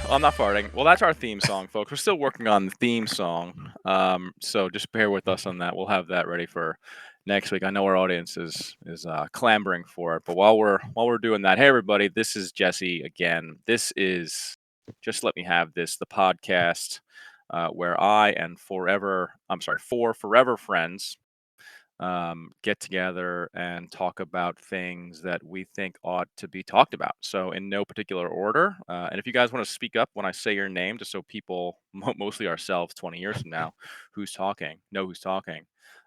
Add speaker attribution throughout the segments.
Speaker 1: I'm not farting. Well, that's our theme song, folks. We're still working on the theme song, so just bear with us on that. We'll have that ready for next week. I know our audience is clamoring for it, but while we're doing that, hey everybody, this is Jesse again. This is Just Let Me Have This, the podcast where I and four forever friends get together and talk about things that we think ought to be talked about. So, in no particular order. And if you guys want to speak up when I say your name, just so people, mostly ourselves 20 years from now, know who's talking,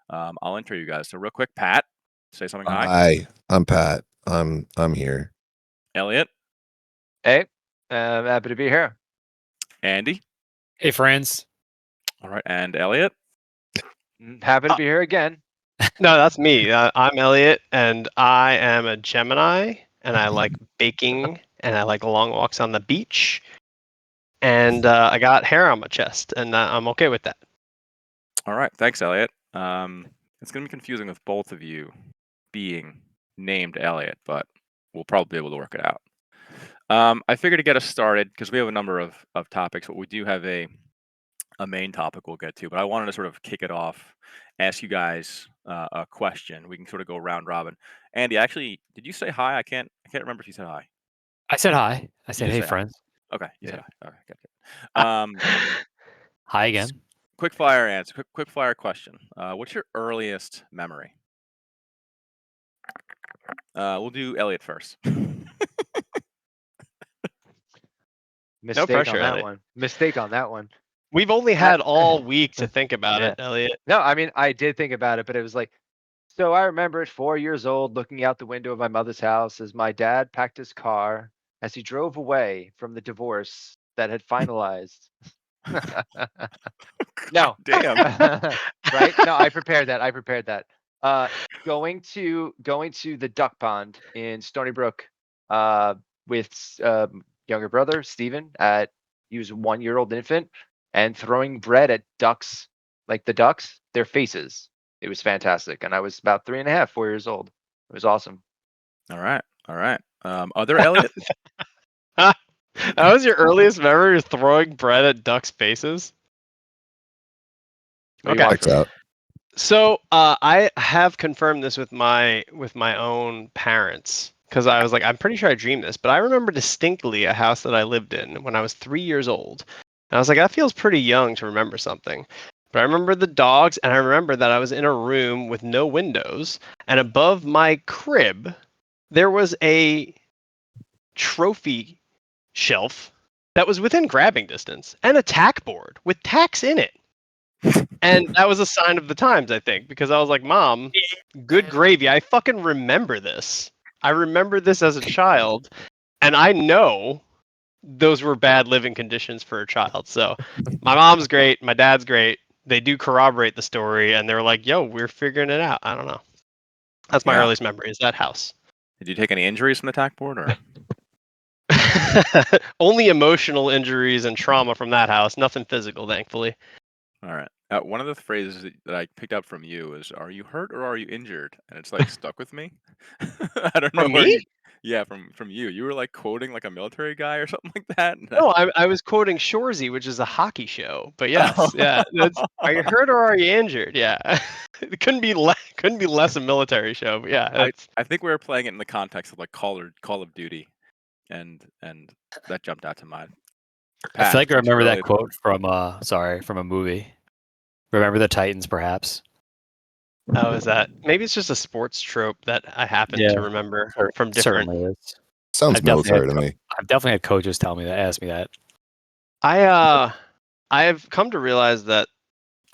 Speaker 1: I'll intro you guys. So, real quick, Pat, say something. Hi.
Speaker 2: Hi, I'm Pat. I'm here.
Speaker 1: Elliot.
Speaker 3: Hey, I'm happy to be here.
Speaker 1: Andy.
Speaker 4: Hey, friends.
Speaker 1: All right. And Elliot.
Speaker 3: Happy to be here again.
Speaker 5: No, that's me. I'm Elliot, and I am a Gemini, and I like baking, and I like long walks on the beach, and I got hair on my chest, and I'm okay with that.
Speaker 1: All right. Thanks, Elliot. It's going to be confusing with both of you being named Elliot, but we'll probably be able to work it out. I figured to get us started, because we have a number of topics, but we do have a main topic we'll get to. But I wanted to sort of kick it off, ask you guys a question. We can sort of go round robin. Andy, actually, did you say hi? I can't remember if you said hi.
Speaker 4: I said hi. I said, hey,
Speaker 1: say hi.
Speaker 4: friends.
Speaker 1: Okay, you
Speaker 4: Yeah.
Speaker 1: said hi. Okay, good.
Speaker 4: Hi again.
Speaker 1: Quick fire answer. Quick fire question. What's your earliest memory? We'll do Elliot first.
Speaker 3: Mistake
Speaker 5: pressure,
Speaker 3: on that
Speaker 5: Elliot.
Speaker 3: one. Mistake on that one.
Speaker 5: We've only had all week to think about
Speaker 3: Yeah.
Speaker 5: it, Elliot.
Speaker 3: No, I mean, I did think about it, but it was like, so I remember at 4 years old looking out the window of my mother's house as my dad packed his car as he drove away from the divorce that had finalized. No.
Speaker 1: Damn.
Speaker 3: Right? No, I prepared that. Going to the duck pond in Stony Brook with younger brother Steven he was a 1-year-old infant, and throwing bread at ducks, like the ducks, their faces. It was fantastic. And I was about 3.5, 4 years old. It was awesome.
Speaker 1: All right. Other Elliot?
Speaker 5: That was your earliest memory of throwing bread at ducks' faces?
Speaker 3: What do you want
Speaker 2: Checks out.
Speaker 5: So I have confirmed this with my own parents, because I was like, I'm pretty sure I dreamed this, but I remember distinctly a house that I lived in when I was 3 years old. And I was like, that feels pretty young to remember something. But I remember the dogs, and I remember that I was in a room with no windows, and above my crib, there was a trophy shelf that was within grabbing distance, and a tack board with tacks in it. And that was a sign of the times, I think, because I was like, Mom, good gravy. I fucking remember this. I remember this as a child, and I know those were bad living conditions for a child. So my mom's great. My dad's great. They do corroborate the story, and they're like, yo, we're figuring it out. I don't know. That's my earliest memory, is that house.
Speaker 1: Did you take any injuries from the tack board, or?
Speaker 5: Only emotional injuries and trauma from that house. Nothing physical, thankfully.
Speaker 1: All right. One of the phrases that I picked up from you is, "Are you hurt or are you injured?" And it's like stuck with me. I don't know
Speaker 5: From
Speaker 1: where
Speaker 5: me?
Speaker 1: you. Yeah, from you. You were like quoting like a military guy or something like that.
Speaker 5: No, I was quoting Shoresy, which is a hockey show. But yes, yeah. Are you hurt or are you injured? Yeah, it couldn't be less a military show. But yeah,
Speaker 1: I think we were playing it in the context of like Call of Duty, and that jumped out to mind.
Speaker 4: I feel like I
Speaker 1: what's your
Speaker 4: remember that
Speaker 1: earliest
Speaker 4: quote from a movie. Remember the Titans, perhaps?
Speaker 5: how is that? Maybe it's just a sports trope that I happen to remember from different.
Speaker 4: Certainly is.
Speaker 2: Sounds military to me.
Speaker 4: I've definitely had coaches tell me that, ask me that.
Speaker 5: I have come to realize that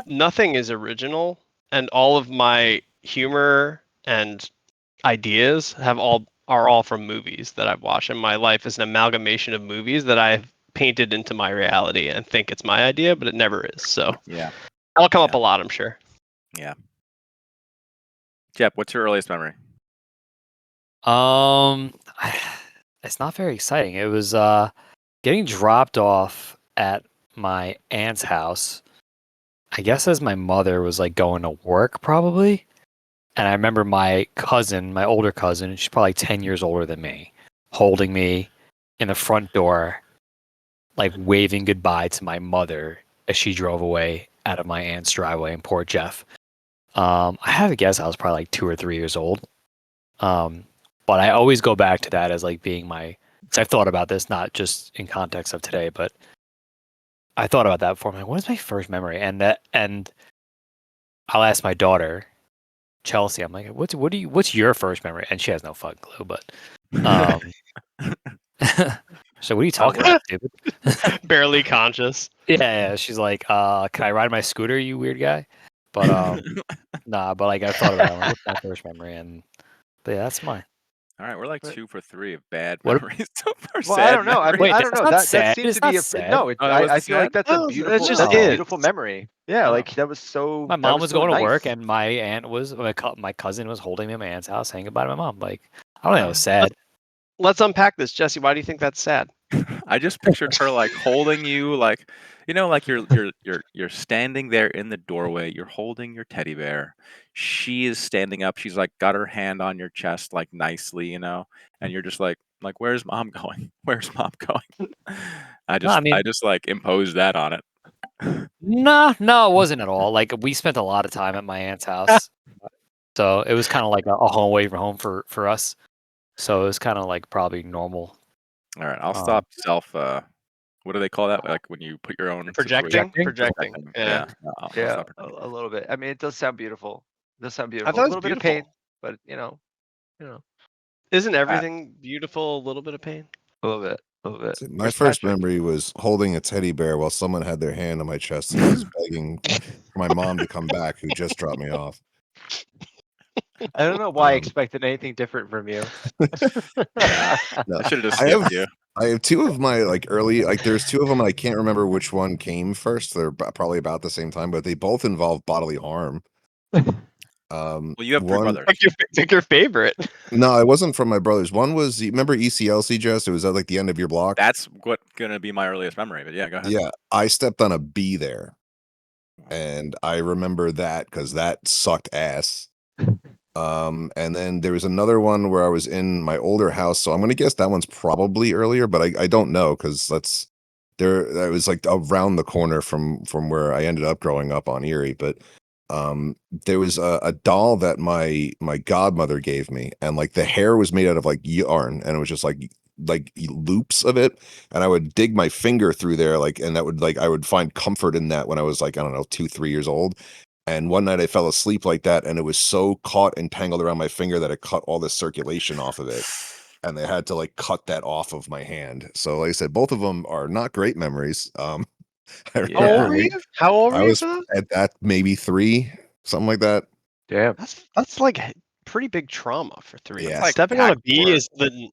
Speaker 5: nothing is original, and all of my humor and ideas are all from movies that I've watched, and my life is an amalgamation of movies that I've painted into my reality and think it's my idea, but it never is. So
Speaker 1: Yeah,
Speaker 5: that'll come up a lot, I'm sure.
Speaker 1: Yeah. Jep, what's your earliest memory?
Speaker 4: It's not very exciting. It was getting dropped off at my aunt's house. I guess as my mother was like going to work, probably. And I remember my older cousin, she's probably 10 years older than me, holding me in the front door, like waving goodbye to my mother as she drove away out of my aunt's driveway in Port Jeff. I have a guess I was probably like 2 or 3 years old. But I always go back to that as like being my. Cause I've thought about this not just in context of today, but I thought about that before. I'm like, what is my first memory? And I'll ask my daughter, Chelsea. I'm like, what's your first memory? And she has no fucking clue. But um, so what are you talking about, stupid?
Speaker 5: Barely conscious.
Speaker 4: Yeah. She's like, can I ride my scooter, you weird guy? But nah. But like I thought about it. I'm like, what's my first memory? But yeah, that's mine.
Speaker 1: All right, we're like
Speaker 3: But-
Speaker 1: 2 for 3 of bad
Speaker 4: What-
Speaker 1: memories so far.
Speaker 3: Well, I don't know. I
Speaker 1: memories.
Speaker 3: mean,
Speaker 4: Wait,
Speaker 3: I don't
Speaker 4: that's
Speaker 3: know.
Speaker 4: not
Speaker 3: That
Speaker 4: sad.
Speaker 3: seems
Speaker 4: It's
Speaker 3: to be
Speaker 4: not
Speaker 3: a
Speaker 4: sad.
Speaker 3: no.
Speaker 1: Oh, that
Speaker 3: I
Speaker 1: wasn't
Speaker 3: feel like
Speaker 1: sad?
Speaker 3: that's
Speaker 5: No,
Speaker 3: a
Speaker 5: it's
Speaker 3: beautiful.
Speaker 5: just
Speaker 3: That's a
Speaker 4: is.
Speaker 3: beautiful memory. Yeah,
Speaker 1: Oh.
Speaker 3: like that was so.
Speaker 4: My
Speaker 3: that
Speaker 4: mom was
Speaker 3: so
Speaker 4: going to work,
Speaker 3: nice.
Speaker 4: and my aunt was my cousin was holding me at my aunt's house, saying goodbye to my mom. Like I don't know, it was sad.
Speaker 5: Let's unpack this, Jesse. Why do you think that's sad?
Speaker 1: I just pictured her like holding you, like like you're standing there in the doorway. You're holding your teddy bear. She is standing up. She's like got her hand on your chest, like nicely, and you're just like where's mom going? Where's mom going? I
Speaker 4: No, I mean,
Speaker 1: just like imposed that on it.
Speaker 4: no, it wasn't at all. Like we spent a lot of time at my aunt's house, so it was kind of like a home away from home for us. So it was kind of like probably normal.
Speaker 1: All right, I'll
Speaker 4: Um,
Speaker 1: stop self. What do they call that? Like when you put your own
Speaker 5: Projecting?
Speaker 1: situation-
Speaker 5: Projecting. Yeah.
Speaker 1: I'll
Speaker 3: Yeah,
Speaker 1: stop projecting.
Speaker 3: a little bit. I mean, it does sound beautiful. It does sound
Speaker 5: I
Speaker 3: beautiful.
Speaker 5: thought
Speaker 3: A
Speaker 5: it was
Speaker 3: little bit of
Speaker 5: beautiful.
Speaker 3: pain, but you know,
Speaker 5: Isn't everything beautiful? A little bit of pain.
Speaker 3: a little bit, a little bit.
Speaker 2: My
Speaker 3: Where's
Speaker 2: first
Speaker 3: Patrick?
Speaker 2: memory was holding a teddy bear while someone had their hand on my chest and I was begging for my mom to come back, who just dropped me off.
Speaker 3: I don't know why I
Speaker 2: Um,
Speaker 3: expected anything different from you.
Speaker 1: Yeah.
Speaker 2: No,
Speaker 1: I should have just
Speaker 2: I have
Speaker 1: skipped you.
Speaker 2: I have two of my early there's two of them and I can't remember which one came first. They're probably about the same time, but they both involve bodily harm.
Speaker 1: Well, you have 3
Speaker 2: one
Speaker 1: brothers.
Speaker 5: Pick your favorite.
Speaker 2: No, it wasn't from my brothers. One was, you remember ECLC, Jess? It was at the end of your block.
Speaker 1: That's gonna be my earliest memory. But yeah, go ahead.
Speaker 2: Yeah, I stepped on a bee there, and I remember that because that sucked ass. And then there was another one where I was in my older house, so I'm gonna guess that one's probably earlier, but I don't know because that was like around the corner from where I ended up growing up on Erie. But there was a doll that my godmother gave me, and the hair was made out of yarn, and it was just like loops of it, and I would dig my finger through there, and that would I would find comfort in that when I was I don't know, 2-3 years old. And one night I fell asleep like that, and it was so caught and tangled around my finger that it cut all the circulation off of it, and they had to cut that off of my hand. So like I said, both of them are not great memories. I
Speaker 5: How
Speaker 1: Yeah.
Speaker 5: old
Speaker 2: remember
Speaker 5: were you? How old were
Speaker 2: I
Speaker 5: you
Speaker 2: was
Speaker 5: for that?
Speaker 2: at that maybe 3, something like that.
Speaker 3: Damn.
Speaker 5: That's like pretty big trauma for 3.
Speaker 2: Yeah.
Speaker 1: Like
Speaker 5: Stepping on a
Speaker 1: packed
Speaker 5: bee
Speaker 1: for-
Speaker 5: is the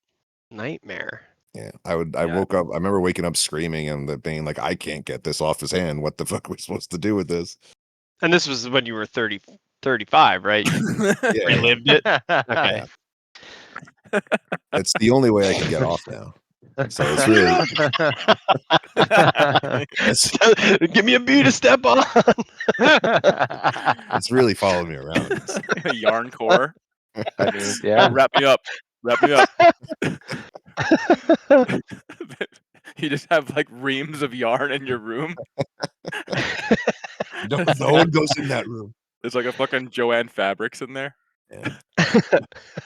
Speaker 5: nightmare.
Speaker 2: Yeah, I
Speaker 1: Yeah.
Speaker 2: woke up. I remember waking up screaming and being like, "I can't get this off his hand. What the fuck are we supposed to do with this?"
Speaker 5: And this was when you were 30, 35, right? You
Speaker 2: Yeah,
Speaker 5: relived it. Okay.
Speaker 2: it's the only way I can get off now. So it's really,
Speaker 5: Give me a bee to step on.
Speaker 2: it's really following me around.
Speaker 1: A yarn core.
Speaker 3: I mean, yeah.
Speaker 1: Wrap me up. Wrap me up. You just have reams of yarn in your room.
Speaker 2: No one goes in that room.
Speaker 1: There's a fucking Joanne Fabrics in there.
Speaker 2: Yeah.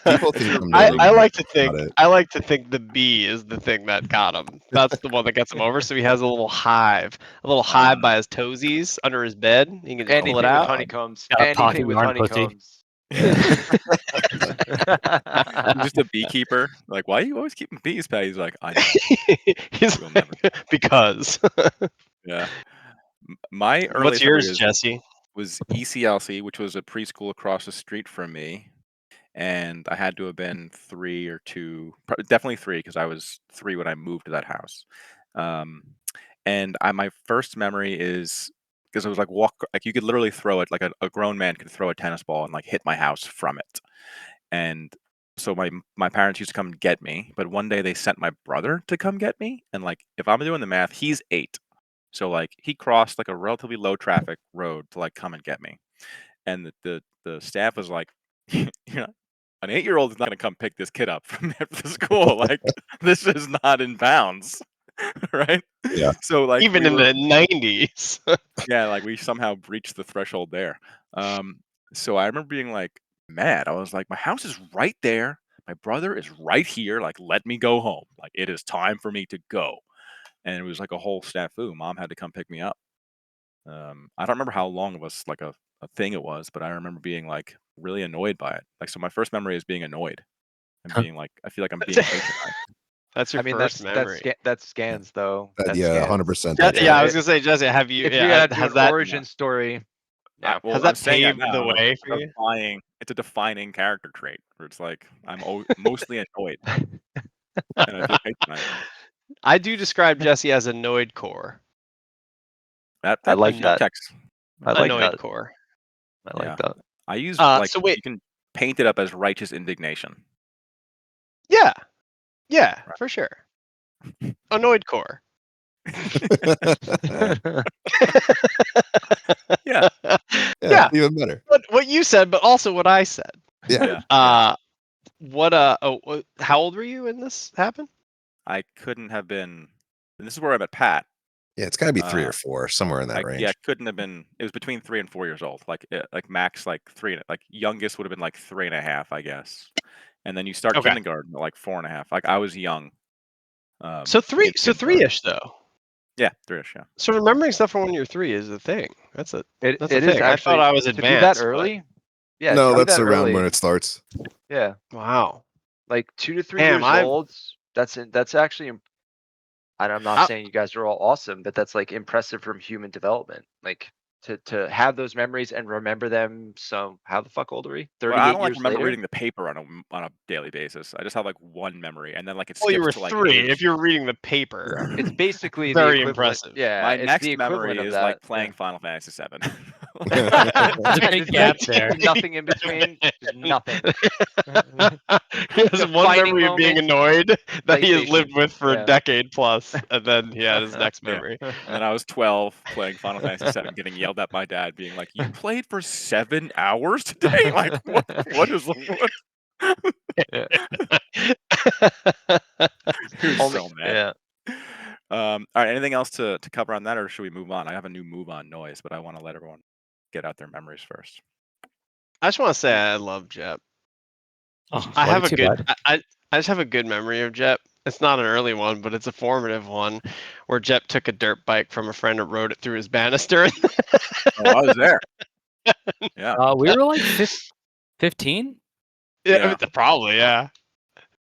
Speaker 2: People think I'm
Speaker 5: I
Speaker 2: really
Speaker 5: like to
Speaker 2: about
Speaker 5: think
Speaker 2: it.
Speaker 5: the bee is the thing that got him. That's the one that gets him over. So he has a little hive by his toesies under his bed. He can just pull it
Speaker 3: Anything with
Speaker 5: out.
Speaker 3: honeycombs.
Speaker 4: Got a
Speaker 3: Anything
Speaker 4: pocket
Speaker 3: with
Speaker 4: yarn pussy.
Speaker 3: honeycombs.
Speaker 1: I'm just a beekeeper. Like, why are you always keeping bees, Pat? He's like, I know.
Speaker 5: He's
Speaker 1: You'll never.
Speaker 5: because.
Speaker 1: Yeah. My
Speaker 5: What's
Speaker 1: earliest
Speaker 5: yours,
Speaker 1: memory
Speaker 5: Jesse?
Speaker 1: was ECLC, which was a preschool across the street from me. And I had to have been 3 or 2, definitely 3, because I was 3 when I moved to that house. And my first memory is because it was you could literally throw it, like a grown man could throw a tennis ball and hit my house from it. And so my parents used to come get me, but one day they sent my brother to come get me. And if I'm doing the math, he's 8. So he crossed a relatively low traffic road to come and get me. And the staff was like, you know, an 8-year-old is not going to come pick this kid up from the school. This is not in bounds. right?
Speaker 2: Yeah.
Speaker 1: So like
Speaker 5: Even
Speaker 1: we
Speaker 5: in
Speaker 1: were,
Speaker 5: the 90s.
Speaker 1: yeah, like we somehow breached the threshold there. So I remember being like mad. I was like, my house is right there. My brother is right here. Like, let me go home. Like, it is time for me to go. And it was like a whole snafu. Mom had to come pick me up. I don't remember how long of a thing it was, but I remember being like really annoyed by it. Like, so my first memory is being annoyed and being like, I feel like I'm being patronized.
Speaker 5: That's your
Speaker 3: I mean,
Speaker 5: first memory.
Speaker 3: that's scans though. That's
Speaker 2: Yeah,
Speaker 3: scans.
Speaker 2: 100%.
Speaker 5: Yeah,
Speaker 2: That's
Speaker 5: yeah, I
Speaker 2: it.
Speaker 5: was gonna say, Jesse, have you?
Speaker 3: If you're
Speaker 5: Yeah,
Speaker 3: gonna do
Speaker 5: has
Speaker 3: an
Speaker 5: that
Speaker 3: origin story, yeah.
Speaker 1: Well,
Speaker 5: has
Speaker 1: I'm
Speaker 5: that
Speaker 1: saying that
Speaker 5: paved
Speaker 1: now.
Speaker 5: the way for you?
Speaker 1: It's a defining character trait where it's like I'm mostly annoyed and I feel patronized.
Speaker 5: I do describe Jesse as annoyed core.
Speaker 3: I like
Speaker 1: That
Speaker 3: that.
Speaker 1: checks.
Speaker 3: I like
Speaker 5: Annoyed
Speaker 3: that.
Speaker 5: core.
Speaker 3: I like
Speaker 1: Yeah.
Speaker 3: that.
Speaker 1: I use
Speaker 5: So wait.
Speaker 1: you can paint it up as righteous indignation.
Speaker 5: Yeah, yeah,
Speaker 1: Right.
Speaker 5: for sure. Annoyed core.
Speaker 1: Yeah.
Speaker 5: Yeah,
Speaker 2: Even better.
Speaker 5: what you said, but also what I said.
Speaker 2: Yeah.
Speaker 1: Yeah.
Speaker 5: How old were you when this happened?
Speaker 1: I couldn't have been. And this is where I met Pat.
Speaker 2: Yeah, it's got to be 3
Speaker 1: Uh,
Speaker 2: or 4, somewhere in that range.
Speaker 1: Yeah, couldn't have been. It was between 3 and 4 years old. Like max like three. Like youngest would have been like 3.5, I guess. And then you start
Speaker 5: Okay.
Speaker 1: kindergarten at like 4.5. Like I was young.
Speaker 5: So
Speaker 1: to get to kindergarten.
Speaker 5: three-ish though.
Speaker 1: Yeah, 3ish. Yeah.
Speaker 5: So remembering stuff from when you're 3 is the thing. That's a
Speaker 3: It
Speaker 5: thing.
Speaker 3: is
Speaker 5: I thought
Speaker 3: actually
Speaker 5: I was
Speaker 3: to be
Speaker 5: advanced.
Speaker 3: that early. Yeah,
Speaker 2: No,
Speaker 3: to be
Speaker 2: that's
Speaker 3: that
Speaker 2: around
Speaker 3: early.
Speaker 2: when it starts.
Speaker 3: Yeah,
Speaker 5: Wow.
Speaker 3: like 2 to 3
Speaker 5: Damn,
Speaker 3: years old. That's actually. I'm not saying you guys are all awesome, but that's like impressive from human development. Like to have those memories and remember them. So how the fuck old are we?
Speaker 1: Well, I
Speaker 3: 38
Speaker 1: don't like
Speaker 3: years
Speaker 1: remember
Speaker 3: later.
Speaker 1: reading the paper on a daily basis. I just have like one memory, and then like it
Speaker 5: Well, you
Speaker 1: skips
Speaker 5: were
Speaker 1: to like
Speaker 5: 3.
Speaker 1: age.
Speaker 5: If you're reading the paper,
Speaker 3: It's basically the
Speaker 5: very
Speaker 3: equivalent.
Speaker 5: impressive.
Speaker 3: Yeah,
Speaker 1: My
Speaker 3: it's the
Speaker 1: next
Speaker 3: equivalent
Speaker 1: memory
Speaker 3: of
Speaker 1: is
Speaker 3: that.
Speaker 1: like playing Final Fantasy VII.
Speaker 4: There's a big gap there.
Speaker 3: Nothing in between. Just nothing.
Speaker 5: He has one
Speaker 3: Defining
Speaker 5: memory of being
Speaker 3: moment,
Speaker 5: annoyed that he has
Speaker 3: PlayStation.
Speaker 5: lived with for a
Speaker 3: Yeah.
Speaker 5: decade plus, and then he had his next
Speaker 1: Yeah.
Speaker 5: memory.
Speaker 1: And then I was 12 playing Final Fantasy VII, getting yelled at by dad, being like, "You played for 7 hours today? Like, what is what?"
Speaker 3: Yeah.
Speaker 1: He was
Speaker 3: Only,
Speaker 1: so mad.
Speaker 3: yeah.
Speaker 1: All right. Anything else to cover on that, or should we move on? I have a new move on noise, but I want to let everyone get out their memories first.
Speaker 5: I just want to say I love Jep.
Speaker 4: Oh,
Speaker 5: I
Speaker 4: love
Speaker 5: have
Speaker 4: you
Speaker 5: a
Speaker 4: too,
Speaker 5: good.
Speaker 4: bud.
Speaker 5: I just have a good memory of Jep. It's not an early one, but it's a formative one, where Jep took a dirt bike from a friend and rode it through his banister.
Speaker 1: Oh, I was there. Yeah.
Speaker 4: We were like 15.
Speaker 5: Yeah, probably. Yeah,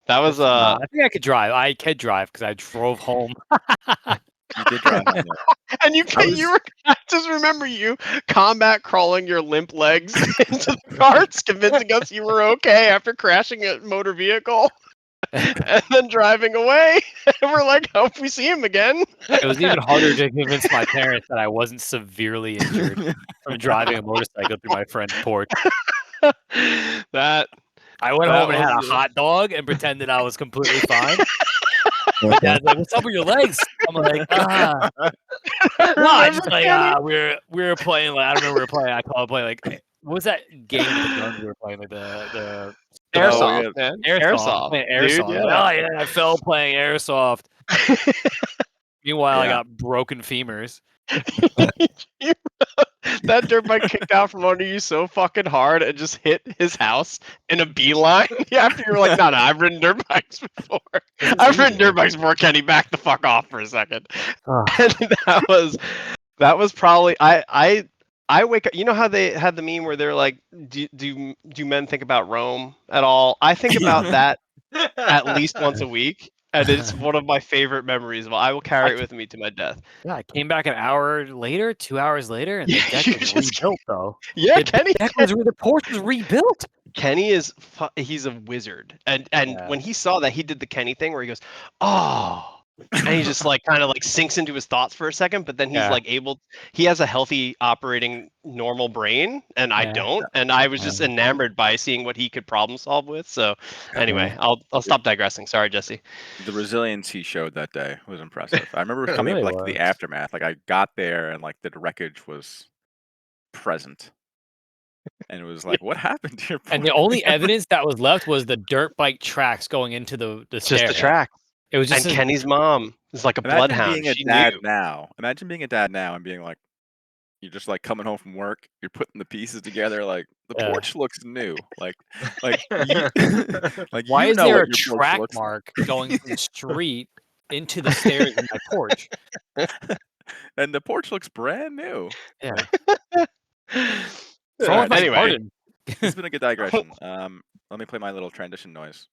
Speaker 5: that was
Speaker 4: I think I could drive. I could drive because I drove home.
Speaker 1: You did drive home there.
Speaker 5: And
Speaker 1: I was-
Speaker 5: I just remember you combat crawling your limp legs into the carts, convincing us you were okay after crashing a motor vehicle, and then driving away. And we're like, hope we see him again.
Speaker 4: It was even harder to convince my parents that I wasn't severely injured from driving a motorcycle through my friend's porch.
Speaker 5: That
Speaker 4: I went
Speaker 5: That
Speaker 4: home and had a
Speaker 5: was-
Speaker 4: hot dog and pretended I was completely fine. My dad's like, "What's up with your legs?" I'm like, "Ah, no, I just like we were playing like I don't remember we were playing. I call it playing like what was that game with the guns we were playing like the
Speaker 5: airsoft,
Speaker 1: yeah.
Speaker 5: man.
Speaker 4: airsoft. Playing airsoft.
Speaker 5: dude.
Speaker 4: Oh yeah, I fell playing airsoft. Meanwhile, I
Speaker 1: Yeah.
Speaker 4: got broken femurs.
Speaker 5: That dirt bike kicked out from under you so fucking hard and just hit his house in a beeline. After you were like, no, I've ridden dirt bikes before. I've ridden dirt bikes before. Kenny, back the fuck off for a second. And that was probably I wake up. You know how they had the meme where they're like, do men think about Rome at all? I think about that at least once a week, and it's one of my favorite memories. I will carry it with me to my death.
Speaker 4: Yeah, I came back an hour later, 2 hours later, and the
Speaker 5: Yeah,
Speaker 4: deck
Speaker 5: you
Speaker 4: was
Speaker 5: just-
Speaker 4: rebuilt though.
Speaker 5: Yeah,
Speaker 4: The the porch was rebuilt.
Speaker 5: Kenny is he's a wizard, and
Speaker 4: Yeah.
Speaker 5: when he saw that, he did the Kenny thing where he goes, oh, and he just like kind of like sinks into his thoughts for a second, but then he's
Speaker 4: Yeah.
Speaker 5: like he has a healthy operating normal brain, and I
Speaker 4: Yeah.
Speaker 5: don't, and I was
Speaker 4: Yeah.
Speaker 5: just enamored by seeing what he could problem solve with. So anyway,
Speaker 4: Yeah.
Speaker 5: I'll stop digressing. Sorry, Jesse.
Speaker 1: The resilience he showed that day was impressive. I remember
Speaker 4: It
Speaker 1: coming
Speaker 4: really
Speaker 1: up like to the
Speaker 4: was.
Speaker 1: aftermath. Like I got there and like the wreckage was present. And it was like, what happened to your
Speaker 4: And the
Speaker 1: poor
Speaker 4: only
Speaker 1: thing?"
Speaker 4: evidence that was left was the dirt bike tracks going into the
Speaker 5: Just
Speaker 4: stair.
Speaker 5: the track.
Speaker 4: It was
Speaker 5: And
Speaker 4: just
Speaker 5: Kenny's mom It's like a
Speaker 1: Imagine
Speaker 5: bloodhound.
Speaker 1: being a
Speaker 5: She
Speaker 1: dad
Speaker 5: knew.
Speaker 1: now. Imagine being a dad now and being like, you're just like coming home from work. You're putting the pieces together. Like the
Speaker 4: Yeah.
Speaker 1: porch looks new. Like you, like
Speaker 4: Why
Speaker 1: you
Speaker 4: is
Speaker 1: know
Speaker 4: there
Speaker 1: what
Speaker 4: a
Speaker 1: your porch
Speaker 4: track
Speaker 1: looks like.
Speaker 4: mark going from the street into the stairs in my porch?
Speaker 1: And the porch looks brand new.
Speaker 4: Yeah. What's wrong
Speaker 1: All
Speaker 4: with
Speaker 1: right,
Speaker 4: my
Speaker 5: Anyway,
Speaker 4: garden?
Speaker 1: this has been a good digression. Let me play my little transition noise.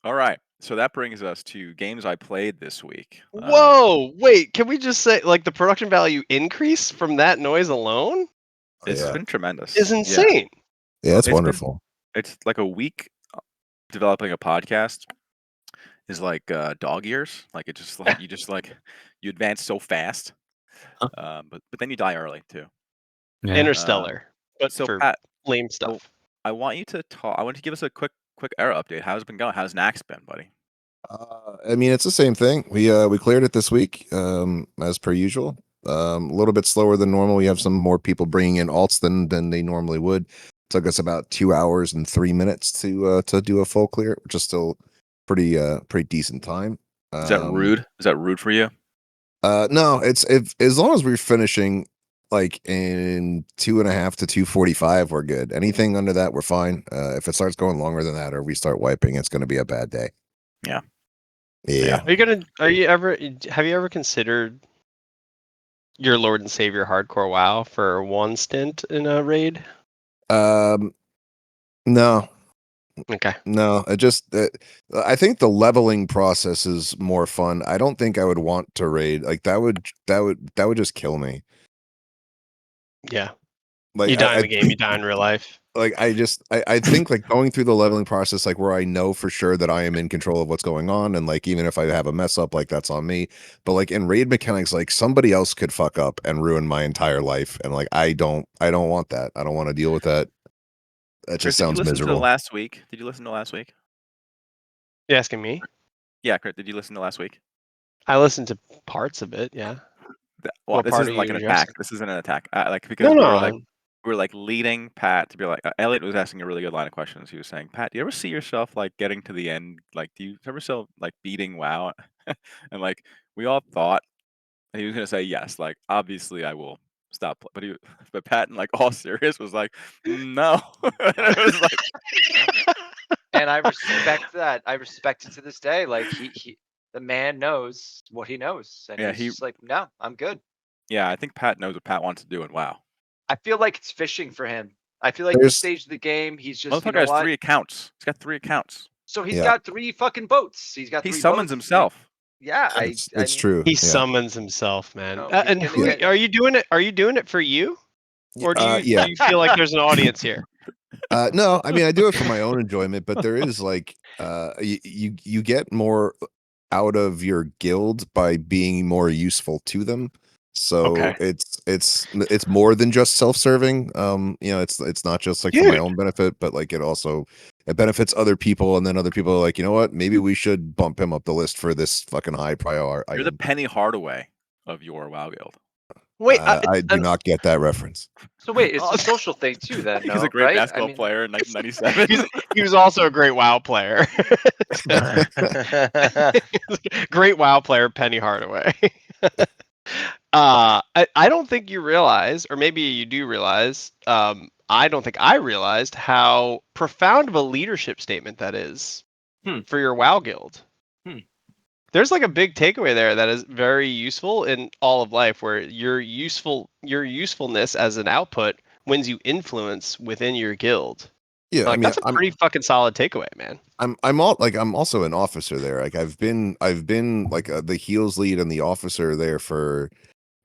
Speaker 1: All right, so that brings us to games I played this week.
Speaker 5: whoa, wait, can we just say like the production value increase from that noise alone
Speaker 1: It's
Speaker 2: Yeah.
Speaker 1: been tremendous.
Speaker 5: is insane.
Speaker 2: Yeah, it's
Speaker 1: It's been
Speaker 2: wonderful.
Speaker 1: it's like a week developing a podcast is like dog years. Like it just like you advance so fast, but then you die early too.
Speaker 4: Yeah.
Speaker 5: Interstellar, but
Speaker 1: So
Speaker 5: for
Speaker 1: Pat,
Speaker 5: lame
Speaker 1: I,
Speaker 5: stuff.
Speaker 1: I want you to talk. I want you to give us a quick era update. How's it been going? How's Nax been, buddy?
Speaker 2: I mean, it's the same thing. We cleared it this week, as per usual. A little bit slower than normal. We have some more people bringing in alts than they normally would. Took us about 2 hours and 3 minutes to do a full clear, which is still pretty decent time.
Speaker 1: Is that rude? Is that rude for you?
Speaker 2: No, it's if as long as we're finishing like in 2.5 to 2:45, we're good. Anything under that, we're fine. If it starts going longer than that, or we start wiping, it's going to be a bad day.
Speaker 1: Yeah.
Speaker 2: Yeah.
Speaker 5: Have you ever considered your Lord and Savior hardcore WoW for one stint in a raid?
Speaker 2: No,
Speaker 5: Okay.
Speaker 2: no. I think the leveling process is more fun. I don't think I would want to raid. Like that would just kill me.
Speaker 5: Yeah.
Speaker 2: Like
Speaker 5: You die in the game, you die in real life.
Speaker 2: like I think like going through the leveling process, like where I know for sure that I am in control of what's going on, and like even if I have a mess up, like that's on me. But like in raid mechanics, like somebody else could fuck up and ruin my entire life, and like I don't want that. I don't want to deal with that. That
Speaker 1: Chris,
Speaker 2: just
Speaker 1: did you
Speaker 2: sounds
Speaker 1: listen to
Speaker 2: miserable.
Speaker 1: last week? Did you listen to last week?
Speaker 5: You asking me?
Speaker 1: Yeah, Chris, did you listen to last week?
Speaker 5: I listened to parts of it, yeah.
Speaker 1: Well,
Speaker 5: What
Speaker 1: this
Speaker 5: part
Speaker 1: isn't
Speaker 5: are
Speaker 1: like
Speaker 5: you
Speaker 1: an attack.
Speaker 5: addressing?
Speaker 1: This isn't an attack. Like
Speaker 5: No,
Speaker 1: because
Speaker 5: no.
Speaker 1: we were like leading Pat to be like Elliot was asking a really good line of questions. He was saying, Pat, do you ever see yourself like getting to the end? Like, do you ever feel like beating WoW? And like we all thought he was gonna say yes. Like obviously I will stop. But Pat, in like all serious, was like, no. And it was like,
Speaker 3: And I respect that. I respect it to this day. Like the man knows what he knows, and
Speaker 1: yeah,
Speaker 3: he's just like, no, I'm good.
Speaker 1: yeah. I think Pat knows what Pat wants to do in WoW.
Speaker 3: I feel like it's fishing for him. I feel like this
Speaker 2: There's
Speaker 3: stage of the game, he's just, you
Speaker 1: Motherfucker
Speaker 3: know
Speaker 1: has
Speaker 3: what?
Speaker 1: 3 accounts. He's got 3 accounts.
Speaker 3: So he's
Speaker 2: Yeah.
Speaker 3: got 3 fucking boats. He's got
Speaker 1: He
Speaker 3: 3
Speaker 1: summons
Speaker 3: boats.
Speaker 1: himself.
Speaker 3: Yeah,
Speaker 2: it's
Speaker 3: I
Speaker 2: it's
Speaker 3: mean,
Speaker 2: true.
Speaker 5: He
Speaker 2: Yeah.
Speaker 5: summons himself, man.
Speaker 3: No, he's
Speaker 5: And
Speaker 3: gonna
Speaker 5: who
Speaker 3: get-
Speaker 5: are you doing it? Are you doing it for you? Or do
Speaker 2: Yeah.
Speaker 5: you feel like there's an audience here?
Speaker 2: No, I mean I do it for my own enjoyment, but there is like you get more out of your guild by being more useful to them. So
Speaker 5: Okay.
Speaker 2: it's more than just self-serving. It's not just like for my
Speaker 5: Dude.
Speaker 2: own benefit, but like it benefits other people, and then other people are like, you know what, maybe we should bump him up the list for this fucking high prior
Speaker 1: You're the
Speaker 2: item.
Speaker 1: Penny Hardaway of your WoW guild.
Speaker 5: Wait,
Speaker 2: I do not get that reference.
Speaker 3: So wait, it's
Speaker 5: Oh,
Speaker 3: a social thing too, then,
Speaker 1: He's a
Speaker 3: no?
Speaker 1: great
Speaker 3: Right?
Speaker 1: basketball player in 1997.
Speaker 5: he was also a great WoW player. Great WoW player, Penny Hardaway. I don't think you realize, or maybe you do realize, I don't think I realized how profound of a leadership statement that is for your WoW guild. There's like a big takeaway there that is very useful in all of life, where your usefulness as an output wins you influence within your guild.
Speaker 2: Yeah,
Speaker 5: Like
Speaker 2: I mean,
Speaker 5: that's a pretty fucking solid takeaway, man.
Speaker 2: I'm also an officer there. Like I've been like the heals lead and the officer there for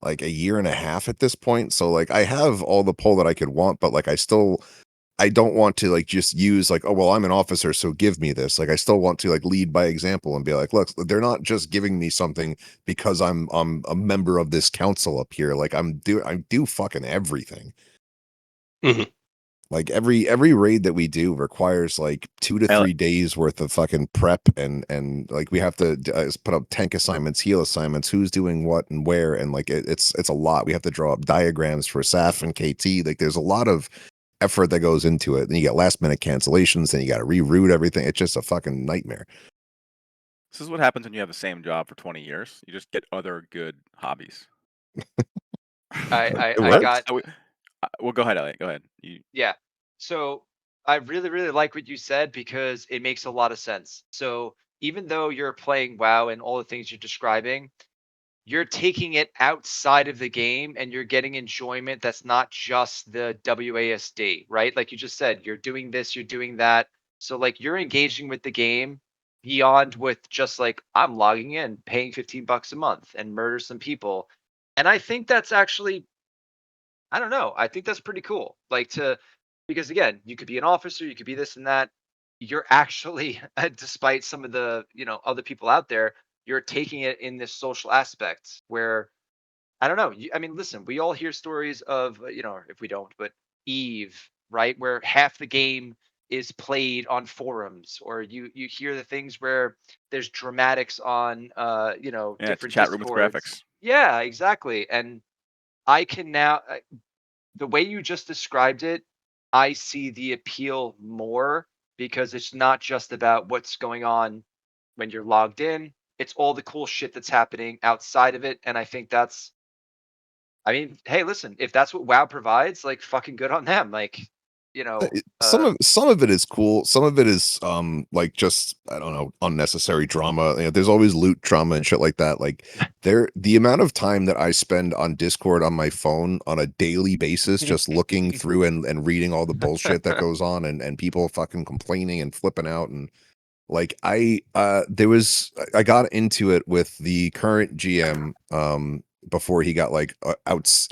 Speaker 2: like a year and a half at this point. So like I have all the pull that I could want, but like I don't want to like just use like, oh well, I'm an officer, so give me this. Like I still want to like lead by example and be like, look, they're not just giving me something because I'm a member of this council up here. Like I do fucking everything.
Speaker 5: Mhm.
Speaker 2: Like every raid that we do requires like 2 to 3 days worth of fucking prep, and like we have to put up tank assignments, heal assignments, who's doing what and where, and like it's a lot. We have to draw up diagrams for SAF and KT. Like there's a lot of effort that goes into it. Then you get last minute cancellations, then you got to reroute everything. It's just a fucking nightmare.
Speaker 1: This is what happens when you have the same job for 20 years. You just get other good hobbies.
Speaker 2: It
Speaker 3: I
Speaker 2: works.
Speaker 3: got
Speaker 1: Well, go ahead, Elliot. Go ahead. You
Speaker 3: yeah. So I really, really like what you said because it makes a lot of sense. So even though you're playing WoW and all the things you're describing, you're taking it outside of the game and you're getting enjoyment that's not just the WASD, right? Like you just said, you're doing this, you're doing that. So like you're engaging with the game beyond with just like I'm logging in, paying $15 a month and murder some people. And I think that's actually I don't know. I think that's pretty cool. Like to because again, you could be an officer, you could be this and that. You're actually, despite some of the other people out there, you're taking it in this social aspect where I don't know. I mean, listen, we all hear stories of if we don't, but Eve, right, where half the game is played on forums, or you hear the things where there's dramatics on
Speaker 1: Yeah, it's a
Speaker 3: different
Speaker 1: chat room with
Speaker 3: discords.
Speaker 1: graphics.
Speaker 3: Yeah, exactly. And I can now the way you just described it, I see the appeal more because it's not just about what's going on when you're logged in. It's all the cool shit that's happening outside of it. And I think that's, I mean, hey, listen, if that's what WoW provides, like fucking good on them. Like,
Speaker 2: Some of it is cool. Some of it is like just I don't know, unnecessary drama. There's always loot drama and shit like that. Like the amount of time that I spend on Discord on my phone on a daily basis just looking through and reading all the bullshit that goes on and people fucking complaining and flipping out and like I got into it with the current GM before he got like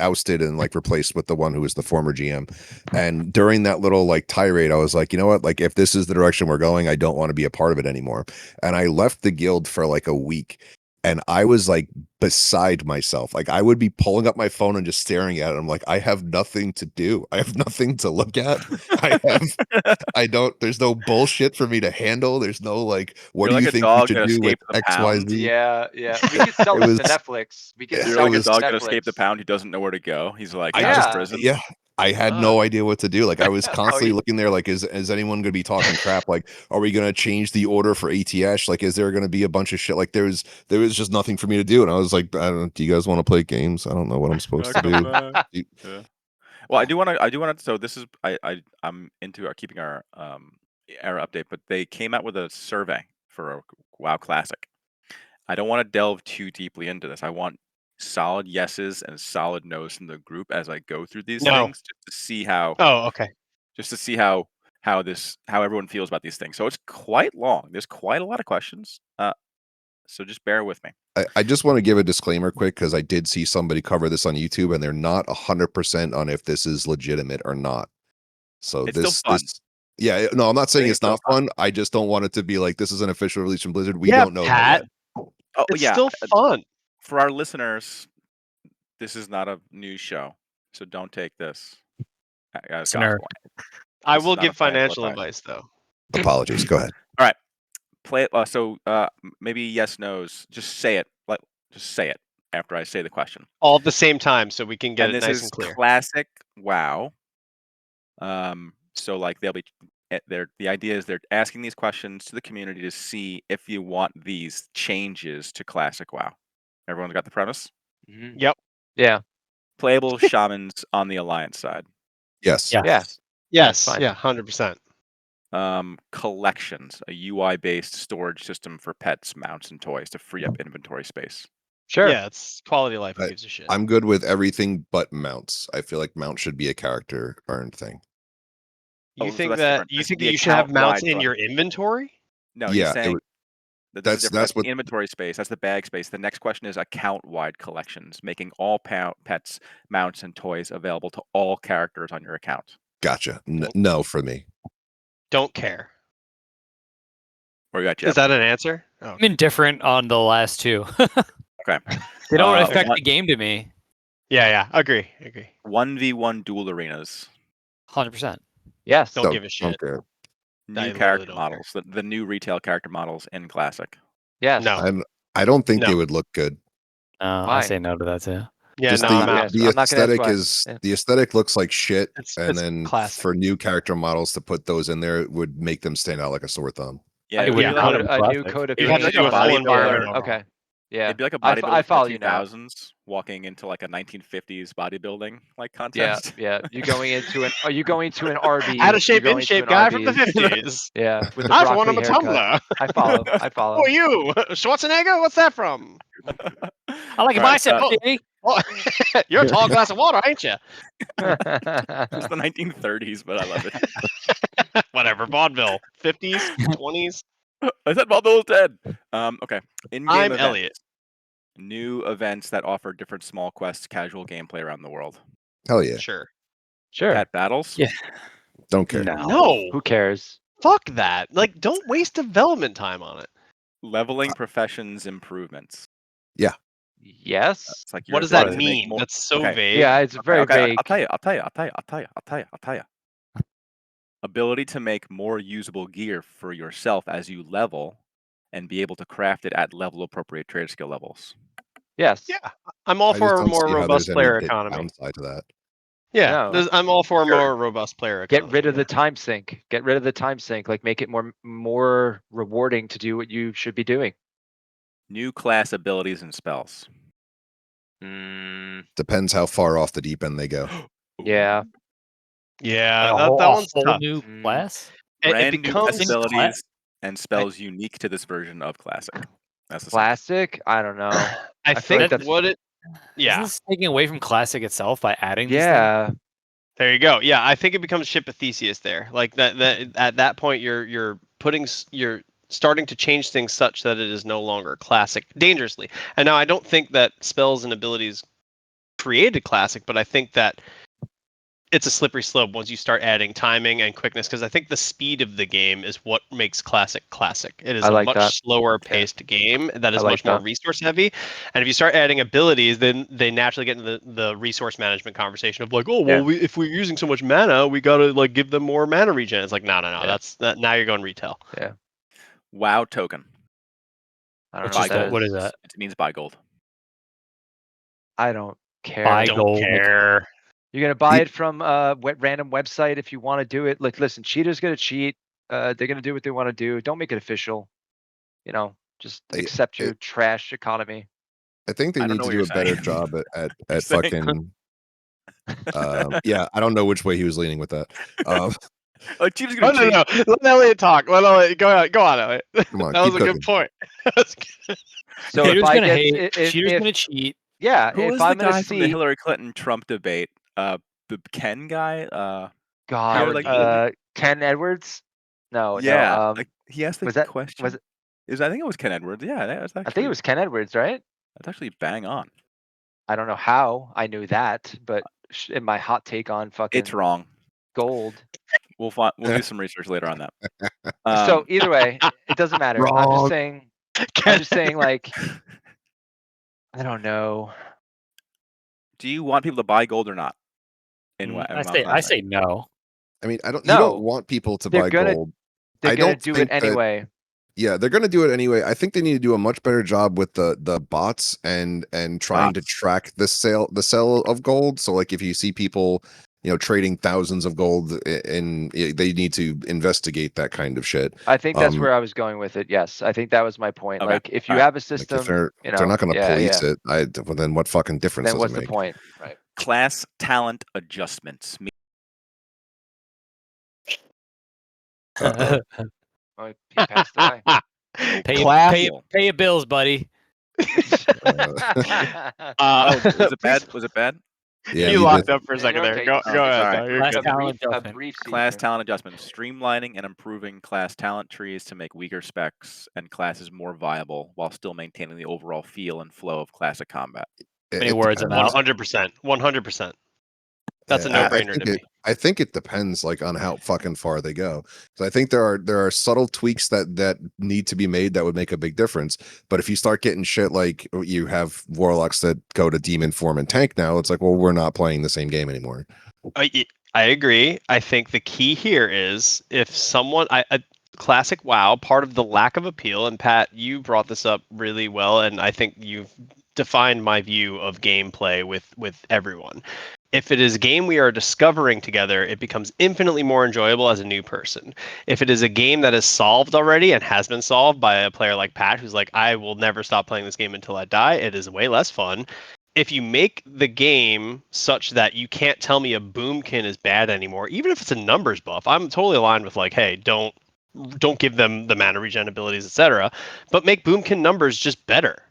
Speaker 2: ousted and like replaced with the one who was the former GM. And during that little like tirade, I was like, you know what? Like if this is the direction we're going, I don't want to be a part of it anymore. And I left the guild for like a week. And I was like beside myself. Like I would be pulling up my phone and just staring at it. I'm like, I have nothing to do. I have nothing to look at. I don't, there's no bullshit for me to handle. There's no like, what
Speaker 1: You're
Speaker 2: do
Speaker 1: like
Speaker 2: you
Speaker 1: a
Speaker 2: think we
Speaker 1: dog
Speaker 2: should
Speaker 1: that
Speaker 2: do with
Speaker 1: escaped the pound.
Speaker 2: XYZ?
Speaker 3: yeah, yeah. We could sell
Speaker 2: It
Speaker 3: this
Speaker 2: was,
Speaker 3: to Netflix. We could
Speaker 2: it
Speaker 1: You're
Speaker 3: sell
Speaker 1: like a
Speaker 2: was,
Speaker 3: this to
Speaker 1: dog that escaped the
Speaker 3: Netflix.
Speaker 1: pound who doesn't know where to go. He's like,
Speaker 2: I
Speaker 1: I'm in
Speaker 2: just,
Speaker 3: Yeah.
Speaker 1: prison.
Speaker 2: yeah, I had no idea what to do. Like I was
Speaker 3: Oh,
Speaker 2: constantly looking there, like, is anyone going to be talking crap? Like, are we going to change the order for ATS? Like, is there going to be a bunch of shit? Like there was just nothing for me to do. And I was like, I don't, do you guys want to play games? I don't know what I'm supposed to
Speaker 1: Come
Speaker 2: do.
Speaker 1: back. Yeah. Well, I do want to. So this is I'm into our keeping our era update, but they came out with a survey for a WoW Classic. I don't want to delve too deeply into this. I want solid yeses and solid nos from the group as I go through these
Speaker 5: No.
Speaker 1: things, just to see how
Speaker 5: Oh, okay.
Speaker 1: how everyone feels about these things. So it's quite long. There's quite a lot of questions. So just bear with me.
Speaker 2: I just want to give a disclaimer quick because I did see somebody cover this on YouTube and they're not 100% on if this is legitimate or not. So
Speaker 1: It's still fun.
Speaker 2: yeah, no, I'm not saying
Speaker 1: think
Speaker 2: it's
Speaker 1: it's still
Speaker 2: not fun. I just don't want it to be like this is an official release from Blizzard. We
Speaker 5: Yeah,
Speaker 2: don't know that
Speaker 5: Pat.
Speaker 2: yet.
Speaker 1: Oh
Speaker 5: It's
Speaker 1: yeah,
Speaker 5: still fun.
Speaker 1: for our listeners, this is not a news show, so don't take this as
Speaker 4: Listener.
Speaker 1: gospel.
Speaker 5: I
Speaker 1: This is
Speaker 5: will
Speaker 1: not a
Speaker 5: give financial advice though.
Speaker 2: Apologies. Go ahead.
Speaker 1: All right, play it. So maybe yes, nos. Just say it. Just say it after I say the question.
Speaker 5: All at the same time so we can get
Speaker 1: And
Speaker 5: it
Speaker 1: this
Speaker 5: nice
Speaker 1: is
Speaker 5: and clear.
Speaker 1: classic WoW. So like they'll be the idea is they're asking these questions to the community to see if you want these changes to classic WoW. Everyone got the premise?
Speaker 3: Mhm.
Speaker 5: Yep.
Speaker 3: Yeah.
Speaker 1: Playable shamans on the alliance side.
Speaker 2: Yes.
Speaker 4: Yes.
Speaker 3: Yeah.
Speaker 5: Yes.
Speaker 3: fine.
Speaker 5: Yeah. 100%.
Speaker 1: Collections, a UI-based storage system for pets, mounts, and toys to free up inventory space.
Speaker 3: Sure.
Speaker 5: Yeah, it's quality of life. Who
Speaker 2: I-
Speaker 5: gives a shit?
Speaker 2: I'm good with everything but mounts. I feel like mount should be a character earned thing.
Speaker 5: You
Speaker 1: Oh, so
Speaker 5: think
Speaker 1: that's
Speaker 5: that
Speaker 1: different.
Speaker 5: you
Speaker 1: This is
Speaker 5: think that
Speaker 1: the
Speaker 5: you should have mounts
Speaker 1: account-wide
Speaker 5: in your inventory?
Speaker 1: No, he's
Speaker 2: Yeah,
Speaker 1: saying that this is different.
Speaker 2: that's
Speaker 1: That's
Speaker 2: what
Speaker 1: the inventory space. That's the bag space. The next question is account-wide collections, making all pets, mounts, and toys available to all characters on your account.
Speaker 2: gotcha. No for me.
Speaker 5: Don't care.
Speaker 1: Or you got
Speaker 5: Is
Speaker 1: Jeb?
Speaker 5: that an answer? Oh,
Speaker 4: I'm indifferent on the last two.
Speaker 1: Okay.
Speaker 4: They don't affect
Speaker 1: One-
Speaker 4: the game to me.
Speaker 5: yeah. Agree.
Speaker 1: 1v1 duel arenas.
Speaker 4: 100%.
Speaker 3: Yes.
Speaker 5: Don't give a shit.
Speaker 2: Don't care.
Speaker 1: New
Speaker 5: literally
Speaker 1: character
Speaker 5: don't care.
Speaker 1: models. The new retail character models in Classic.
Speaker 3: Yes.
Speaker 5: No.
Speaker 2: I don't think they
Speaker 5: No.
Speaker 2: would look good.
Speaker 4: I
Speaker 3: Why?
Speaker 4: say no to that too.
Speaker 5: Yeah,
Speaker 2: Just
Speaker 5: no,
Speaker 3: I'm
Speaker 5: I'm
Speaker 3: not
Speaker 5: out.
Speaker 3: gonna I'm not gonna ask
Speaker 2: aesthetic
Speaker 3: why.
Speaker 2: is
Speaker 3: Yeah.
Speaker 2: the aesthetic looks like shit,
Speaker 5: It's
Speaker 2: and then
Speaker 5: classic.
Speaker 2: for new character models to put those in there would make them stand out like a sore thumb.
Speaker 1: Yeah,
Speaker 4: It
Speaker 1: it'd
Speaker 4: would
Speaker 1: be
Speaker 3: new
Speaker 4: be
Speaker 1: like
Speaker 3: code,
Speaker 4: kind
Speaker 1: a,
Speaker 4: of
Speaker 3: a new
Speaker 4: impressive.
Speaker 3: code of
Speaker 1: It'd
Speaker 5: You have
Speaker 1: be
Speaker 5: to
Speaker 3: game
Speaker 1: like
Speaker 5: do
Speaker 1: a
Speaker 5: a full
Speaker 3: or
Speaker 5: environment
Speaker 1: bodybuilder.
Speaker 5: overhaul.
Speaker 3: okay. Yeah.
Speaker 1: It'd be like a
Speaker 3: I
Speaker 1: bodybuilder from
Speaker 3: follow
Speaker 1: the
Speaker 3: you now.
Speaker 1: 2000s walking into like a 1950s bodybuilding like
Speaker 3: Yeah,
Speaker 1: contest.
Speaker 3: yeah. Are you going to an Arby's?
Speaker 5: Out of
Speaker 3: You
Speaker 5: shape, in
Speaker 3: going to
Speaker 5: shape
Speaker 3: an
Speaker 5: guy from the
Speaker 3: Arby's?
Speaker 5: 50s.
Speaker 3: Yeah, with the
Speaker 5: I for one am
Speaker 3: broccoli
Speaker 5: a
Speaker 3: haircut.
Speaker 5: tumbler.
Speaker 3: I follow. I
Speaker 5: Who
Speaker 3: follow.
Speaker 5: are you? Schwarzenegger? What's that from?
Speaker 4: I like a
Speaker 1: All right,
Speaker 4: bicep,
Speaker 5: Oh.
Speaker 4: Jimmy.
Speaker 5: Oh, you're a tall glass of water, ain't you?
Speaker 1: it's the 1930s, but I love it.
Speaker 5: Whatever, vaudeville. 50s, 20s.
Speaker 1: I said Bob was dead. Okay. In-game
Speaker 5: I'm
Speaker 1: events.
Speaker 5: Elliot.
Speaker 1: New events that offer different small quests, casual gameplay around the world.
Speaker 2: Hell yeah.
Speaker 5: Sure.
Speaker 3: Sure.
Speaker 1: Pet battles.
Speaker 4: Yeah.
Speaker 2: Don't care.
Speaker 5: No.
Speaker 3: Who cares?
Speaker 5: Fuck that. Like, don't waste development time on it.
Speaker 1: Leveling professions improvements.
Speaker 3: Yes.
Speaker 1: It's like your
Speaker 5: What does that
Speaker 1: ability to make
Speaker 5: mean?
Speaker 1: more-
Speaker 5: That's so
Speaker 1: okay.
Speaker 5: vague.
Speaker 3: Yeah, it's very
Speaker 1: okay,
Speaker 3: vague.
Speaker 1: I'll tell you. Ability to make more usable gear for yourself as you level and be able to craft it at level appropriate trade skill levels.
Speaker 3: Yes.
Speaker 5: Yeah. I'm all
Speaker 2: I
Speaker 5: for
Speaker 2: just
Speaker 5: a
Speaker 2: don't
Speaker 5: more
Speaker 2: see how
Speaker 5: robust
Speaker 2: there's any
Speaker 5: player economy.
Speaker 2: downside to that.
Speaker 5: Yeah.
Speaker 3: No.
Speaker 5: I'm all for a
Speaker 3: Sure.
Speaker 5: more robust player
Speaker 3: Get
Speaker 5: economy.
Speaker 3: rid of the time sink. Get rid of the time sink. Like make it more rewarding to do what you should be doing.
Speaker 1: New class abilities and spells.
Speaker 2: Depends how far off the deep end they go.
Speaker 3: Yeah.
Speaker 5: Yeah,
Speaker 4: a
Speaker 5: that,
Speaker 4: whole,
Speaker 5: that
Speaker 4: a
Speaker 5: one's
Speaker 4: whole
Speaker 5: tough.
Speaker 4: new
Speaker 3: Mm.
Speaker 4: class.
Speaker 5: It
Speaker 1: Brand new class
Speaker 5: becomes
Speaker 1: abilities and spells unique to this version of Classic. That's the same.
Speaker 3: Classic. I don't know.
Speaker 5: I
Speaker 3: feel like
Speaker 5: think
Speaker 3: that's
Speaker 5: what it
Speaker 4: Isn't
Speaker 5: yeah.
Speaker 4: this taking away from Classic itself by adding these things?
Speaker 3: yeah.
Speaker 5: There you go. Yeah, I think it becomes Ship of Theseus there. Like that at that point you're starting to change things such that it is no longer classic dangerously. And now I don't think that spells and abilities created classic, but I think that it's a slippery slope once you start adding timing and quickness because I think the speed of the game is what makes classic. It is
Speaker 3: I
Speaker 5: a
Speaker 3: like
Speaker 5: much
Speaker 3: that.
Speaker 5: slower paced game that is
Speaker 3: I like
Speaker 5: much more
Speaker 3: that.
Speaker 5: resource heavy. And if you start adding abilities, then they naturally get into the resource management conversation of like, oh well,
Speaker 3: Yeah.
Speaker 5: if we're using so much mana, we gotta like give them more mana regen. It's like no,
Speaker 3: Yeah.
Speaker 5: now you're going retail.
Speaker 1: WoW token.
Speaker 3: I don't
Speaker 4: Which
Speaker 3: know
Speaker 1: Buy
Speaker 3: what that
Speaker 1: gold.
Speaker 4: what
Speaker 3: is.
Speaker 4: is that?
Speaker 1: It means buy gold.
Speaker 3: I don't care.
Speaker 4: Buy
Speaker 5: Don't
Speaker 4: gold.
Speaker 5: care.
Speaker 3: You're gonna buy it from random website if you want to do it. Like, listen, cheaters gonna cheat. They're gonna do what they want to do. Don't make it official. Just accept your trash economy.
Speaker 2: I think they
Speaker 1: I don't
Speaker 2: need
Speaker 1: know
Speaker 2: to
Speaker 1: what
Speaker 2: do
Speaker 1: you're
Speaker 2: a better
Speaker 1: saying.
Speaker 2: job at
Speaker 1: You're saying-
Speaker 2: fucking. Yeah, I don't know which way he was leaning with that.
Speaker 1: Like cheaters
Speaker 5: Oh
Speaker 1: gonna
Speaker 5: no,
Speaker 1: cheat.
Speaker 5: no. Let Elliot talk. Let Elliot go on, Elliot.
Speaker 2: Come on,
Speaker 5: That was
Speaker 2: keep
Speaker 5: a good
Speaker 2: cooking.
Speaker 5: point.
Speaker 3: So if
Speaker 4: Haters
Speaker 3: I
Speaker 4: gonna
Speaker 3: get
Speaker 4: hate.
Speaker 3: if
Speaker 4: Cheaters
Speaker 3: if
Speaker 4: gonna cheat.
Speaker 3: yeah,
Speaker 1: Who
Speaker 3: if
Speaker 1: was
Speaker 3: I'm
Speaker 1: the
Speaker 3: gonna
Speaker 1: guy from the
Speaker 3: see
Speaker 1: Hillary Clinton Trump debate? The Ken guy?
Speaker 3: God,
Speaker 5: Howard
Speaker 1: like,
Speaker 5: Dean?
Speaker 3: Ken Edwards. No,
Speaker 1: yeah.
Speaker 3: no.
Speaker 1: Like he asked the
Speaker 3: Was that
Speaker 1: question.
Speaker 3: was it?
Speaker 1: I think it was Ken Edwards. Yeah, that was actually
Speaker 3: I think it was Ken Edwards, right?
Speaker 1: that's actually bang on.
Speaker 3: I don't know how I knew that, but in my hot take on fucking
Speaker 1: It's wrong.
Speaker 3: gold.
Speaker 1: We'll do some research later on that.
Speaker 3: So either way, it doesn't matter. I'm
Speaker 2: Wrong.
Speaker 3: just saying, like, I don't know.
Speaker 1: do you want people to buy gold or not? In
Speaker 4: Mm,
Speaker 1: WoW
Speaker 4: I say no.
Speaker 2: I mean, I don't. You
Speaker 3: No.
Speaker 2: don't want people to
Speaker 3: They're
Speaker 2: buy
Speaker 3: gonna-
Speaker 2: gold.
Speaker 3: They're
Speaker 2: I
Speaker 3: gonna
Speaker 2: don't
Speaker 3: do it
Speaker 2: think that-
Speaker 3: anyway.
Speaker 2: Yeah, they're going to do it anyway. I think they need to do a much better job with the bots and trying to
Speaker 1: Bots.
Speaker 2: track the sale of gold. So like if you see people, trading thousands of gold and they need to investigate that kind of shit.
Speaker 3: I think that's
Speaker 2: Um,
Speaker 3: where I was going with it. Yes, I think that was my point.
Speaker 1: Okay.
Speaker 3: Like, if you
Speaker 1: Alright.
Speaker 3: have a
Speaker 2: Like
Speaker 3: system,
Speaker 2: if they're not going to
Speaker 3: yeah,
Speaker 2: police
Speaker 3: yeah.
Speaker 2: it, well, then what fucking difference
Speaker 3: Then
Speaker 2: does
Speaker 3: what's
Speaker 2: it
Speaker 3: the
Speaker 2: make?
Speaker 3: point? Right.
Speaker 1: Class talent adjustments.
Speaker 2: Uh-oh.
Speaker 3: Oh, he passed away.
Speaker 4: Pay
Speaker 5: Class.
Speaker 4: your bills, buddy.
Speaker 1: Oh, was it bad? Was it bad?
Speaker 2: Yeah,
Speaker 5: you
Speaker 2: you
Speaker 5: locked
Speaker 2: did.
Speaker 5: up for a second there.
Speaker 3: Okay,
Speaker 5: Go
Speaker 3: so-
Speaker 5: ahead.
Speaker 1: alright.
Speaker 5: No, you're
Speaker 4: Class
Speaker 5: good.
Speaker 4: talent
Speaker 3: a
Speaker 4: adjustment.
Speaker 3: brief
Speaker 1: Class
Speaker 3: sequence.
Speaker 1: talent adjustments, streamlining and improving class talent trees to make weaker specs and classes more viable while still maintaining the overall feel and flow of classic combat.
Speaker 4: Many words I'm
Speaker 2: depends.
Speaker 4: out.
Speaker 5: 100%. That's a
Speaker 2: Yeah,
Speaker 5: no-brainer to me.
Speaker 2: I think it depends, like, on how fucking far they go. So I think there are subtle tweaks that need to be made that would make a big difference. But if you start getting shit like you have warlocks that go to demon form and tank now, it's like, well, we're not playing the same game anymore.
Speaker 5: I agree. I think the key here is if someone, classic WoW, part of the lack of appeal, and Pat, you brought this up really well, and I think you've defined my view of gameplay with everyone, If it is a game we are discovering together, it becomes infinitely more enjoyable as a new person. If it is a game that is solved already and has been solved by a player like Pat, who's like, I will never stop playing this game until I die, it is way less fun. If you make the game such that you can't tell me a boomkin is bad anymore, even if it's a numbers buff, I'm totally aligned with like, hey, don't give them the mana regen abilities, etc. But make boomkin numbers just better.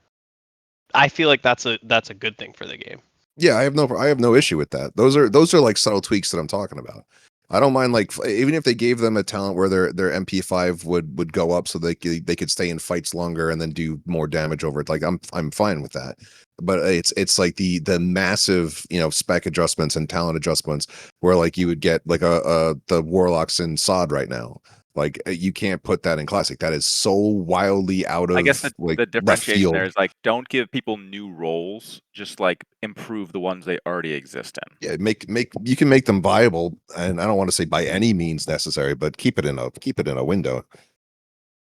Speaker 5: I feel like that's a good thing for the game.
Speaker 2: Yeah, I have no issue with that. Those are like subtle tweaks that I'm talking about. I don't mind like even if they gave them a talent where their MP5 would go up so they could stay in fights longer and then do more damage over it. Like I'm fine with that. But it's like the massive, spec adjustments and talent adjustments where like you would get like the warlocks in SOD right now. Like you can't put that in classic. That is so wildly out of
Speaker 1: I guess the
Speaker 2: left
Speaker 1: differentiation
Speaker 2: field.
Speaker 1: there is like don't give people new roles, just like improve the ones they already exist in.
Speaker 2: Yeah, make you can make them viable, and I don't want to say by any means necessary, but keep it in a window.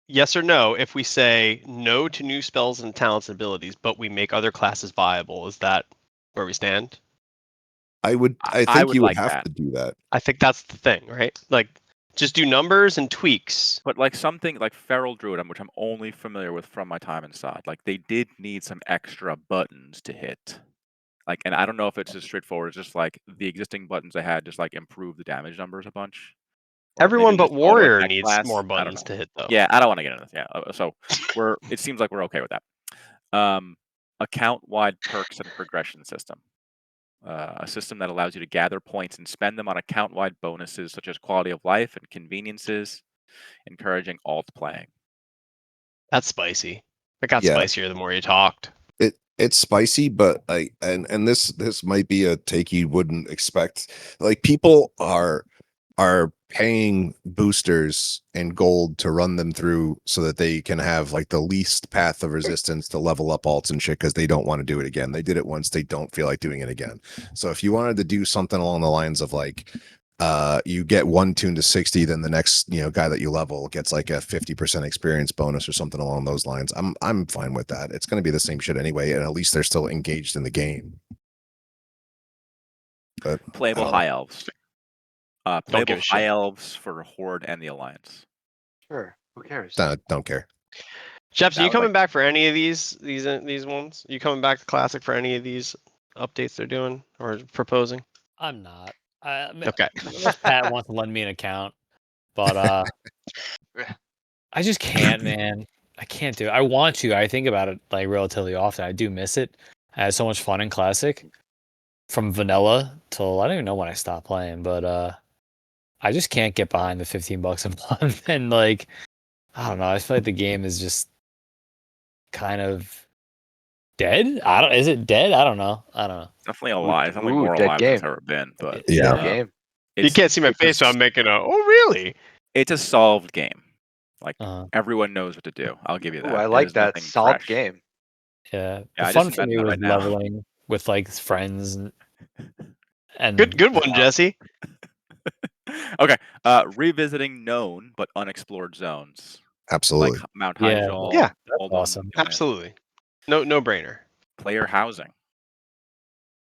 Speaker 5: Yes or no, if we say no to new spells and talents and abilities, but we make other classes viable, is that where we stand?
Speaker 2: I
Speaker 1: I
Speaker 2: think
Speaker 1: would
Speaker 2: you would
Speaker 1: like
Speaker 2: have
Speaker 1: that.
Speaker 2: to do that.
Speaker 5: I think that's the thing, right? Like, just do numbers and tweaks.
Speaker 1: But like something like Feral Druid, which I'm only familiar with from my time in SOD, like they did need some extra buttons to hit. Like, and I don't know if it's as straightforward as just like the existing buttons they had just like improve the damage numbers a bunch. Or maybe
Speaker 5: Everyone but
Speaker 1: just auto
Speaker 5: warrior
Speaker 1: attack
Speaker 5: needs
Speaker 1: class.
Speaker 5: more
Speaker 1: I don't
Speaker 5: buttons
Speaker 1: know.
Speaker 5: to hit, though.
Speaker 1: Yeah, I don't want to get into this. Yeah. So it seems like we're okay with that. Account-wide perks and progression system. A system that allows you to gather points and spend them on account-wide bonuses such as quality of life and conveniences, encouraging alt playing.
Speaker 5: That's spicy. It got
Speaker 2: Yeah,
Speaker 5: spicier the more you talked.
Speaker 2: it's spicy, but and this might be a take you wouldn't expect. Like people are paying boosters and gold to run them through so that they can have like the least path of resistance to level up alts and shit because they don't want to do it again. They did it once, they don't feel like doing it again. So if you wanted to do something along the lines of like you get one tune to 60, then the next guy that you level gets like a 50% experience bonus or something along those lines. I'm fine with that. It's going to be the same shit anyway, and at least they're still engaged in the game. But
Speaker 1: Playable high elves.
Speaker 5: Don't
Speaker 1: Playable
Speaker 5: give a
Speaker 1: high
Speaker 5: shit.
Speaker 1: elves for Horde and the Alliance.
Speaker 3: Sure. Who cares?
Speaker 2: don't care.
Speaker 5: Jeff, are
Speaker 1: That
Speaker 5: you
Speaker 1: was
Speaker 5: coming
Speaker 1: like
Speaker 5: back for any of these ones? You coming back to Classic for any of these updates they're doing or proposing?
Speaker 4: I'm not.
Speaker 5: Okay.
Speaker 4: Unless Pat wants to lend me an account, but I just can't, man. I can't do it. I want to. I think about it like relatively often. I do miss it. I had so much fun in Classic, from vanilla till I don't even know when I stopped playing. But I just can't get behind the $15 a month, and like I don't know. I feel like the game is just kind of dead. I don't. Is it dead? I don't know. I don't know.
Speaker 1: definitely alive. It's definitely
Speaker 3: Ooh,
Speaker 1: more
Speaker 3: dead
Speaker 1: alive than it's
Speaker 3: game.
Speaker 1: ever been. But
Speaker 2: Yeah.
Speaker 3: Dead game.
Speaker 5: You can't see my face, so I'm making a. Oh, really?
Speaker 1: It's a solved game. Like
Speaker 4: Uh-huh.
Speaker 1: everyone knows what to do. I'll give you
Speaker 3: Ooh,
Speaker 1: that.
Speaker 3: I
Speaker 1: It
Speaker 3: like
Speaker 1: is
Speaker 3: that.
Speaker 1: nothing
Speaker 3: Solved
Speaker 1: fresh.
Speaker 3: game.
Speaker 4: Yeah.
Speaker 1: Yeah,
Speaker 4: The
Speaker 1: I
Speaker 4: fun
Speaker 1: just
Speaker 4: for me
Speaker 1: invented that
Speaker 4: was
Speaker 1: right now.
Speaker 4: leveling with like friends and
Speaker 5: Good one, Jesse.
Speaker 1: Okay. Revisiting known but unexplored zones.
Speaker 2: Absolutely.
Speaker 1: Like Mount
Speaker 4: Yeah,
Speaker 1: Hyjal,
Speaker 5: Yeah,
Speaker 4: that's
Speaker 1: Oldham,
Speaker 4: awesome.
Speaker 1: Newman.
Speaker 5: absolutely. No brainer.
Speaker 1: Player housing.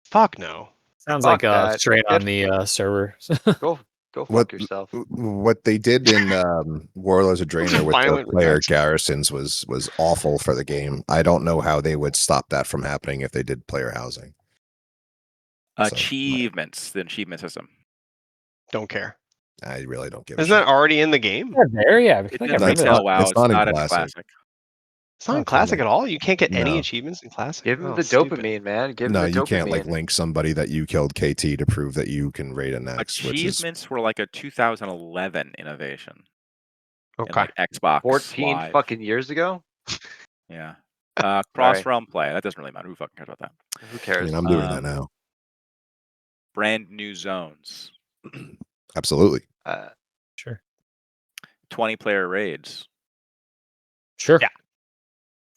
Speaker 5: Fuck no.
Speaker 4: Sounds
Speaker 3: Fuck
Speaker 4: like
Speaker 3: that.
Speaker 4: straight on
Speaker 3: Get
Speaker 4: the server.
Speaker 3: go
Speaker 2: What
Speaker 3: fuck yourself.
Speaker 2: what they did in Warlords of Draenor with the
Speaker 5: Violent
Speaker 2: player
Speaker 5: reaction.
Speaker 2: garrisons was awful for the game. I don't know how they would stop that from happening if they did player housing. So,
Speaker 1: Achievements. The achievement system.
Speaker 5: Don't care.
Speaker 2: I really don't give a
Speaker 5: Isn't
Speaker 2: shit.
Speaker 5: that already in the game?
Speaker 4: Yeah, there, yeah. I feel
Speaker 1: It's
Speaker 4: like
Speaker 1: in
Speaker 4: I remember that.
Speaker 1: retail WoW.
Speaker 2: It's
Speaker 1: It's
Speaker 2: not in
Speaker 1: not in
Speaker 2: Classic.
Speaker 1: classic.
Speaker 5: It's not in
Speaker 4: Okay.
Speaker 5: Classic at all. You can't get any
Speaker 2: No.
Speaker 5: achievements in Classic.
Speaker 3: Give him
Speaker 5: Oh,
Speaker 3: the
Speaker 5: stupid.
Speaker 3: dopamine, man. Give him
Speaker 2: No,
Speaker 3: the
Speaker 2: you can't like
Speaker 3: dopamine.
Speaker 2: link somebody that you killed KT to prove that you can raid a next, which is
Speaker 1: Achievements were like a 2011 innovation in
Speaker 5: Okay.
Speaker 1: like Xbox
Speaker 3: 14
Speaker 1: Live.
Speaker 3: fucking years ago?
Speaker 1: Yeah.
Speaker 3: Sorry.
Speaker 1: Cross realm play. That doesn't really matter. Who fucking cares about that?
Speaker 3: Who
Speaker 2: I
Speaker 3: cares?
Speaker 2: mean, I'm doing that now.
Speaker 1: Brand new zones.
Speaker 2: Absolutely.
Speaker 4: Sure.
Speaker 1: 20-player raids.
Speaker 4: Sure.
Speaker 5: Yeah.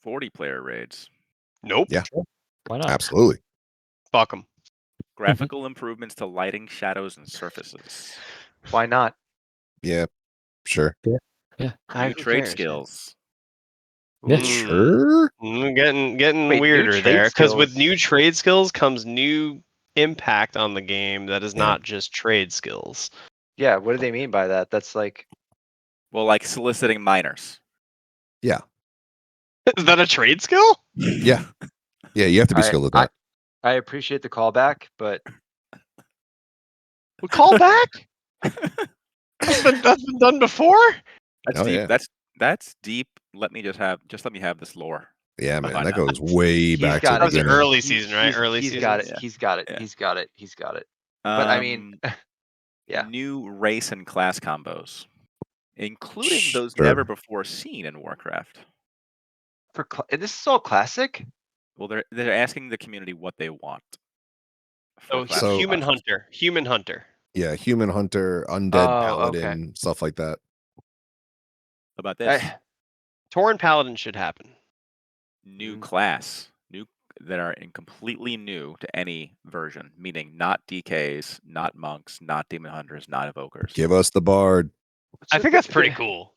Speaker 1: 40-player raids.
Speaker 5: Nope.
Speaker 2: Yeah.
Speaker 4: Why not?
Speaker 2: Absolutely.
Speaker 5: Fuck them.
Speaker 1: Graphical improvements to lighting, shadows, and surfaces.
Speaker 3: Why not?
Speaker 2: Yeah. Sure.
Speaker 1: New
Speaker 3: Who
Speaker 1: trade
Speaker 3: cares, man?
Speaker 1: skills.
Speaker 4: Yeah.
Speaker 2: Sure.
Speaker 5: Getting
Speaker 3: Wait, new
Speaker 5: weirder
Speaker 3: trade
Speaker 5: there. Because with
Speaker 3: skills?
Speaker 5: new trade skills comes new impact on the game that is
Speaker 2: Yeah.
Speaker 5: not just trade skills.
Speaker 3: Yeah, what do they mean by that? That's like,
Speaker 1: Well, like soliciting minors.
Speaker 2: Yeah.
Speaker 5: Is that a trade skill?
Speaker 2: Yeah. Yeah, you have to be
Speaker 3: I,
Speaker 2: skilled at
Speaker 3: I,
Speaker 2: that.
Speaker 3: I appreciate the callback, but
Speaker 5: We call back? That's been done before?
Speaker 1: That's
Speaker 2: Oh,
Speaker 1: deep.
Speaker 2: yeah.
Speaker 1: That's deep. Let me have this lore.
Speaker 2: Yeah, man.
Speaker 1: behind
Speaker 2: That
Speaker 1: that.
Speaker 2: goes way
Speaker 3: he's
Speaker 2: back to
Speaker 3: got
Speaker 2: the
Speaker 5: That was
Speaker 3: it.
Speaker 5: an
Speaker 2: beginning.
Speaker 5: early season, right? Early
Speaker 3: He's
Speaker 5: season.
Speaker 3: got it.
Speaker 1: Yeah.
Speaker 3: He's got it.
Speaker 1: Yeah.
Speaker 3: He's got it. He's got it. But I mean, yeah.
Speaker 1: New race and class combos, including those
Speaker 2: Sure.
Speaker 1: never before seen in Warcraft.
Speaker 3: This is all classic.
Speaker 1: Well, they're asking the community what they want.
Speaker 5: Oh,
Speaker 1: class
Speaker 2: So-
Speaker 5: human
Speaker 1: classes.
Speaker 5: hunter. Human hunter.
Speaker 2: Yeah, human hunter, undead
Speaker 3: Oh,
Speaker 2: paladin, stuff like that.
Speaker 1: About this
Speaker 5: Tauren Paladin should happen.
Speaker 1: new class, that are completely new to any version, meaning not DKs, not monks, not demon hunters, not evokers.
Speaker 2: Give us the bard.
Speaker 5: I think that's pretty cool.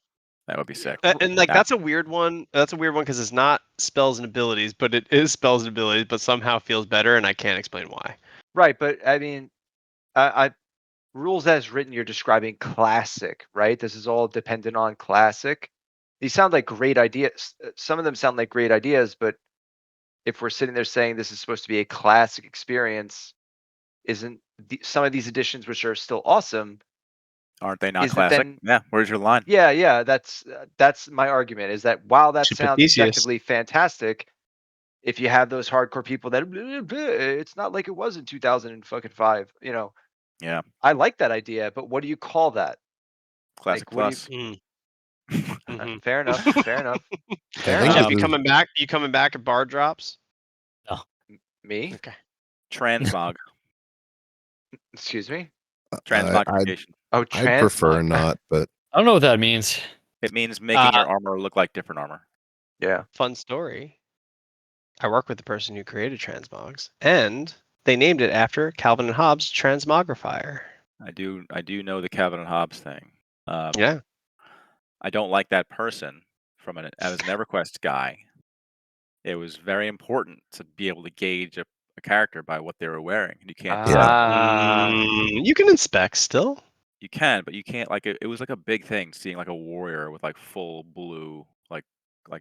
Speaker 1: That would be sick.
Speaker 5: And like
Speaker 1: That-
Speaker 5: that's a weird one. That's a weird one because it's not spells and abilities, but it is spells and abilities, but somehow feels better, and I can't explain why.
Speaker 3: Right, but I mean, I rules as written, you're describing classic, right? This is all dependent on classic. These sound like great ideas. Some of them sound like great ideas, but if we're sitting there saying this is supposed to be a classic experience, isn't some of these additions, which are still awesome,
Speaker 1: Aren't they not
Speaker 3: is it
Speaker 1: classic?
Speaker 3: then-
Speaker 1: Yeah. Where's your line?
Speaker 3: yeah, that's my argument, is that while that
Speaker 5: Should put
Speaker 3: sounds
Speaker 5: Theseus.
Speaker 3: objectively fantastic, if you have those hardcore people that it's not like it was in 2005,
Speaker 1: Yeah.
Speaker 3: I like that idea, but what do you call that?
Speaker 1: Classic
Speaker 3: Like, what do
Speaker 1: plus.
Speaker 5: Mhm.
Speaker 3: Fair enough. Fair enough. Fair
Speaker 2: think
Speaker 3: enough.
Speaker 5: Jeff, you coming back? You coming back at bar drops?
Speaker 3: Me?
Speaker 5: Okay.
Speaker 1: Transmog.
Speaker 3: Excuse me?
Speaker 1: Transmogrification.
Speaker 3: Oh,
Speaker 2: I'd prefer
Speaker 3: transmog.
Speaker 2: not, but
Speaker 4: I don't know what that means.
Speaker 1: It means making your armor look like different armor.
Speaker 3: Yeah.
Speaker 5: Fun story. I work with the person who created Transmogs, and they named it after Calvin and Hobbes' Transmogrifier.
Speaker 1: I do know the Calvin and Hobbes thing.
Speaker 5: Yeah.
Speaker 1: I don't like that person as an EverQuest guy. It was very important to be able to gauge a character by what they were wearing. And you can't do that.
Speaker 5: You can inspect still.
Speaker 1: You can, but you can't it was like a big thing seeing like a warrior with like full blue, like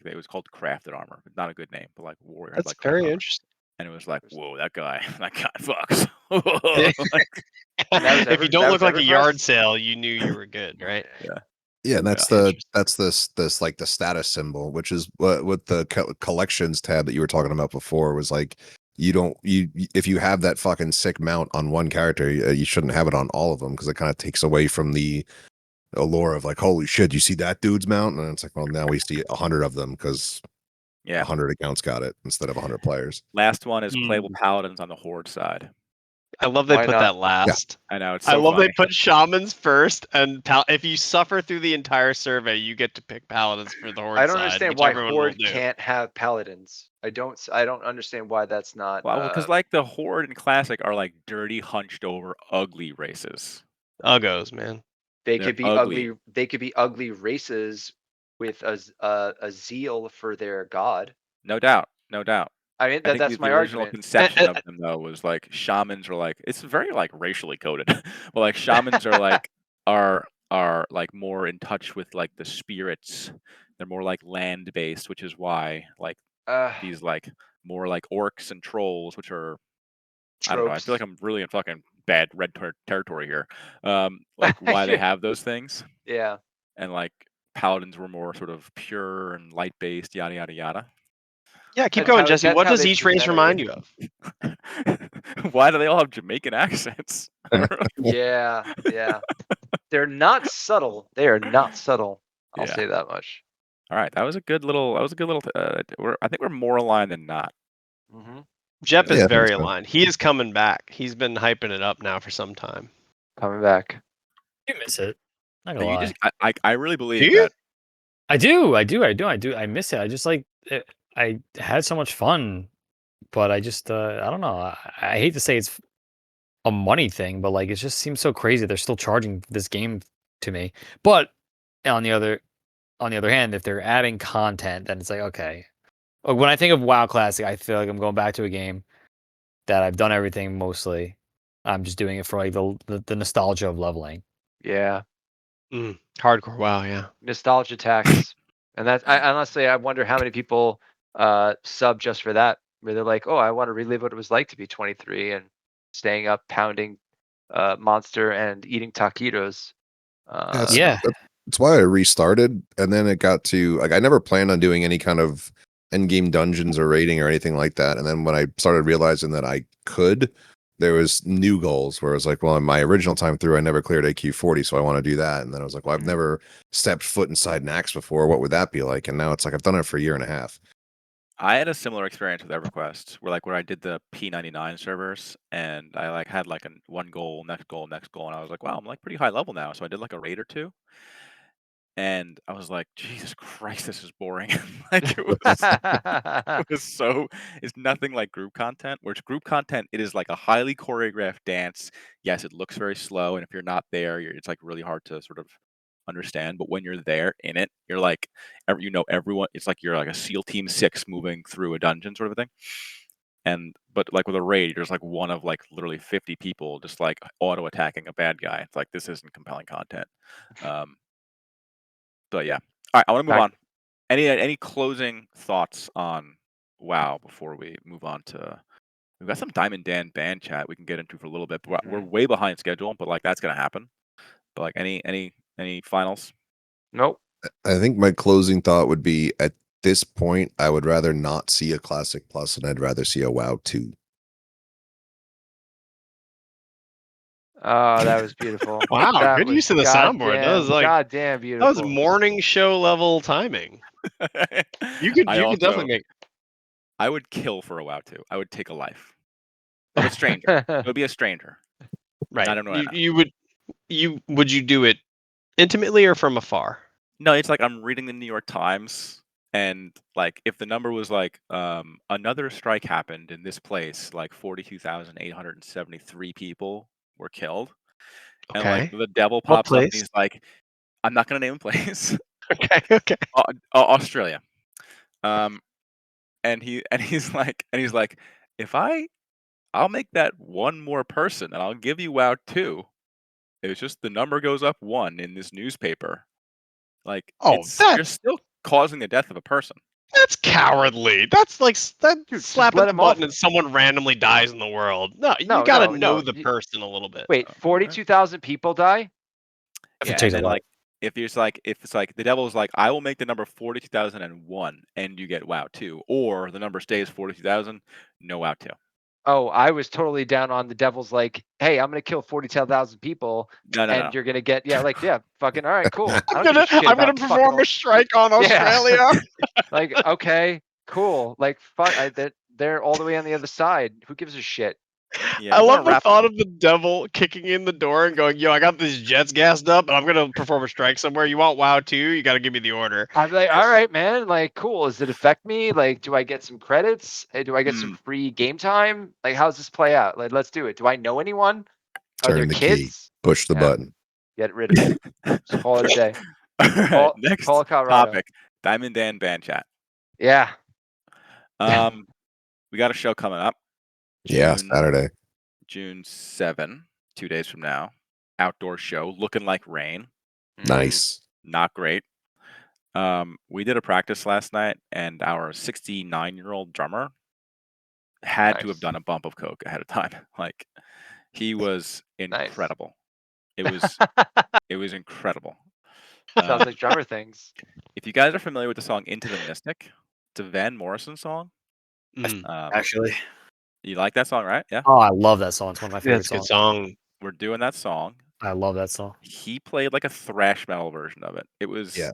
Speaker 1: it was called crafted armor, but not a good name, but like warrior had
Speaker 5: That's
Speaker 1: like crafted
Speaker 5: very
Speaker 1: armor.
Speaker 5: interesting.
Speaker 1: And it was like, whoa, that guy fucks.
Speaker 3: that was
Speaker 5: If you don't
Speaker 3: that
Speaker 5: look
Speaker 3: was
Speaker 5: like a yard
Speaker 3: EverQuest?
Speaker 5: sale, you knew you were good, right?
Speaker 2: yeah, and that's
Speaker 5: Interesting.
Speaker 2: this like the status symbol, which is what the collections tab that you were talking about before was like. If you have that fucking sick mount on one character, you shouldn't have it on all of them because it kind of takes away from the allure of like, holy shit, you see that dude's mount, and it's like, well, now we see 100 of them because 100 accounts got it instead of 100 players.
Speaker 1: Last one is playable paladins on the horde side.
Speaker 5: I love they
Speaker 3: Why
Speaker 5: put
Speaker 3: not?
Speaker 5: that last.
Speaker 1: I know it's
Speaker 5: I
Speaker 1: so
Speaker 5: love
Speaker 1: funny.
Speaker 5: they put shamans first, and if you suffer through the entire survey, you get to pick paladins for the horde
Speaker 3: I don't
Speaker 5: side,
Speaker 3: understand
Speaker 5: which
Speaker 3: why
Speaker 5: everyone will
Speaker 3: Horde
Speaker 5: do.
Speaker 3: can't have paladins. I don't understand why that's not.
Speaker 1: Well, because like the horde and classic are like dirty, hunched over, ugly races.
Speaker 5: Uggos, man.
Speaker 3: they
Speaker 1: they're
Speaker 3: could be
Speaker 1: ugly.
Speaker 3: ugly. They could be ugly races with a zeal for their god.
Speaker 1: No doubt, no doubt.
Speaker 3: I mean,
Speaker 1: I think
Speaker 3: that's my
Speaker 1: the original
Speaker 3: argument.
Speaker 1: conception of them though was like shamans are like it's very like racially coded, but like shamans are like are like more in touch with like the spirits. They're more like land based, which is why like these like more like orcs and trolls, which are I don't know. I feel like
Speaker 3: Tropes.
Speaker 1: I'm really in fucking bad red territory here. Like why they have those things,
Speaker 3: Yeah.
Speaker 1: and like paladins were more sort of pure and light based, yada yada yada.
Speaker 5: Yeah, keep
Speaker 3: That's
Speaker 5: going,
Speaker 3: how-
Speaker 5: Jesse.
Speaker 3: that's
Speaker 5: What
Speaker 3: how
Speaker 5: does
Speaker 3: they
Speaker 5: each race
Speaker 3: presented
Speaker 5: remind
Speaker 3: it.
Speaker 5: you of?
Speaker 1: Why do they all have Jamaican accents?
Speaker 3: Yeah. They're not subtle. They are not subtle. I'll
Speaker 1: Yeah.
Speaker 3: say that much.
Speaker 1: All right, that was a good little. I think we're more aligned than not.
Speaker 3: Mm-hmm.
Speaker 5: Jep
Speaker 2: Yeah,
Speaker 5: is
Speaker 2: I think
Speaker 5: very
Speaker 2: so.
Speaker 5: aligned. He is coming back. He's been hyping it up now for some time.
Speaker 3: Coming back.
Speaker 4: You miss it. Not
Speaker 1: But
Speaker 4: gonna
Speaker 1: you
Speaker 4: lie.
Speaker 1: just, I really believe
Speaker 5: Do you?
Speaker 1: that.
Speaker 4: I do. I miss it. I just like it, I had so much fun, but I just I don't know. I hate to say it's a money thing, but like it just seems so crazy. They're still charging this game to me. But on the other hand, if they're adding content, then it's like okay. Like, when I think of WoW Classic, I feel like I'm going back to a game that I've done everything mostly. I'm just doing it for like the nostalgia of leveling.
Speaker 3: Yeah,
Speaker 5: Hardcore WoW, yeah.
Speaker 3: nostalgia tax, and that's I honestly I wonder how many people sub just for that, where they're like, oh, I want to relive what it was like to be 23 and staying up pounding monster and eating taquitos.
Speaker 2: That's,
Speaker 4: Yeah.
Speaker 2: that's why I restarted, and then it got to like I never planned on doing any kind of end game dungeons or raiding or anything like that. And then when I started realizing that I could, there was new goals where I was like, well, in my original time through, I never cleared AQ40, so I want to do that. And then I was like, well, I've never stepped foot inside an axe before. What would that be like? And now it's like I've done it for a year and a half.
Speaker 1: I had a similar experience with EverQuest, where I did the P99 servers, and I like had like one goal, next goal, next goal, and I was like, wow, I'm like pretty high level now. So I did like a raid or two, and I was like, Jesus Christ, this is boring. Like it was so it's nothing like group content. Whereas group content, it is like a highly choreographed dance. Yes, it looks very slow, and if you're not there, it's like really hard to sort of understand. But when you're there in it, you're like, everyone. It's like you're like a SEAL Team 6 moving through a dungeon sort of a thing. And but like with a raid, there's like one of like literally 50 people just like auto attacking a bad guy. It's like this isn't compelling content. Um, but yeah, all right, I want to move on. Any closing thoughts on WoW before we move on to? We've got some Diamond Dan band chat we can get into for a little bit. But we're way behind schedule, but like that's gonna happen. But like any finals?
Speaker 3: Nope.
Speaker 2: I think my closing thought would be at this point, I would rather not see a Classic Plus and I'd rather see a WoW 2.
Speaker 3: Oh, that was beautiful.
Speaker 5: Wow,
Speaker 3: That
Speaker 5: good
Speaker 3: was
Speaker 5: use of the soundboard. That was like
Speaker 3: goddamn
Speaker 5: that
Speaker 3: beautiful.
Speaker 5: was morning show level timing. You could definitely make.
Speaker 1: I would kill for a WoW 2. I would take a life of a stranger. It would be a stranger.
Speaker 5: Right.
Speaker 1: I don't know.
Speaker 5: Would you do it intimately or from afar?
Speaker 1: No, it's like I'm reading the New York Times, and like if the number was like another strike happened in this place, like 42,873 people were killed, and like
Speaker 5: Okay.
Speaker 1: the devil
Speaker 5: What
Speaker 1: pops up and
Speaker 5: place?
Speaker 1: he's like, I'm not gonna name a place,
Speaker 5: Okay.
Speaker 1: Australia, um, and he's like, if I'll make that one more person, and I'll give you WoW 2. It's just the number goes up 1 in this newspaper. Like,
Speaker 5: Oh,
Speaker 1: you're still causing the death of a person.
Speaker 5: that's cowardly. That's like
Speaker 3: Dude, just
Speaker 5: slapping
Speaker 3: let
Speaker 5: the
Speaker 3: him off.
Speaker 5: button and someone randomly dies in the world. No, you
Speaker 3: No,
Speaker 5: gotta
Speaker 3: no,
Speaker 5: know
Speaker 3: no.
Speaker 5: the person a little bit.
Speaker 3: Wait, 42,000 people die?
Speaker 1: Yeah,
Speaker 4: takes
Speaker 1: and
Speaker 4: a
Speaker 1: then
Speaker 4: lot.
Speaker 1: like if it's like the devil's like, I will make the number 42,001 and you get WoW 2, or the number stays 42,000, no WoW 2.
Speaker 3: Oh, I was totally down on the devil's like, hey, I'm gonna kill 42,000 people,
Speaker 1: No.
Speaker 3: and you're gonna get fucking all right, cool. I
Speaker 5: I'm
Speaker 3: don't give a shit
Speaker 5: gonna
Speaker 3: about fucking
Speaker 5: perform a strike on Australia.
Speaker 3: like, okay, cool. Like, fuck, they're all the way on the other side. Who gives a shit?
Speaker 1: Yeah,
Speaker 5: I
Speaker 1: you
Speaker 5: love
Speaker 1: wanna
Speaker 5: the
Speaker 1: wrap
Speaker 5: thought of the devil kicking in the door and going, "Yo, I got these jets gassed up, and I'm gonna perform a strike somewhere. You want WoW 2? You gotta give me the order."
Speaker 3: I'm like, all right, man. Like, cool. Does it affect me? Like, do I get some credits? Do I get some free game time? Like, how's this play out? Like, let's do it. Do I know anyone? Are there
Speaker 2: Turn the key,
Speaker 3: kids?
Speaker 2: push the
Speaker 3: Yeah.
Speaker 2: button.
Speaker 3: Get rid of it. Just call it a day.
Speaker 1: All right,
Speaker 3: Call
Speaker 1: next
Speaker 3: it Colorado.
Speaker 1: topic, Diamond Dan band chat.
Speaker 3: Yeah.
Speaker 1: We got a show coming up.
Speaker 2: Yeah, Saturday.
Speaker 1: June 7, 2 days from now. Outdoor show, looking like rain.
Speaker 2: Nice.
Speaker 1: Not great. We did a practice last night, and our 69-year-old drummer had to have done a bump of coke ahead of time. Like, he was incredible. It was incredible.
Speaker 3: Sounds like drummer things.
Speaker 1: If you guys are familiar with the song "Into the Mystic," it's a Van Morrison song.
Speaker 4: Actually,
Speaker 1: you like that song, right? Yeah.
Speaker 4: Oh, I love that song. It's one of my favorite
Speaker 5: That's a good
Speaker 4: songs.
Speaker 5: song.
Speaker 1: We're doing that song.
Speaker 4: I love that song.
Speaker 1: He played like a thrash metal version of it. It was
Speaker 2: Yeah.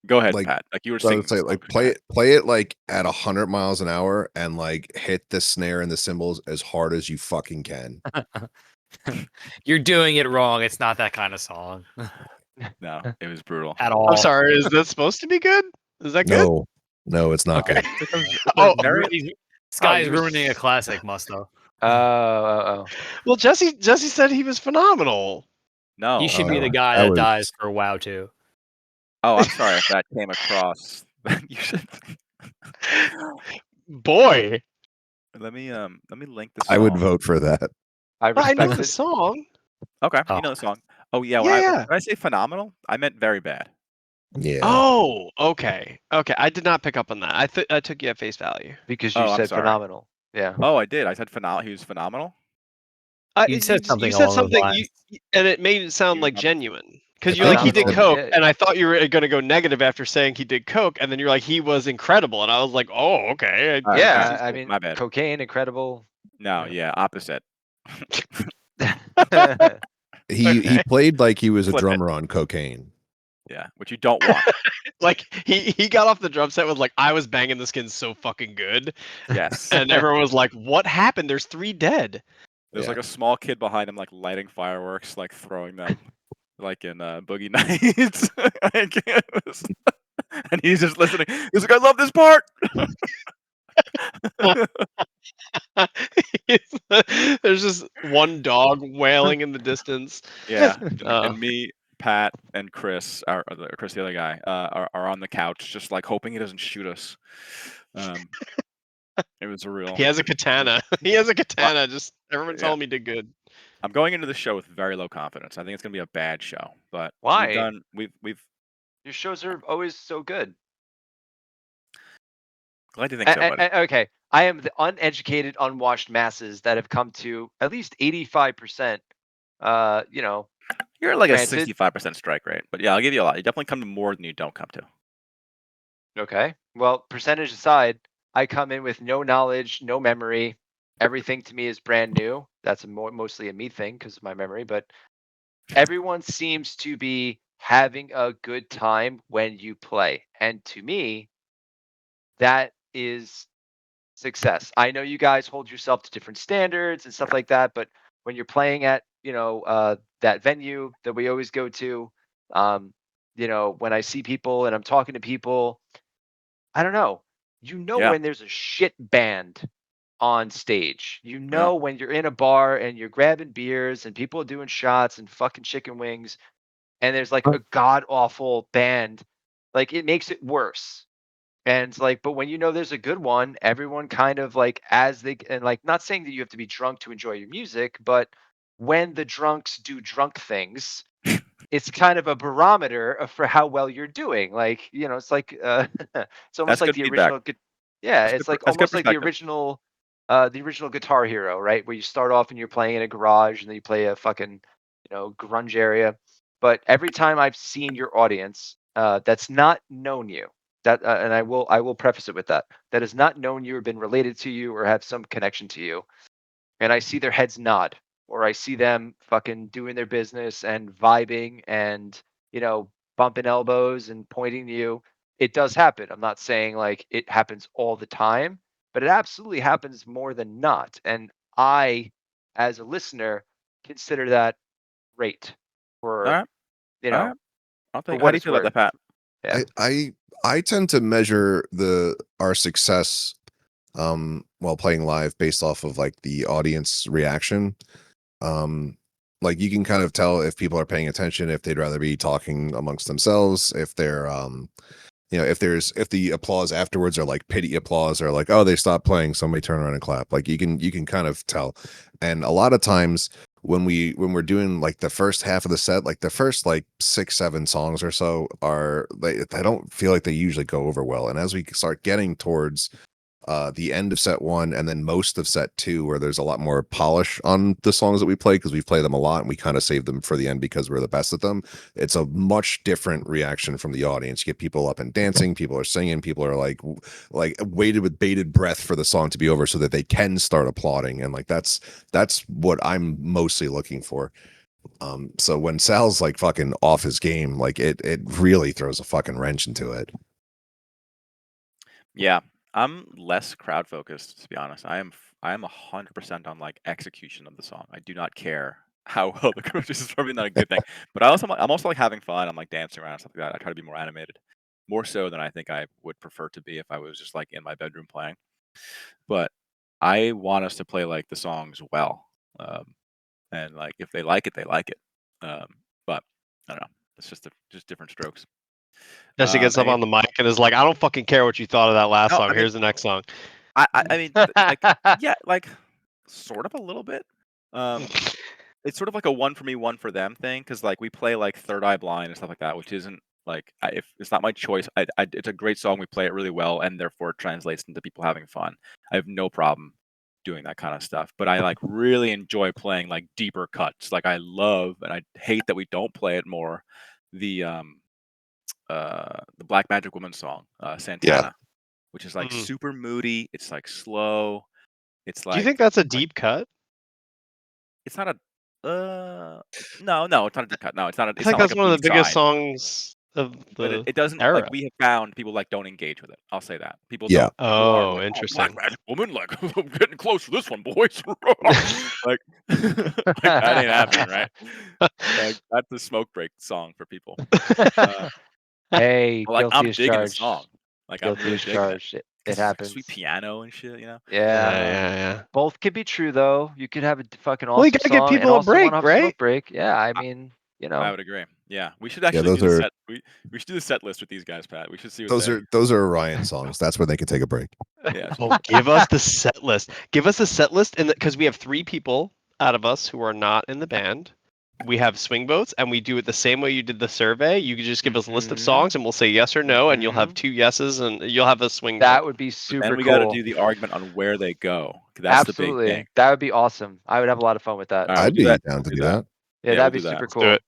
Speaker 1: Go ahead,
Speaker 2: Like,
Speaker 1: Pat. Like you were
Speaker 2: So I
Speaker 1: singing.
Speaker 2: would say, like, play it like at 100 miles an hour and like hit the snare and the cymbals as hard as you fucking can.
Speaker 4: You're doing it wrong. It's not that kind of song
Speaker 1: No, it was brutal.
Speaker 4: at all.
Speaker 5: I'm sorry. Is that supposed to be good? Is that good?
Speaker 2: No, it's not
Speaker 5: Okay.
Speaker 2: good.
Speaker 5: Oh,
Speaker 4: This guy's ruining a classic, Musto.
Speaker 5: Well, Jesse said he was phenomenal.
Speaker 1: No,
Speaker 4: He should be
Speaker 2: Oh,
Speaker 4: the guy
Speaker 2: that
Speaker 4: that
Speaker 2: was-
Speaker 4: dies for WoW 2.
Speaker 1: Oh, I'm sorry if that came across. You should.
Speaker 5: Boy,
Speaker 1: Let me link the
Speaker 2: I would
Speaker 1: song.
Speaker 2: vote for that.
Speaker 3: I
Speaker 5: But I know
Speaker 3: respect
Speaker 5: the
Speaker 3: it.
Speaker 5: song.
Speaker 1: Okay,
Speaker 4: Oh.
Speaker 1: you know the song. Oh yeah,
Speaker 5: Yeah.
Speaker 1: when I say phenomenal, I meant very bad.
Speaker 2: Yeah.
Speaker 5: Oh, okay. Okay. I did not pick up on that. I took you at face value.
Speaker 3: Because you
Speaker 1: Oh, I'm
Speaker 3: said
Speaker 1: sorry.
Speaker 3: phenomenal. Yeah.
Speaker 1: Oh, I did. I said phenomenal. He was phenomenal.
Speaker 4: You said something
Speaker 5: You said
Speaker 4: along those
Speaker 5: something,
Speaker 4: lines.
Speaker 5: and it made it sound
Speaker 1: You
Speaker 5: like
Speaker 1: remember?
Speaker 5: genuine.
Speaker 2: I
Speaker 5: Because you're
Speaker 2: think
Speaker 5: like, he
Speaker 2: he
Speaker 5: did
Speaker 3: Phenomenal.
Speaker 2: said,
Speaker 5: coke,
Speaker 3: Yeah.
Speaker 5: and I thought you were gonna go negative after saying he did coke, and then you're like, he was incredible, and I was like, oh, okay.
Speaker 1: All right, all
Speaker 5: Guess
Speaker 1: right.
Speaker 3: Yeah.
Speaker 5: he's
Speaker 3: I
Speaker 5: good.
Speaker 3: mean,
Speaker 1: My bad.
Speaker 3: cocaine, incredible.
Speaker 1: No, yeah, opposite.
Speaker 2: he
Speaker 5: Okay.
Speaker 2: played like he was a
Speaker 1: Flip it.
Speaker 2: drummer on cocaine.
Speaker 1: Yeah, which you don't want.
Speaker 5: Like he got off the drum set with like, I was banging the skin so fucking good,
Speaker 1: Yes.
Speaker 5: and everyone was like, what happened? There's 3 dead.
Speaker 1: There's
Speaker 2: Yeah.
Speaker 1: like a small kid behind him, like lighting fireworks, like throwing them, like in Boogie Nights. Like, and he's just listening. He's like, "I love this part."
Speaker 5: There's just one dog wailing in the distance.
Speaker 1: Yeah,
Speaker 5: Uh,
Speaker 1: and me, Pat, and Chris, Chris, the other guy, are on the couch, just like hoping he doesn't shoot us. It was a real.
Speaker 5: he has a katana. He has a
Speaker 1: Well,
Speaker 5: katana. Just everyone
Speaker 1: yeah,
Speaker 5: tell him he did good.
Speaker 1: I'm going into the show with very low confidence. I think it's gonna be a bad show, but
Speaker 3: Why?
Speaker 1: we've
Speaker 3: Your shows are always so good.
Speaker 1: glad you think so, buddy.
Speaker 3: Okay. I am the uneducated, unwashed masses that have come to at least 85%. You know,
Speaker 1: You're like a
Speaker 3: granted.
Speaker 1: 65% strike rate, but yeah, I'll give you a lot. You definitely come to more than you don't come to.
Speaker 3: Okay. Well, percentage aside, I come in with no knowledge, no memory. Everything to me is brand new. That's mostly a me thing because of my memory, but everyone seems to be having a good time when you play. And to me, that is success. I know you guys hold yourself to different standards and stuff like that, but when you're playing at, that venue that we always go to, when I see people and I'm talking to people, I don't know.
Speaker 1: Yeah,
Speaker 3: When there's a shit band on stage.
Speaker 1: yeah,
Speaker 3: When you're in a bar and you're grabbing beers and people are doing shots and fucking chicken wings and there's like a god awful band, like it makes it worse. And like, but when there's a good one, everyone kind of like as they and like not saying that you have to be drunk to enjoy your music, but when the drunks do drunk things, it's kind of a barometer for how well you're doing. Like, it's like it's almost
Speaker 1: that's
Speaker 3: like
Speaker 1: good
Speaker 3: the
Speaker 1: feedback.
Speaker 3: original yeah,
Speaker 1: That's
Speaker 3: it's like
Speaker 1: That's good
Speaker 3: almost like
Speaker 1: perspective.
Speaker 3: the original Guitar Hero, right? Where you start off and you're playing in a garage and then you play a fucking, grunge area. But every time I've seen your audience that's not known you, that and I will preface it with that has not known you or been related to you or have some connection to you, and I see their heads nod, or I see them fucking doing their business and vibing and, bumping elbows and pointing to you. It does happen. I'm not saying like it happens all the time, but it absolutely happens more than not. And I, as a listener, consider that great
Speaker 1: All
Speaker 3: for,
Speaker 1: right,
Speaker 3: you
Speaker 1: all
Speaker 3: know,
Speaker 1: right. I'll
Speaker 3: for
Speaker 1: take. How
Speaker 3: what
Speaker 1: do you
Speaker 3: it's
Speaker 1: feel about
Speaker 3: worth.
Speaker 1: that, Pat?
Speaker 3: Yeah.
Speaker 2: I tend to measure our success while playing live based off of like the audience reaction. Um like you can kind of tell if people are paying attention, if they'd rather be talking amongst themselves, if they're if the applause afterwards are like pity applause or like, oh, they stopped playing, somebody turn around and clap. Like you can kind of tell. And a lot of times when we're doing like the first half of the set, like the first like 6 7 songs or so are like, I don't feel like they usually go over well. And as we start getting towards the end of set 1 and then most of set 2, where there's a lot more polish on the songs that we play because we play them a lot and we kind of save them for the end because we're the best at them, it's a much different reaction from the audience. You get people up and dancing, people are singing, people are like waited with bated breath for the song to be over so that they can start applauding. And like that's what I'm mostly looking for. So when Sal's like fucking off his game, like it really throws a fucking wrench into it.
Speaker 1: Yeah, I'm less crowd focused, to be honest. I am 100% on like execution of the song. I do not care how well the crowd is probably not a good thing. But I'm also like having fun. I'm like dancing around and stuff like that. I try to be more animated, more so than I think I would prefer to be if I was just like in my bedroom playing. But I want us to play like the songs well, um, and like if they like it, they like it. Um, but I don't know. It's just different strokes.
Speaker 5: Jesse gets up
Speaker 1: And
Speaker 5: on the mic and is like, I don't fucking care what you thought of that last
Speaker 1: no,
Speaker 5: song.
Speaker 1: I mean
Speaker 5: Here's the next song.
Speaker 1: I mean, like, yeah, like, sort of a little bit. Um, it's sort of like a one for me, one for them thing, because like, we play, like, Third Eye Blind and stuff like that, which isn't, like, if it's not my choice, it's a great song, we play it really well, and therefore it translates into people having fun. I have no problem doing that kinda stuff, but I, like, really enjoy playing, like, deeper cuts, like, I love and I hate that we don't play it more, the, the Black Magic Woman song, Santana, which is, like,
Speaker 5: Mm.
Speaker 1: super moody, it's, like, slow, it's,
Speaker 5: Do you
Speaker 1: like
Speaker 5: think that's a
Speaker 1: like
Speaker 5: deep cut?
Speaker 1: it's not a no, it's not a deep cut, no,
Speaker 5: I
Speaker 1: it's
Speaker 5: think
Speaker 1: not like
Speaker 5: that's
Speaker 1: a
Speaker 5: one of the biggest
Speaker 1: B-side,
Speaker 5: songs of
Speaker 1: but
Speaker 5: the
Speaker 1: it doesn't like,
Speaker 5: era.
Speaker 1: we have found people, like, don't engage with it, I'll say that.
Speaker 2: Yeah.
Speaker 1: People aren't
Speaker 5: Oh,
Speaker 1: like, "Oh, Black
Speaker 5: interesting.
Speaker 1: Magic Woman, like, I'm getting close to this one, boys." Like like, that ain't happening, right? Like, that's a smoke break song for people. Uh,
Speaker 3: Hey,
Speaker 1: but, like,
Speaker 3: guilty
Speaker 1: I'm
Speaker 3: as
Speaker 1: digging the
Speaker 3: charged.
Speaker 1: song, like, I'm
Speaker 3: Guilty
Speaker 1: really
Speaker 3: as
Speaker 1: digging it
Speaker 3: charged. It
Speaker 1: because it's, like, sweet
Speaker 3: happens.
Speaker 1: piano and shit, you know?
Speaker 3: Yeah.
Speaker 5: Yeah.
Speaker 3: Both could be true though. You could have a fucking
Speaker 5: Well, you
Speaker 3: awesome
Speaker 5: gotta give
Speaker 3: song and
Speaker 5: people a
Speaker 3: also one
Speaker 5: break,
Speaker 3: off
Speaker 5: right?
Speaker 3: smoke break. Yeah, I
Speaker 1: I
Speaker 3: mean,
Speaker 1: I would agree. Yeah, we should
Speaker 2: Yeah,
Speaker 1: actually
Speaker 2: those
Speaker 1: do the
Speaker 2: are
Speaker 1: set we should do the set list with these guys, Pat. We should see what
Speaker 2: those
Speaker 1: they
Speaker 2: are those are Orion songs. That's where they can take a break.
Speaker 1: yeah.
Speaker 5: Oh, give us the set list. Give us a set list, and because we have 3 people out of us who are not in the band, we have swing votes, and we do it the same way you did the survey. You could just give us a list of
Speaker 3: Mhm.
Speaker 5: songs, and we'll say yes or no, and you'll have
Speaker 3: Mhm.
Speaker 5: 2 yeses, and you'll have a swing
Speaker 3: That
Speaker 5: vote.
Speaker 3: would be
Speaker 1: But then
Speaker 3: super
Speaker 1: we gotta
Speaker 3: cool.
Speaker 1: do the argument on where they go. That's the big thing.
Speaker 3: Absolutely. That would be awesome. I would have a lot of fun with that.
Speaker 1: Alright, we'll
Speaker 2: I'd
Speaker 1: do
Speaker 2: be
Speaker 1: that.
Speaker 2: down
Speaker 1: We'll
Speaker 2: to
Speaker 1: do
Speaker 2: do
Speaker 1: that.
Speaker 2: that.
Speaker 3: Yeah,
Speaker 1: Yeah,
Speaker 3: that'd
Speaker 1: we'll
Speaker 3: be
Speaker 1: do that.
Speaker 3: super
Speaker 5: Let's do
Speaker 3: cool.
Speaker 5: it.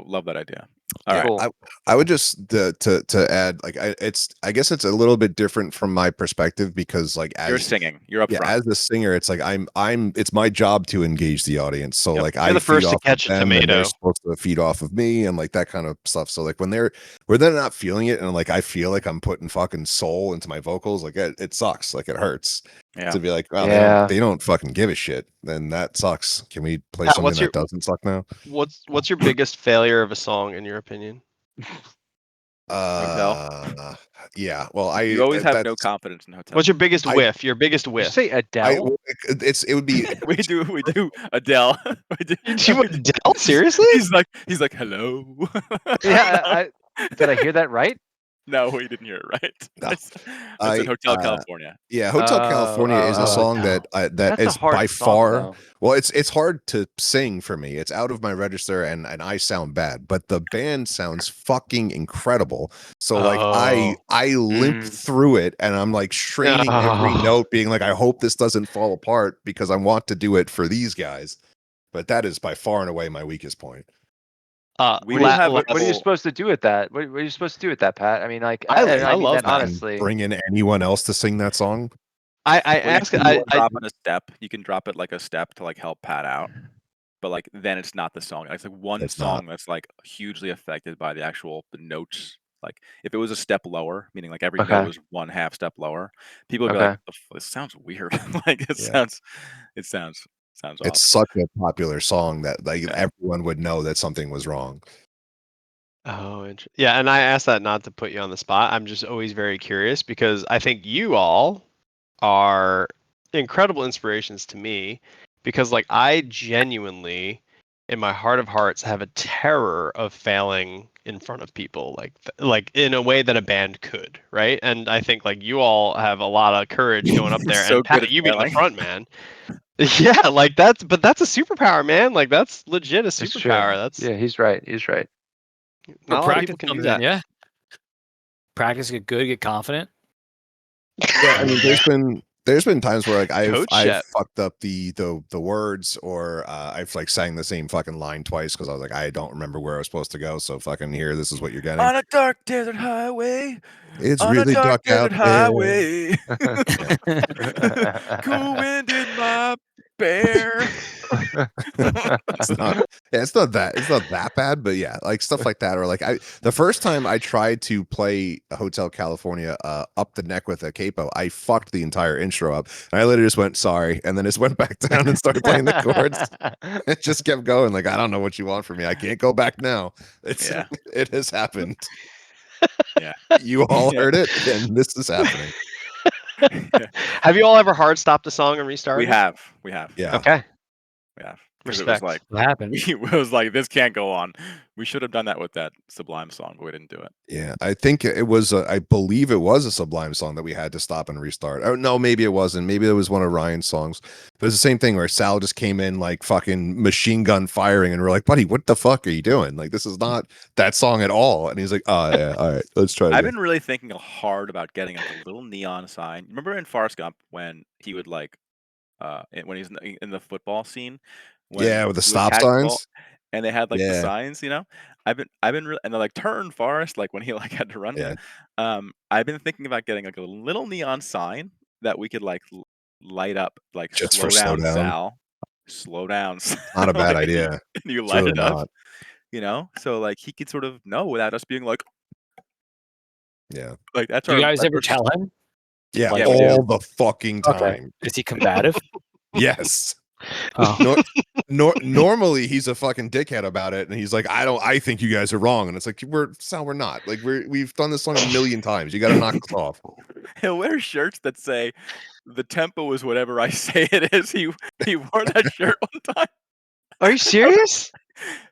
Speaker 1: Love that idea.
Speaker 2: Yeah,
Speaker 1: Alright.
Speaker 3: Cool.
Speaker 2: I would just to add like I guess it's a little bit different from my perspective because like
Speaker 1: You're
Speaker 2: as
Speaker 1: singing. You're up
Speaker 2: yeah,
Speaker 1: front.
Speaker 2: as a singer, it's like I'm it's my job to engage the audience. So
Speaker 1: Yep.
Speaker 2: like
Speaker 5: You're
Speaker 2: I
Speaker 5: the
Speaker 2: feed
Speaker 5: first to
Speaker 2: off of
Speaker 5: catch a
Speaker 2: them and they're
Speaker 5: tomato.
Speaker 2: supposed to feed off of me and like that kind of stuff. So like when they're not feeling it and like I feel like I'm putting fucking soul into my vocals, like it sucks. Like it hurts
Speaker 1: Yeah.
Speaker 2: to be like, oh,
Speaker 3: Yeah.
Speaker 2: they don't fucking give a shit. Then that sucks. Can we play
Speaker 5: Pat,
Speaker 2: something that doesn't suck now?
Speaker 5: what's your biggest failure of a song in your opinion?
Speaker 1: Hotel?
Speaker 2: Yeah. Well,
Speaker 1: You always have no
Speaker 2: that's
Speaker 1: confidence in Hotel.
Speaker 5: What's your biggest
Speaker 2: I
Speaker 5: whiff? Your biggest
Speaker 3: Did you
Speaker 5: whiff?
Speaker 3: say Adele?
Speaker 2: well, it would be
Speaker 1: We do Adele. We do
Speaker 5: You do
Speaker 1: we do
Speaker 5: Adele? Seriously?
Speaker 1: he's like, "Hello?"
Speaker 3: Yeah, did I hear that right?
Speaker 1: No, you didn't hear it right.
Speaker 2: no.
Speaker 1: I said
Speaker 2: I
Speaker 1: Hotel California.
Speaker 2: Yeah, Hotel California is a song
Speaker 3: Adele.
Speaker 2: that
Speaker 3: That's a
Speaker 2: is
Speaker 3: hard
Speaker 2: by
Speaker 3: song
Speaker 2: far
Speaker 3: though.
Speaker 2: well, it's hard to sing for me. It's out of my register and I sound bad, but the band sounds fucking incredible. So like
Speaker 5: Oh.
Speaker 2: I limp
Speaker 3: Mm.
Speaker 2: through it and I'm like straining every
Speaker 5: Oh.
Speaker 2: note being like I hope this doesn't fall apart because I want to do it for these guys. But that is by far and away my weakest point.
Speaker 1: We will have a
Speaker 3: What are you
Speaker 1: full
Speaker 3: supposed to do with that? What are you supposed to do with that, Pat? I mean, like,
Speaker 5: I
Speaker 3: and I mean
Speaker 5: love
Speaker 3: that
Speaker 5: that.
Speaker 3: honestly.
Speaker 2: Bring in anyone else to sing that song?
Speaker 5: I
Speaker 1: well,
Speaker 5: ask
Speaker 1: you
Speaker 5: I,
Speaker 1: can
Speaker 5: I
Speaker 1: drop in a step. You can drop it like a step to like help Pat out. But like then it's not the song. It's like one
Speaker 2: It's not.
Speaker 1: song that's like hugely affected by the notes. Like if it was a step lower, meaning like every note
Speaker 3: Okay.
Speaker 1: was one half step lower, people would be
Speaker 3: Okay.
Speaker 1: like, "This sounds weird." Like
Speaker 2: Yeah.
Speaker 1: it sounds
Speaker 2: It's
Speaker 1: off.
Speaker 2: such a popular song that like
Speaker 1: Yeah.
Speaker 2: everyone would know that something was wrong.
Speaker 5: Oh, yeah, and I asked that not to put you on the spot. I'm just always very curious because I think you all are incredible inspirations to me because like I genuinely in my heart of hearts have a terror of failing in front of people like in a way that a band could, right? And I think like you all have a lot of courage going up
Speaker 1: You're
Speaker 5: there
Speaker 1: so
Speaker 5: and
Speaker 1: good
Speaker 5: Pat,
Speaker 1: at
Speaker 5: you being the
Speaker 1: failing.
Speaker 5: front man. Yeah, like that's a superpower, man. Like that's legit a
Speaker 3: It's true.
Speaker 5: superpower. That's
Speaker 3: Yeah, he's right. He's right.
Speaker 4: Where
Speaker 5: not a lot of
Speaker 4: practice
Speaker 5: people can
Speaker 4: comes
Speaker 5: do that.
Speaker 4: in, yeah. Practice, get good, get confident.
Speaker 2: Yeah, I mean, there's been times where like
Speaker 5: Coach
Speaker 2: I've
Speaker 5: Shep.
Speaker 2: fucked up the words or I've like sang the same fucking line twice because I was like I don't remember where I was supposed to go. So fucking here, this is what you're getting.
Speaker 1: On a dark desert highway.
Speaker 2: It's
Speaker 1: On a
Speaker 2: really
Speaker 1: dark
Speaker 2: dark out
Speaker 1: desert
Speaker 2: there.
Speaker 1: highway. Cool wind in my bear.
Speaker 2: It's not it's not that bad, but yeah, like stuff like that. Or like the first time I tried to play Hotel California up the neck with a capo, I fucked the entire intro up. And I literally just went sorry and then just went back down and started playing the chords. It just kept going. Like, I don't know what you want from me. I can't go back now.
Speaker 1: Yeah.
Speaker 2: It has happened.
Speaker 1: Yeah.
Speaker 2: You all
Speaker 1: Yeah.
Speaker 2: heard it, and this is happening.
Speaker 5: Have you all ever hard stopped a song and
Speaker 1: We
Speaker 5: restarted?
Speaker 1: have. We have.
Speaker 2: Yeah.
Speaker 5: Okay.
Speaker 1: We have. because it was
Speaker 5: Respect.
Speaker 1: like
Speaker 4: What happened?
Speaker 1: it was like this can't go on. We should have done that with that Sublime song, but we didn't do it.
Speaker 2: Yeah, I think it was. I believe it was a Sublime song that we had to stop and restart. Oh no, maybe it wasn't. Maybe it was one of Ryan's songs. But it's the same thing where Sal just came in like fucking machine gun firing, and we're like, "Buddy, what the fuck are you doing? Like, this is not that song at all." And he's like, "Oh yeah, all right, let's try
Speaker 1: I've
Speaker 2: again."
Speaker 1: been really thinking hard about getting like a little neon sign. Remember in Forrest Gump when he would like when he's in the football scene when
Speaker 2: Yeah, with the
Speaker 1: he would
Speaker 2: stop
Speaker 1: catch the ball
Speaker 2: signs.
Speaker 1: and they had like the
Speaker 2: Yeah,
Speaker 1: signs, I've been and they're like turn Forrest like when he like had to run.
Speaker 2: yeah,
Speaker 1: I've been thinking about getting like a little neon sign that we could like light up like
Speaker 2: just for
Speaker 1: slow
Speaker 2: slow
Speaker 1: down
Speaker 2: down.
Speaker 1: Sal, slow down Sal,
Speaker 2: Not a bad
Speaker 1: like
Speaker 2: idea.
Speaker 1: and you
Speaker 2: It's
Speaker 1: light
Speaker 2: really
Speaker 1: it up,
Speaker 2: not.
Speaker 1: so like he could sort of know without us being
Speaker 2: Yeah,
Speaker 1: like that's
Speaker 4: Do you
Speaker 1: our
Speaker 4: guys ever
Speaker 1: that's our
Speaker 4: tell him?
Speaker 2: yeah,
Speaker 4: Like,
Speaker 1: Yeah, we do.
Speaker 2: all the fucking
Speaker 4: okay,
Speaker 2: time.
Speaker 4: is he combative?
Speaker 2: Yes.
Speaker 4: Oh,
Speaker 2: Normally he's a fucking dickhead about it, and he's like, I think you guys are wrong, and it's like we're not. Like we've done this song a million times. You got to knock us off.
Speaker 1: He'll wear shirts that say the tempo is whatever I say it is. He wore that shirt one time.
Speaker 5: Are you serious?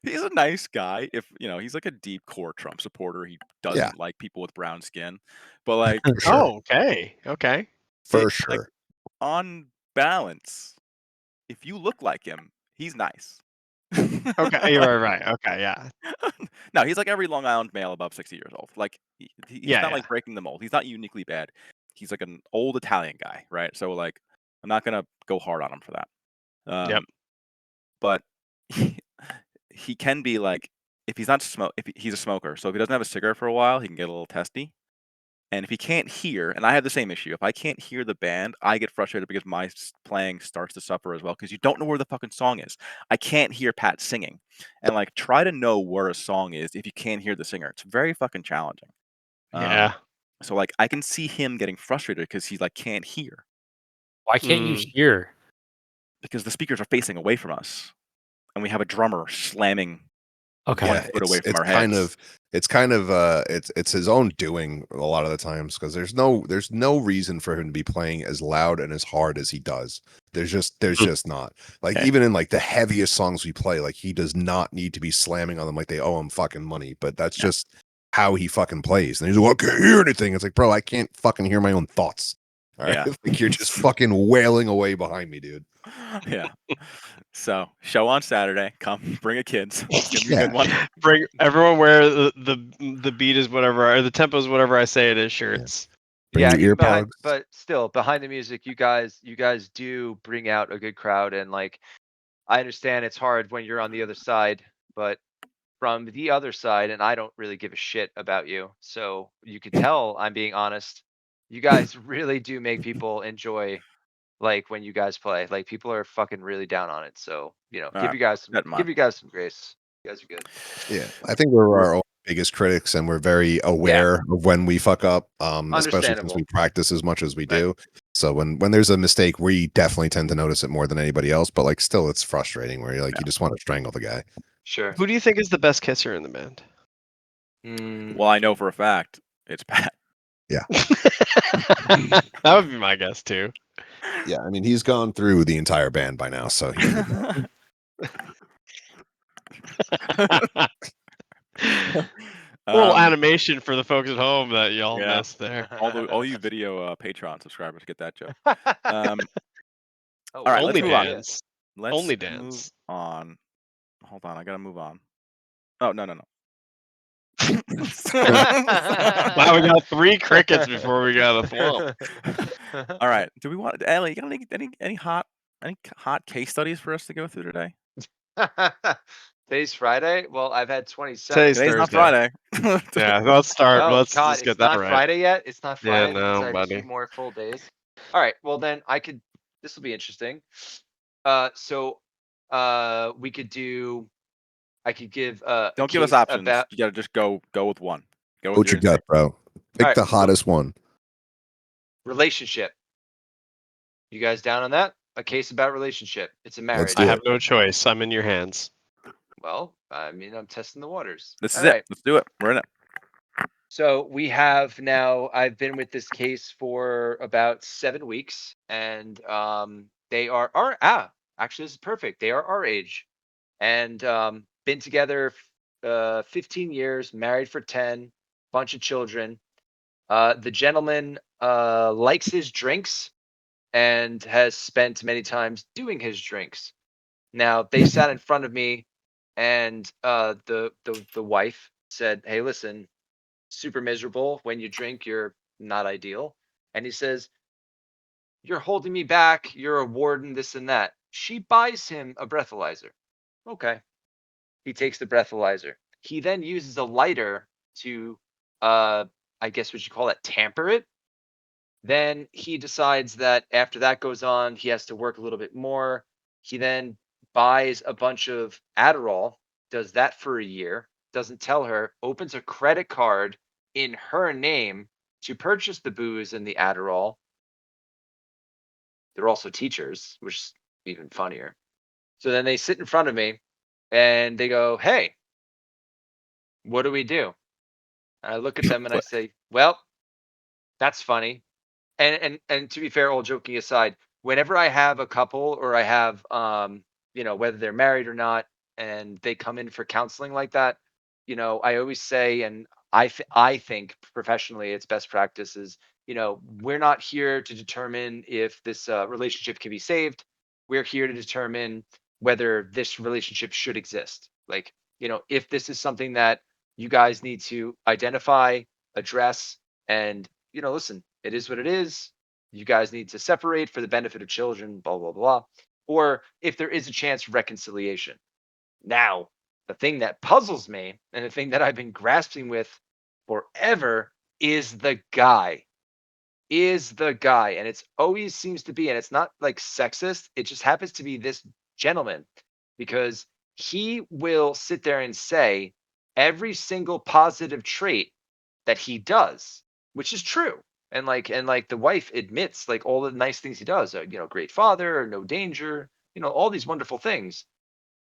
Speaker 1: He's a nice guy. If he's like a deep core Trump supporter. He
Speaker 2: Yeah,
Speaker 1: doesn't like people with brown skin. But like
Speaker 2: for sure,
Speaker 5: Oh, okay. Okay.
Speaker 1: it
Speaker 2: for
Speaker 1: like
Speaker 2: sure.
Speaker 1: on balance, if you look like him, he's nice.
Speaker 5: Okay. You're right. Okay. Yeah.
Speaker 1: No, he's like every Long Island male above 60 years old. Like he's
Speaker 5: Yeah.
Speaker 1: not
Speaker 5: Yeah.
Speaker 1: like breaking the mold. He's not uniquely bad. He's like an old Italian guy, right? So like I'm not gonna go hard on him for that.
Speaker 5: Yep.
Speaker 1: But he can be like if he's not he's a smoker, so if he doesn't have a cigarette for a while, he can get a little testy. And if he can't hear, and I have the same issue, if I can't hear the band, I get frustrated because my playing starts to suffer as well because you don't know where the fucking song is. I can't hear Pat singing, and like try to know where a song is if you can't hear the singer. It's very fucking challenging.
Speaker 5: Yeah.
Speaker 1: So like I can see him getting frustrated because he like can't hear
Speaker 4: why can't you
Speaker 5: Mm.
Speaker 4: hear?
Speaker 1: because the speakers are facing away from us, and we have a drummer slamming
Speaker 4: Okay,
Speaker 1: one
Speaker 2: Yeah,
Speaker 1: foot away from
Speaker 2: it's
Speaker 1: our
Speaker 2: kind
Speaker 1: heads.
Speaker 2: of it's his own doing a lot of the times because there's no reason for him to be playing as loud and as hard as he does. There's just not. Like
Speaker 1: Okay.
Speaker 2: even in like the heaviest songs we play, like he does not need to be slamming on them like they owe him fucking money. But that's
Speaker 1: Yeah.
Speaker 2: just how he fucking plays. And he's like, well, I can't hear anything. It's like, bro, I can't fucking hear my own thoughts. All right,
Speaker 1: Yeah.
Speaker 2: like you're just fucking wailing away behind me, dude.
Speaker 1: Yeah. So show on Saturday. Come, bring a kids. It's gonna be a
Speaker 2: Yeah.
Speaker 1: good one.
Speaker 5: Bring everyone wear the beat is whatever or the tempo is whatever I say it is shirts.
Speaker 2: Bring
Speaker 3: Yeah,
Speaker 2: your
Speaker 3: even behind,
Speaker 2: earplugs.
Speaker 3: but still behind the music, you guys do bring out a good crowd, and like I understand it's hard when you're on the other side, but from the other side, and I don't really give a shit about you, so you could tell I'm being honest. You guys really do make people enjoy like when you guys play. Like people are fucking really down on it, so give
Speaker 1: Alright,
Speaker 3: you guys
Speaker 1: that in mind.
Speaker 3: some grace. You guys are good.
Speaker 2: Yeah, I think we're our own biggest critics, and we're very aware of when we fuck up. Especially since we
Speaker 3: Understandable.
Speaker 2: practice as much as we
Speaker 3: Right.
Speaker 2: do. So when there's a mistake, we definitely tend to notice it more than anybody else. But like, still, it's frustrating where you're like, you just want to strangle the guy.
Speaker 3: Sure.
Speaker 5: Who do you think is the best kisser in the band?
Speaker 1: Well, I know for a fact it's Pat.
Speaker 5: That would be my guess too.
Speaker 2: Yeah, I mean, he's gone through the entire band by now, so he would know.
Speaker 5: Little
Speaker 1: Um,
Speaker 5: animation for the folks at home that y'all
Speaker 1: Yeah.
Speaker 5: missed there.
Speaker 1: all you video Patreon subscribers get that joke. Um,
Speaker 3: Oh,
Speaker 1: all right,
Speaker 5: Only
Speaker 1: let's move on.
Speaker 5: dance.
Speaker 1: Let's
Speaker 5: Only
Speaker 1: move
Speaker 5: dance.
Speaker 1: on. Hold on, I gotta move on. Oh no.
Speaker 5: Wow, we got 3 crickets before we got a thwomp.
Speaker 1: All right. Do we want Ellie? You got any hot case studies for us to go through today?
Speaker 3: Today's Friday. Well, I've had 27.
Speaker 5: Today's
Speaker 1: Today's not
Speaker 5: Thursday.
Speaker 1: Friday.
Speaker 5: Yeah, let's start.
Speaker 3: Oh
Speaker 5: Let's
Speaker 3: God,
Speaker 5: just get
Speaker 3: it's
Speaker 5: that
Speaker 3: not
Speaker 5: right.
Speaker 3: Friday yet. It's not
Speaker 5: Yeah,
Speaker 3: Friday. That means
Speaker 5: no,
Speaker 3: I have
Speaker 5: buddy.
Speaker 3: 2 more full days. All right. Well, then I could. This will be interesting. So, we could do. I could give a
Speaker 1: Don't give us
Speaker 3: case
Speaker 1: options.
Speaker 3: about.
Speaker 1: You gotta just go with one. Go
Speaker 2: What
Speaker 1: with
Speaker 2: you
Speaker 1: your
Speaker 2: got,
Speaker 1: instinct.
Speaker 2: bro? Pick
Speaker 3: Alright,
Speaker 2: the hottest one.
Speaker 3: Relationship. You guys down on that? A case about relationship. It's a marriage.
Speaker 2: do
Speaker 5: I
Speaker 2: it.
Speaker 5: have no choice. I'm in your hands.
Speaker 3: Well, I mean, I'm testing the waters.
Speaker 1: This is
Speaker 3: All
Speaker 1: it.
Speaker 3: right.
Speaker 1: Let's do it. We're in it.
Speaker 3: So we have now. I've been with this case for about 7 weeks, and they are actually, this is perfect. They are our age, and been together 15 years, married for 10, bunch of children. The gentleman likes his drinks and has spent many times doing his drinks. Now they sat in front of me, and the wife said, "Hey, listen, super miserable. When you drink, you're not ideal." And he says, "You're holding me back. You're a warden, this and that." She buys him a breathalyzer. Okay. He takes the breathalyzer. He then uses a lighter to, uh, I guess what you call it, tamper it. Then he decides that after that goes on, he has to work a little bit more. He then buys a bunch of Adderall, does that for a year, doesn't tell her, opens a credit card in her name to purchase the booze and the Adderall. They're also teachers, which is even funnier. So then they sit in front of me and they go, "Hey, what do we do?" And I look at them and I
Speaker 1: But
Speaker 3: say, "Well, that's funny." And to be fair, all joking aside, whenever I have a couple or I have whether they're married or not, and they come in for counseling like that, I always say, and I think professionally it's best practice is, we're not here to determine if this relationship can be saved. We're here to determine whether this relationship should exist. Like, if this is something that you guys need to identify, address, and listen, it is what it is. You guys need to separate for the benefit of children, blah, blah, blah. Or if there is a chance for reconciliation. Now, the thing that puzzles me and the thing that I've been grasping with forever is the guy. Is the guy. And it's always seems to be, and it's not like sexist, it just happens to be this gentleman because he will sit there and say every single positive trait that he does, which is true. And like the wife admits like all the nice things he does, great father, no danger, all these wonderful things.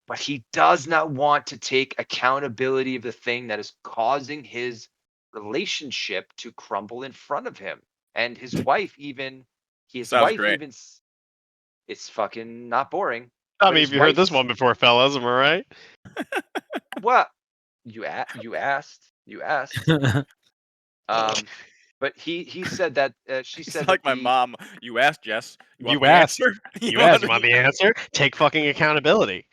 Speaker 3: But he does not want to take accountability of the thing that is causing his relationship to crumble in front of him. And his
Speaker 1: sounds
Speaker 3: wife
Speaker 1: great.
Speaker 3: even, it's fucking not boring.
Speaker 5: I
Speaker 3: But
Speaker 5: mean,
Speaker 3: his
Speaker 5: if you heard
Speaker 3: wife,
Speaker 5: this one before, fellas, am I right?
Speaker 3: what you asked. Um, but he said that she
Speaker 1: It's
Speaker 3: said that
Speaker 1: like my mom. You asked Jess. You want
Speaker 5: You
Speaker 1: the
Speaker 5: asked.
Speaker 1: answer?
Speaker 5: You asked. You want the answer? Take fucking accountability.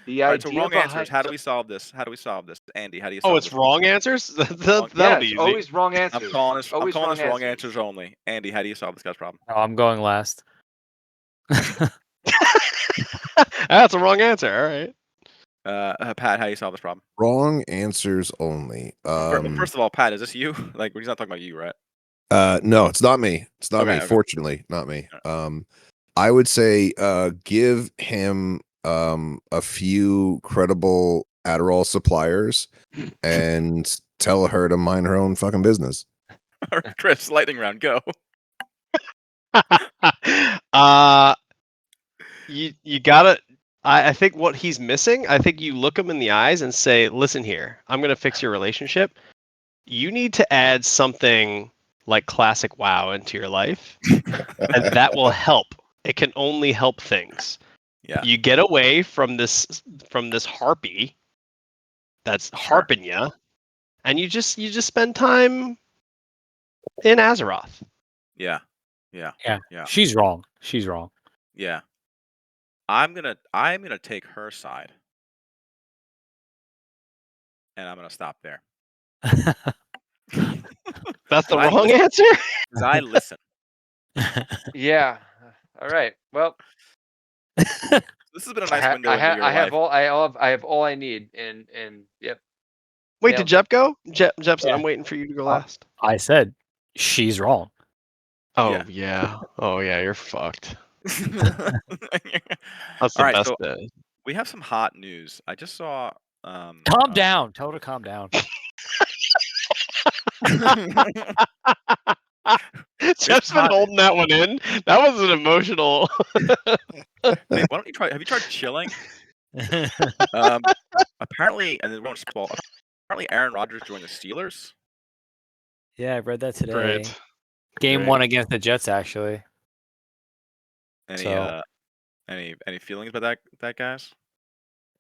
Speaker 3: the
Speaker 1: All right. So
Speaker 3: idea
Speaker 1: wrong answers.
Speaker 3: behind
Speaker 1: How do we solve this? How do we solve this? Andy, how do you
Speaker 5: Oh,
Speaker 1: solve
Speaker 5: it's
Speaker 1: this?
Speaker 5: wrong answers?
Speaker 1: Wrong.
Speaker 5: That'll
Speaker 3: yeah,
Speaker 5: be
Speaker 3: it's
Speaker 5: easy.
Speaker 3: always wrong answers.
Speaker 1: I'm
Speaker 3: Always
Speaker 1: calling
Speaker 3: wrong
Speaker 1: this wrong
Speaker 3: answers.
Speaker 1: answers only. Andy, how do you solve this guy's problem?
Speaker 4: No, I'm going last.
Speaker 5: That's a wrong answer. All right.
Speaker 1: Pat, how do you solve this problem?
Speaker 2: Wrong answers only.
Speaker 1: First of all, Pat, is this you? Like, he's not talking about you, right?
Speaker 2: No, it's not me. It's not
Speaker 1: Okay,
Speaker 2: me.
Speaker 1: okay.
Speaker 2: Fortunately, not me. I would say give him a few credible Adderall suppliers and tell her to mind her own fucking business.
Speaker 1: Chris, lightning round, go.
Speaker 5: You gotta. I think what he's missing. I think you look him in the eyes and say, "Listen here, I'm gonna fix your relationship. You need to add something like classic WoW into your life, and that will help. It can only help things.
Speaker 1: Yeah.
Speaker 5: You get away from this harpy that's
Speaker 1: Sure.
Speaker 5: harping you, and you just spend time in Azeroth."
Speaker 1: Yeah. Yeah.
Speaker 4: Yeah.
Speaker 1: Yeah.
Speaker 4: She's wrong. She's wrong.
Speaker 1: Yeah. I'm gonna take her side, and I'm gonna stop there.
Speaker 5: That's the
Speaker 1: I
Speaker 5: wrong
Speaker 1: listen.
Speaker 5: answer.
Speaker 1: 'Cause I listen.
Speaker 3: Yeah. All right. Well,
Speaker 1: This has been a nice window into your life.
Speaker 3: I have all I need, and yep,
Speaker 5: Wait, did
Speaker 3: nailed it.
Speaker 5: Jep go? Jepson,
Speaker 4: Yeah.
Speaker 5: I'm waiting for you to go
Speaker 4: Uh,
Speaker 5: last.
Speaker 4: I said she's wrong.
Speaker 5: Oh
Speaker 1: Yeah.
Speaker 5: yeah. Oh yeah, you're fucked.
Speaker 1: All
Speaker 5: That's the
Speaker 1: right,
Speaker 5: best
Speaker 1: so
Speaker 5: day.
Speaker 1: we have some hot news. I just saw.
Speaker 4: Calm down. Tell her to calm down.
Speaker 5: Jeff's been
Speaker 1: hot-
Speaker 5: holding that one in. That was an emotional.
Speaker 1: Hey, why don't you try? Have you tried chilling? Apparently, and it won't spoil. Apparently, Aaron Rodgers joined the Steelers.
Speaker 4: Yeah, I read that today.
Speaker 5: Great.
Speaker 4: Game
Speaker 5: Great.
Speaker 4: 1 against the Jets, actually.
Speaker 1: Any
Speaker 4: So-
Speaker 1: any feelings about that guys?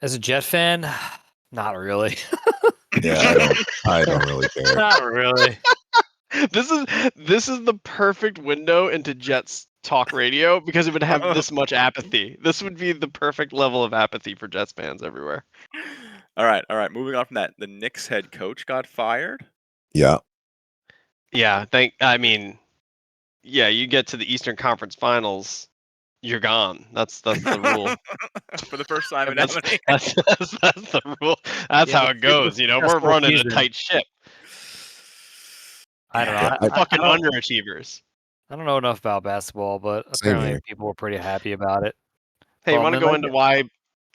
Speaker 4: As a Jet fan, not really.
Speaker 2: Yeah, I don't really care.
Speaker 4: Not really.
Speaker 5: This is the perfect window into Jets talk radio because it would have this much apathy. This would be the perfect level of apathy for Jets fans everywhere.
Speaker 1: All right. Moving on from that, the Knicks head coach got fired.
Speaker 2: Yeah.
Speaker 5: Yeah, you get to the Eastern Conference Finals, you're gone. That's the rule.
Speaker 1: For the first time in
Speaker 5: That's,
Speaker 1: how many?
Speaker 5: that's the rule. That's
Speaker 4: Yeah,
Speaker 5: how
Speaker 4: but
Speaker 5: it goes. You know, we're
Speaker 4: successful
Speaker 5: running
Speaker 4: season.
Speaker 5: a tight ship.
Speaker 4: I don't know.
Speaker 2: Yeah,
Speaker 5: Fucking
Speaker 4: I don't,
Speaker 5: underachievers.
Speaker 4: I don't know enough about basketball, but
Speaker 2: Same
Speaker 4: apparently
Speaker 2: here.
Speaker 4: people were pretty happy about it.
Speaker 5: Hey, you
Speaker 4: Well,
Speaker 5: want to
Speaker 4: man,
Speaker 5: go
Speaker 4: like-
Speaker 5: into why?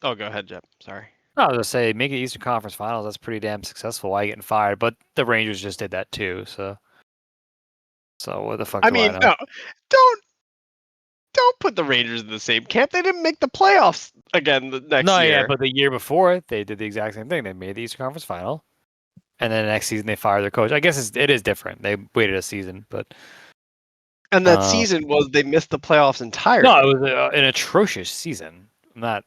Speaker 5: Oh, go ahead, Jeb. Sorry.
Speaker 4: No, I was gonna say make it Eastern Conference Finals. That's pretty damn successful. Why are you getting fired? But the Rangers just did that too. So what the fuck
Speaker 5: I
Speaker 4: do I
Speaker 5: mean,
Speaker 4: know?
Speaker 5: no, don't put the Rangers in the same camp. They didn't make the playoffs again the next
Speaker 4: No,
Speaker 5: year.
Speaker 4: yeah, but the year before they did the exact same thing. They made the Eastern Conference Final, and then the next season they fired their coach. I guess it is different. They waited a season, but
Speaker 5: And that season was they missed the playoffs entirely.
Speaker 4: no, it was an atrocious season. I'm not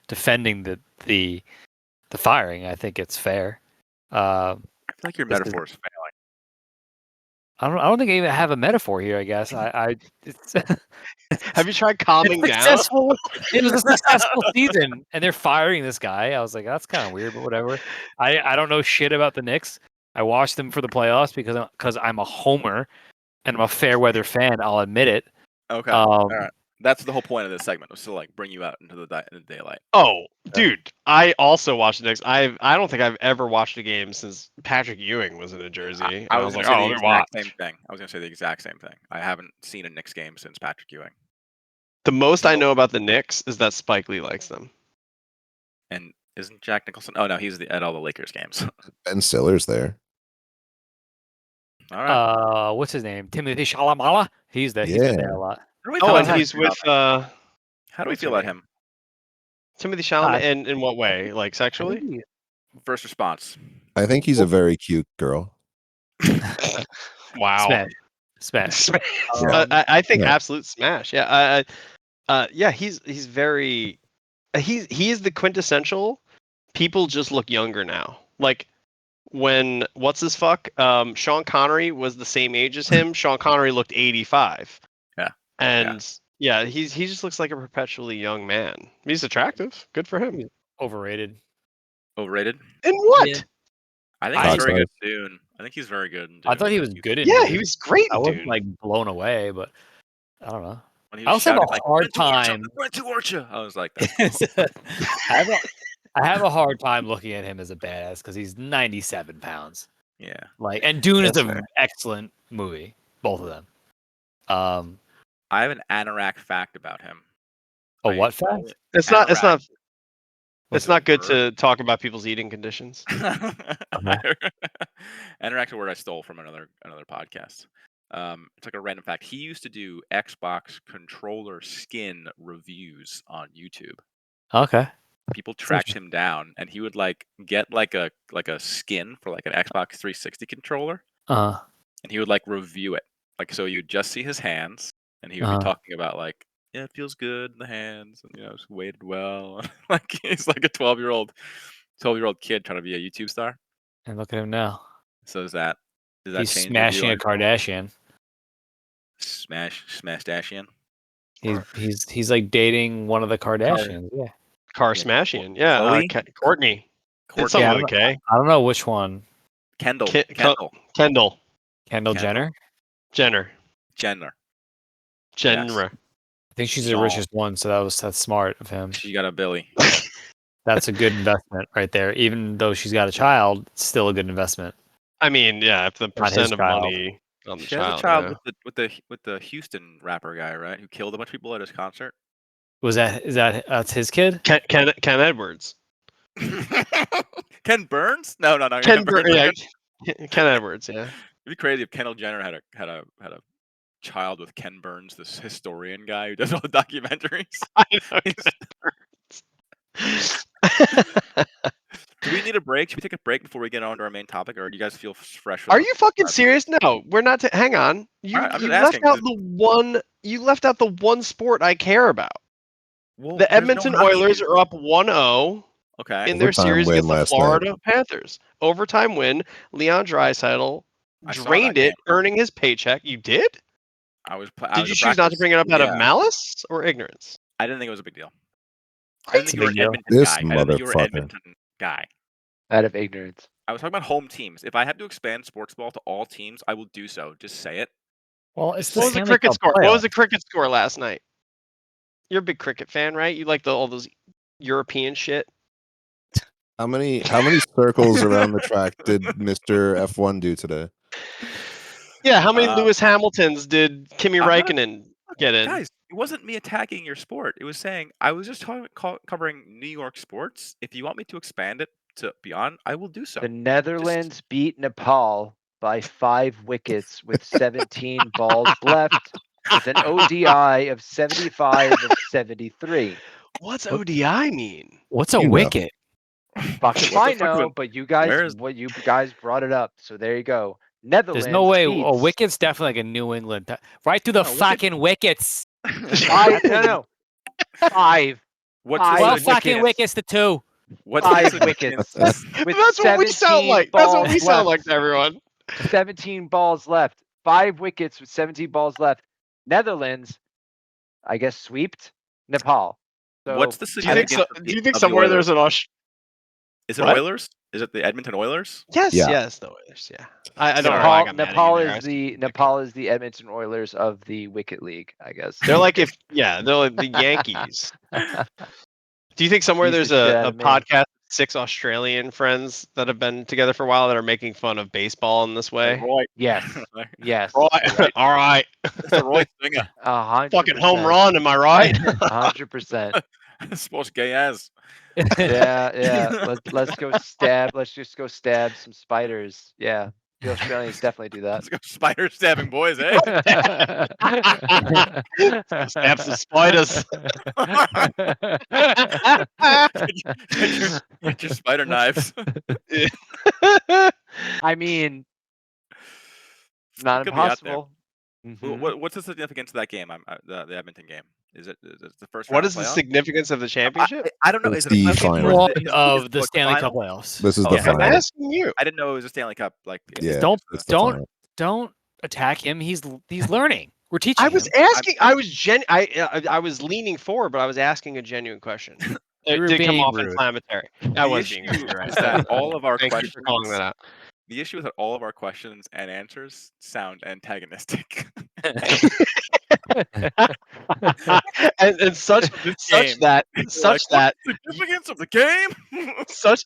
Speaker 4: defending the firing. I think it's fair.
Speaker 1: I feel like your
Speaker 4: This is-
Speaker 1: metaphor is failing.
Speaker 4: I don't think I even have a metaphor here. I guess it's
Speaker 5: Have you tried calming
Speaker 4: it's
Speaker 5: down?
Speaker 4: successful. It was a successful season, and they're firing this guy. I was like, that's kind of weird, but whatever. I don't know shit about the Knicks. I watched them for the playoffs because I'm a homer and I'm a fair weather fan. I'll admit it.
Speaker 1: Okay.
Speaker 4: Um,
Speaker 1: All right. That's the whole point of this segment, was to like bring you out into the daylight.
Speaker 5: Oh, dude, I also watched the Knicks. I don't think I've ever watched a game since Patrick Ewing was in a jersey.
Speaker 1: I
Speaker 5: And
Speaker 1: was
Speaker 5: like,
Speaker 1: gonna say
Speaker 5: oh,
Speaker 1: the
Speaker 5: let me watch.
Speaker 1: exact same thing. I was gonna say the exact same thing. I haven't seen a Knicks game since Patrick Ewing.
Speaker 5: The most I
Speaker 1: No.
Speaker 5: know about the Knicks is that Spike Lee likes them.
Speaker 1: And isn't Jack Nicholson? Oh no, he's at all the Lakers games.
Speaker 2: Ben Stiller's there.
Speaker 1: All right.
Speaker 4: what's his name? Timothy Shalamala. He's been
Speaker 2: Yeah.
Speaker 4: there a lot.
Speaker 1: How do we feel
Speaker 5: Oh,
Speaker 1: about
Speaker 5: and
Speaker 1: him?
Speaker 5: he's with
Speaker 1: How do we
Speaker 5: what's
Speaker 1: feel
Speaker 5: her
Speaker 1: about
Speaker 5: name?
Speaker 1: him?
Speaker 5: Timothy Chalamet.
Speaker 4: I-
Speaker 5: In what way? Like sexually?
Speaker 1: First response.
Speaker 2: I think he's a very cute girl.
Speaker 5: Wow.
Speaker 4: Smash.
Speaker 2: Yeah.
Speaker 5: I think
Speaker 2: Yeah.
Speaker 5: absolute smash. Yeah. Yeah. He's very. He is the quintessential. People just look younger now. Like when what's his fuck? Sean Connery was the same age as him. Sean Connery looked 85.
Speaker 1: Yeah.
Speaker 5: And yeah, he just looks like a perpetually young man. He's attractive. Good for him.
Speaker 4: Overrated.
Speaker 1: Overrated?
Speaker 5: In what?
Speaker 4: Yeah.
Speaker 1: I think
Speaker 2: I
Speaker 1: he's very
Speaker 2: thought-
Speaker 1: good in Dune. I think he's very good in Dune.
Speaker 4: I thought he was good in.
Speaker 5: Yeah,
Speaker 4: Dune.
Speaker 5: he was great
Speaker 4: I
Speaker 5: in
Speaker 4: wasn't
Speaker 5: Dune.
Speaker 4: like blown away, but I don't know.
Speaker 1: When he
Speaker 4: I
Speaker 1: was
Speaker 4: also have
Speaker 1: shouting
Speaker 4: a
Speaker 1: like,
Speaker 4: hard
Speaker 1: "Went to Orcha,
Speaker 4: time.
Speaker 1: went to Orcha." I was like, that's
Speaker 4: I have a hard time looking at him as a badass because he's 97 pounds.
Speaker 1: yeah.
Speaker 4: Like, and Dune
Speaker 2: That's
Speaker 4: is an
Speaker 2: fair.
Speaker 4: excellent movie, both of them.
Speaker 1: I have an anorak fact about him.
Speaker 4: A what fact?
Speaker 5: It's not
Speaker 1: Anorak.
Speaker 5: it's not good to talk about people's eating conditions.
Speaker 1: Anorak's a word I stole from another podcast. It's like a random fact. He used to do Xbox controller skin reviews on YouTube.
Speaker 4: Okay.
Speaker 1: People tracked him down, and he would like get like a skin for like an Xbox 360 controller,
Speaker 4: Uh,
Speaker 1: and he would like review it. Like, so you'd just see his hands, and he would be talking about like, yeah, it feels good in the hands, and it's weighted well. Like he's like a 12-year-old kid trying to be a YouTube star.
Speaker 4: and look at him now.
Speaker 1: So does that
Speaker 4: He's
Speaker 1: change
Speaker 4: smashing
Speaker 1: your
Speaker 4: a
Speaker 1: view on
Speaker 4: Kardashian.
Speaker 1: Smash Dashian?
Speaker 4: He's like dating one of the Kardashians. Yeah.
Speaker 5: Car
Speaker 1: Yeah.
Speaker 5: smashing. Yeah.
Speaker 1: Chloe?
Speaker 5: Courtney. It's something
Speaker 4: Yeah,
Speaker 5: with a K.
Speaker 4: I don't know which one.
Speaker 1: Kendall.
Speaker 5: Kendall.
Speaker 4: Kendall
Speaker 1: Kendall.
Speaker 4: Jenner.
Speaker 5: Jenner.
Speaker 1: Jenner.
Speaker 5: Jenner.
Speaker 4: I think she's the
Speaker 1: Jean.
Speaker 4: richest one, so that's smart of him.
Speaker 1: She got a Billy.
Speaker 4: That's a good investment right there. Even though she's got a child, it's still a good investment.
Speaker 5: I mean, yeah, if the
Speaker 4: Not his
Speaker 5: percent of
Speaker 4: child.
Speaker 5: money on the
Speaker 1: She has
Speaker 5: child.
Speaker 1: a child
Speaker 5: Yeah.
Speaker 1: with the Houston rapper guy, right? Who killed a bunch of people at his concert.
Speaker 4: That's his kid?
Speaker 5: Ken Edwards.
Speaker 1: Ken Burns? No.
Speaker 5: Ken Edwards, yeah.
Speaker 1: It'd be crazy if Kendall Jenner had a child with Ken Burns, this historian guy who does all the documentaries.
Speaker 5: I know Ken Edwards.
Speaker 1: Do we need a break? Should we take a break before we get on to our main topic, or do you guys feel fresh?
Speaker 5: Are you fucking serious? No, we're not. Hang on. You
Speaker 1: Alright, I'm just
Speaker 5: left
Speaker 1: asking,
Speaker 5: out
Speaker 1: 'cause-
Speaker 5: the one You left out the one sport I care about.
Speaker 1: Well,
Speaker 5: The
Speaker 1: there's no
Speaker 5: Edmonton
Speaker 1: hockey
Speaker 5: Oilers
Speaker 1: news.
Speaker 5: are up 1-0
Speaker 1: Okay.
Speaker 5: in their
Speaker 2: Overtime
Speaker 5: series
Speaker 2: win
Speaker 5: against the
Speaker 2: last night.
Speaker 5: Florida Panthers. Overtime win. Leon Draisaitl
Speaker 1: I saw that
Speaker 5: drained it,
Speaker 1: game.
Speaker 5: earning his paycheck. You did?
Speaker 1: I was
Speaker 5: Did you choose not to bring it up out of malice or ignorance?
Speaker 1: I didn't think it was a big deal. I didn't
Speaker 4: It's
Speaker 1: think
Speaker 4: a
Speaker 1: you were
Speaker 4: big
Speaker 1: an
Speaker 4: deal.
Speaker 1: Edmonton
Speaker 2: This
Speaker 1: guy. I didn't think you were an
Speaker 2: motherfucker.
Speaker 1: Edmonton guy.
Speaker 3: Out of ignorance.
Speaker 1: I was talking about home teams. If I have to expand sports ball to all teams, I will do so. Just say it.
Speaker 4: Well, it's
Speaker 1: Just
Speaker 4: the
Speaker 5: What was the
Speaker 4: Stanley
Speaker 5: cricket
Speaker 4: Cup
Speaker 5: score? What was the
Speaker 4: playoffs.
Speaker 5: cricket score last night? You're a big cricket fan, right? You like all those European shit.
Speaker 2: How many circles around the track did Mr. F1 do today?
Speaker 5: Yeah, how many
Speaker 1: Uh,
Speaker 5: Lewis Hamiltons did Kimi
Speaker 1: I'm not-
Speaker 5: Räikkönen get in?
Speaker 1: Guys, it wasn't me attacking your sport. It was saying I was just covering New York sports. If you want me to expand it to beyond, I will do so.
Speaker 3: The Netherlands beat Nepal by 5 wickets with 17 balls left, with an ODI of 75 of 73.
Speaker 5: What's ODI mean?
Speaker 4: What's a
Speaker 2: You know.
Speaker 4: wicket?
Speaker 3: Fucking
Speaker 1: What the
Speaker 3: fine,
Speaker 1: fuck
Speaker 3: no,
Speaker 1: is-
Speaker 3: but you guys,
Speaker 1: where is-
Speaker 3: you guys brought it up, so there you go. Netherlands.
Speaker 4: There's no way. A
Speaker 3: beats
Speaker 4: wicket's definitely like a New England. Right through the
Speaker 1: No, wicket-
Speaker 4: fucking wickets.
Speaker 3: Five, no, 5
Speaker 1: What's
Speaker 3: Five
Speaker 1: the
Speaker 4: 12
Speaker 3: wickets.
Speaker 4: fucking wickets to 2.
Speaker 1: What's the
Speaker 3: 5
Speaker 1: significance?
Speaker 3: wickets with
Speaker 5: That's what we sound
Speaker 3: 17
Speaker 5: like. That's what
Speaker 3: balls
Speaker 5: we sound like
Speaker 3: left.
Speaker 5: to everyone.
Speaker 3: 17 balls left. 5 wickets with 17 balls left. Netherlands, I guess, sweeped Nepal. So
Speaker 1: What's the
Speaker 5: Do you think?
Speaker 1: significance?
Speaker 5: Do you think
Speaker 1: of the
Speaker 5: somewhere there's
Speaker 1: Oilers?
Speaker 5: an
Speaker 1: Is it
Speaker 5: What?
Speaker 1: Oilers? Is it the Edmonton Oilers?
Speaker 5: Yes,
Speaker 2: Yeah.
Speaker 5: yes, the Oilers. Yeah, I don't know.
Speaker 1: Sorry.
Speaker 5: why I got mad at
Speaker 3: Nepal
Speaker 5: you there.
Speaker 3: is the Nepal is the Edmonton Oilers of the Wicket League, I guess.
Speaker 5: They're like they're like the Yankees. Do you think somewhere
Speaker 3: Beat the
Speaker 5: there's
Speaker 3: shit out
Speaker 5: a
Speaker 3: of me.
Speaker 5: podcast, 6 Australian friends that have been together for a while that are making fun of baseball in this way?
Speaker 1: Roy.
Speaker 3: Yes. Yes.
Speaker 5: Roy, all right,
Speaker 1: It's a Roy Singer.
Speaker 3: 100%.
Speaker 5: fucking home run, am I right?
Speaker 3: 100%.
Speaker 1: Supposed gay as.
Speaker 3: Yeah. Let's go stab. Let's just go stab some spiders. Yeah. The Australians definitely do that.
Speaker 1: Let's go spider stabbing boys, eh?
Speaker 5: Stab some spiders.
Speaker 1: Get your spider knives.
Speaker 3: I mean, not
Speaker 1: It could be out there.
Speaker 3: impossible. Mhm.
Speaker 1: What's the significance of that game? The Edmonton game. Is it the first
Speaker 5: What
Speaker 1: round
Speaker 5: is
Speaker 1: of
Speaker 5: the
Speaker 1: playoffs?
Speaker 5: significance of the championship?
Speaker 1: I don't know.
Speaker 2: It's
Speaker 1: Is it a
Speaker 2: the
Speaker 1: playoff game or
Speaker 2: final.
Speaker 1: is
Speaker 4: One
Speaker 1: it- is
Speaker 4: of
Speaker 1: it
Speaker 4: the
Speaker 1: like
Speaker 4: Stanley
Speaker 1: final?
Speaker 4: Cup playoffs.
Speaker 2: This is
Speaker 1: Oh,
Speaker 2: the
Speaker 1: yeah,
Speaker 5: I'm
Speaker 2: final.
Speaker 5: asking you.
Speaker 1: I didn't know it was a Stanley Cup. Like,
Speaker 2: Yeah.
Speaker 4: Don't
Speaker 2: It's the
Speaker 4: don't
Speaker 2: final.
Speaker 4: don't attack him. He's learning. We're teaching
Speaker 5: I was
Speaker 4: him.
Speaker 5: asking. I was leaning forward, but I was asking a genuine question. It
Speaker 4: You were
Speaker 5: did come
Speaker 4: being
Speaker 5: off
Speaker 4: rude.
Speaker 5: inflammatory. I
Speaker 1: The
Speaker 5: was
Speaker 1: issue
Speaker 5: being rude. You're right.
Speaker 1: is that all of our
Speaker 5: Thank you
Speaker 1: questions.
Speaker 5: for calling that out.
Speaker 1: The issue is that all of our questions and answers sound antagonistic.
Speaker 5: and such
Speaker 1: game.
Speaker 5: that
Speaker 1: You're
Speaker 5: such
Speaker 1: like,
Speaker 5: that
Speaker 1: "What's the significance of the game?"
Speaker 5: such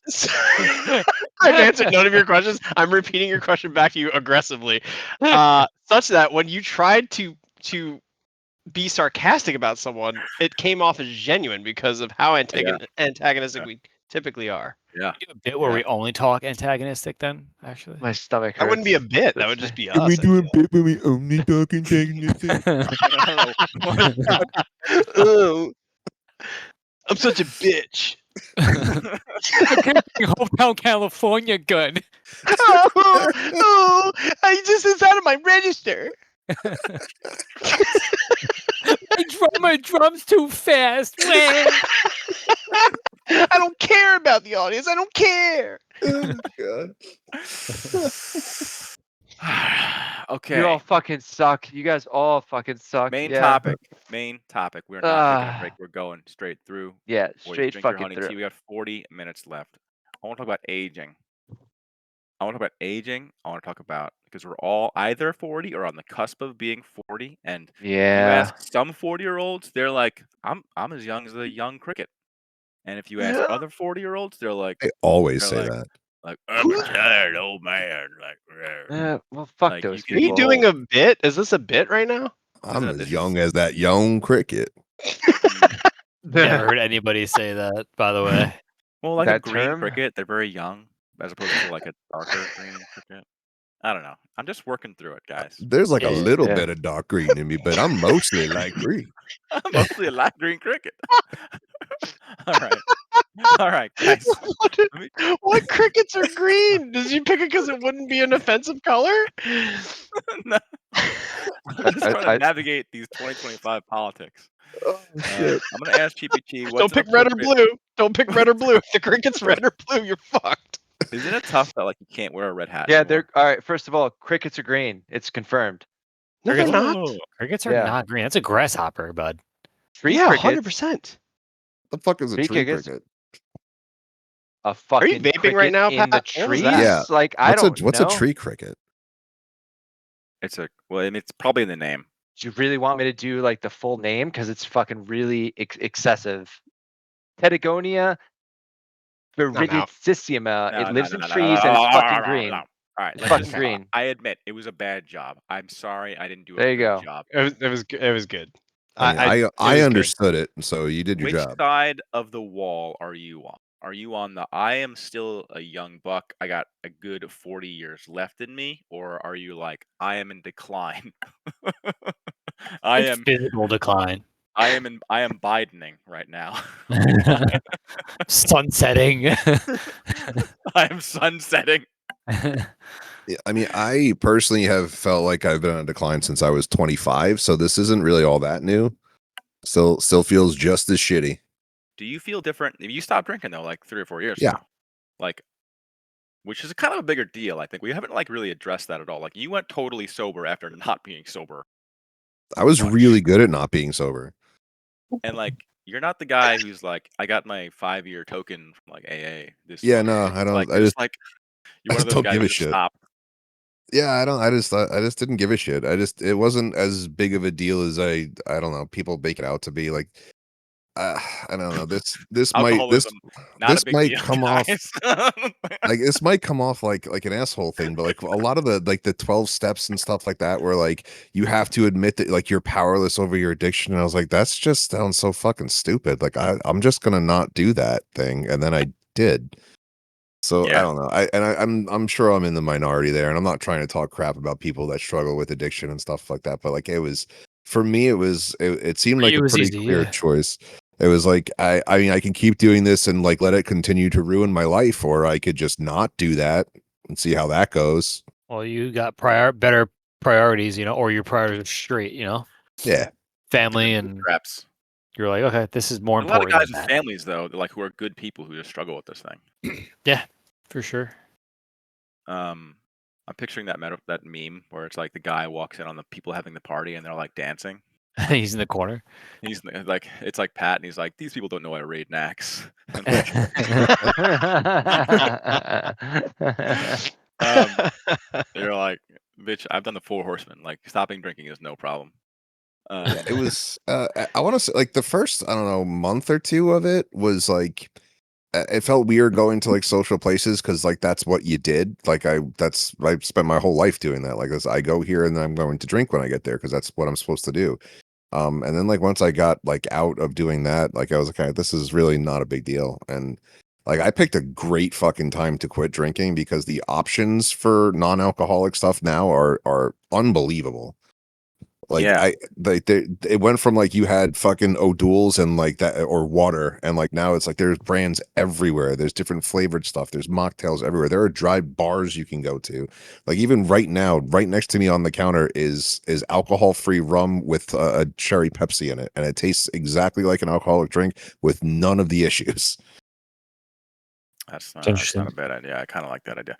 Speaker 5: I've answered none of your questions. I'm repeating your question back to you aggressively. Such that when you tried to be sarcastic about someone, it came off as genuine because of how antagonistic we typically are.
Speaker 1: Yeah.
Speaker 4: A bit where
Speaker 1: Yeah.
Speaker 4: we only talk antagonistic then, actually.
Speaker 3: My stomach hurts.
Speaker 5: That wouldn't be a bit. That
Speaker 3: That's
Speaker 5: would just
Speaker 3: me.
Speaker 5: be
Speaker 2: Can we
Speaker 5: us. I
Speaker 2: do a
Speaker 5: feel.
Speaker 2: bit when we only talk antagonistic?
Speaker 1: I don't know.
Speaker 5: Oh, I'm such a bitch.
Speaker 4: I can't be hometown California good.
Speaker 5: oh, I just inside of my register.
Speaker 4: My drummer drums too fast. Man.
Speaker 5: I don't care about the audience. I don't care.
Speaker 2: Oh, God.
Speaker 1: Okay.
Speaker 3: You all fucking suck. You guys all fucking suck.
Speaker 1: Main
Speaker 3: yeah.
Speaker 1: topic. Main topic. We're not taking a break.
Speaker 3: Ah.
Speaker 1: We're going straight through.
Speaker 3: Yeah,
Speaker 1: Boys,
Speaker 3: straight
Speaker 1: drink your
Speaker 3: fucking
Speaker 1: honey
Speaker 3: through.
Speaker 1: tea. We got 40 minutes left. I want to talk about aging. I want to talk about aging. I want to talk about because we're all either 40 or on the cusp of being 40. And you
Speaker 3: Yeah.
Speaker 1: ask some 40-year-olds, they're like, I'm as young as a young cricket. And if you ask
Speaker 5: Yeah.
Speaker 1: other 40-year-olds, they're like,
Speaker 2: I always
Speaker 1: They're
Speaker 2: say
Speaker 1: like-
Speaker 2: that.
Speaker 1: I'm a tired old man. Like,
Speaker 3: Well, fuck
Speaker 1: Like,
Speaker 3: those
Speaker 1: you can
Speaker 5: Are
Speaker 1: be
Speaker 5: you
Speaker 3: people.
Speaker 5: doing a bit? Is this a bit right now?
Speaker 2: I'm
Speaker 1: that-
Speaker 2: as
Speaker 1: this
Speaker 2: young
Speaker 1: is-
Speaker 2: as that young cricket.
Speaker 4: Never heard anybody say that, by the way.
Speaker 1: well, like a
Speaker 3: That
Speaker 1: green
Speaker 3: term?
Speaker 1: cricket, they're very young as opposed to like a darker green cricket. I don't know. I'm just working through it, guys.
Speaker 2: There's like a
Speaker 4: Yeah.
Speaker 2: little
Speaker 3: Yeah.
Speaker 2: bit of dark green in me, but I'm mostly light green.
Speaker 1: I'm mostly a light green cricket. All right. All right, guys.
Speaker 5: What crickets are green? Did you pick it because it wouldn't be an offensive color?
Speaker 1: No. I'm just trying to navigate these 2025 politics.
Speaker 2: Oh shit!
Speaker 1: I'm gonna ask PPT what's
Speaker 5: Don't
Speaker 1: an
Speaker 5: pick red or
Speaker 1: appropriate.
Speaker 5: blue. Don't pick red or blue. If the cricket's red or blue, you're fucked.
Speaker 1: Isn't it tough that like you can't wear a red hat
Speaker 3: Yeah,
Speaker 1: anymore?
Speaker 3: they're all right. First of all, crickets are green. It's confirmed.
Speaker 5: No, they're not.
Speaker 4: Crickets are
Speaker 3: Yeah.
Speaker 4: not green. That's a grasshopper, bud.
Speaker 3: Tree
Speaker 5: Yeah,
Speaker 3: crickets.
Speaker 5: 100%.
Speaker 2: The fuck is a
Speaker 3: Tree
Speaker 2: tree
Speaker 3: crickets?
Speaker 2: cricket?
Speaker 3: A fucking
Speaker 5: vaping
Speaker 3: cricket
Speaker 5: right now,
Speaker 3: in the
Speaker 5: Pat? What was
Speaker 3: trees?
Speaker 5: that?
Speaker 2: Yeah.
Speaker 3: Like I don't
Speaker 2: What's
Speaker 3: know.
Speaker 2: a tree cricket?
Speaker 1: It's a well, I mean, it's probably in the name.
Speaker 3: Do you really want me to do like the full name? Because it's fucking really excessive. Patagonia viridissima. It lives in trees and it's fucking green.
Speaker 1: All right,
Speaker 3: It's
Speaker 1: let's
Speaker 3: fucking
Speaker 1: just.
Speaker 3: green.
Speaker 1: I admit it was a bad job. I'm sorry, I didn't do
Speaker 3: There
Speaker 1: a
Speaker 3: you
Speaker 1: good
Speaker 3: go.
Speaker 1: job.
Speaker 5: It was good.
Speaker 2: I mean,
Speaker 5: it
Speaker 2: I
Speaker 5: was good.
Speaker 2: understood it, so you did your
Speaker 1: Which
Speaker 2: job.
Speaker 1: side of the wall are you on? Are you on the I am still a young buck, I got a good 40 years left in me, or are you like I am in decline? I
Speaker 4: It's
Speaker 1: am
Speaker 4: physical decline.
Speaker 1: I am Bidening right now.
Speaker 4: Sunsetting.
Speaker 1: I am sunsetting.
Speaker 2: Yeah, I mean, I personally have felt like I've been on a decline since I was 25, so this isn't really all that new. Still feels just as shitty.
Speaker 1: Do you feel different? If you stopped drinking though, like 3 or 4 years
Speaker 2: Yeah.
Speaker 1: ago, like, which is kind of a bigger deal. I think we haven't like really addressed that at all. Like, you went totally sober after not being sober,
Speaker 2: I was
Speaker 1: Much.
Speaker 2: really good at not being sober.
Speaker 1: and like, you're not the guy who's like, I got my 5-year token from like AA. This
Speaker 2: Yeah,
Speaker 1: month."
Speaker 2: no, I don't.
Speaker 1: Like,
Speaker 2: I
Speaker 1: you're
Speaker 2: just,
Speaker 1: just like, you're
Speaker 2: I
Speaker 1: one of
Speaker 2: just
Speaker 1: those
Speaker 2: don't
Speaker 1: guys
Speaker 2: give
Speaker 1: who
Speaker 2: a
Speaker 1: just
Speaker 2: shit.
Speaker 1: stop.
Speaker 2: Yeah, I don't. I just didn't give a shit. It wasn't as big of a deal as I don't know. People make it out to be. Like, I don't know. This
Speaker 1: Alcoholism, not a big
Speaker 2: might
Speaker 1: deal,
Speaker 2: come off
Speaker 1: guys.
Speaker 2: like this might come off like an asshole thing, but like a lot of the 12 steps and stuff like that, where like you have to admit that like you're powerless over your addiction. And I was like, that's just sounds so fucking stupid. Like I'm just gonna not do that thing, and then I did. So I
Speaker 1: Yeah.
Speaker 2: don't know. I'm sure I'm in the minority there, and I'm not trying to talk crap about people that struggle with addiction and stuff like that. But like it was for me, it seemed like
Speaker 4: It
Speaker 2: a
Speaker 4: was
Speaker 2: pretty
Speaker 4: easy,
Speaker 2: clear
Speaker 4: yeah.
Speaker 2: choice. It was like I mean I can keep doing this and like let it continue to ruin my life, or I could just not do that and see how that goes.
Speaker 4: Well, you got better priorities, or your priorities are straight,
Speaker 2: Yeah.
Speaker 4: family, and
Speaker 1: Traps.
Speaker 4: you're like, okay, this is more
Speaker 1: A lot of
Speaker 4: important
Speaker 1: guys
Speaker 4: than
Speaker 1: with
Speaker 4: that.
Speaker 1: families though, like who are good people who just struggle with this thing.
Speaker 4: Yeah, for sure.
Speaker 1: I'm picturing that that meme where it's like the guy walks in on the people having the party and they're like dancing.
Speaker 4: He's in the corner.
Speaker 1: He's like, it's like Pat, and he's like, these people don't know how to read Nax. They're like, bitch, I've done the 4 horsemen. Like, stopping drinking is no problem.
Speaker 2: Yeah, it was I want to say like the first, I don't know, month or two of it was like it felt weird going to like social places because like that's what you did. Like I spent my whole life doing that. Like I go here and I'm going to drink when I get there because that's what I'm supposed to do. And then like once I got like out of doing that, like I was like, "Okay, this is really not a big deal." And like I picked a great fucking time to quit drinking because the options for non-alcoholic stuff now are unbelievable. Like
Speaker 1: Yeah.
Speaker 2: it went from like you had fucking O'Doul's and like that or water, and like now it's like there's brands everywhere. There's different flavored stuff. There's mocktails everywhere. There are dry bars you can go to. Like even right now, right next to me on the counter is alcohol-free rum with a cherry Pepsi in it, and it tastes exactly like an alcoholic drink with none of the issues.
Speaker 1: That's
Speaker 4: It's
Speaker 1: not a bad idea. I kind of like that idea.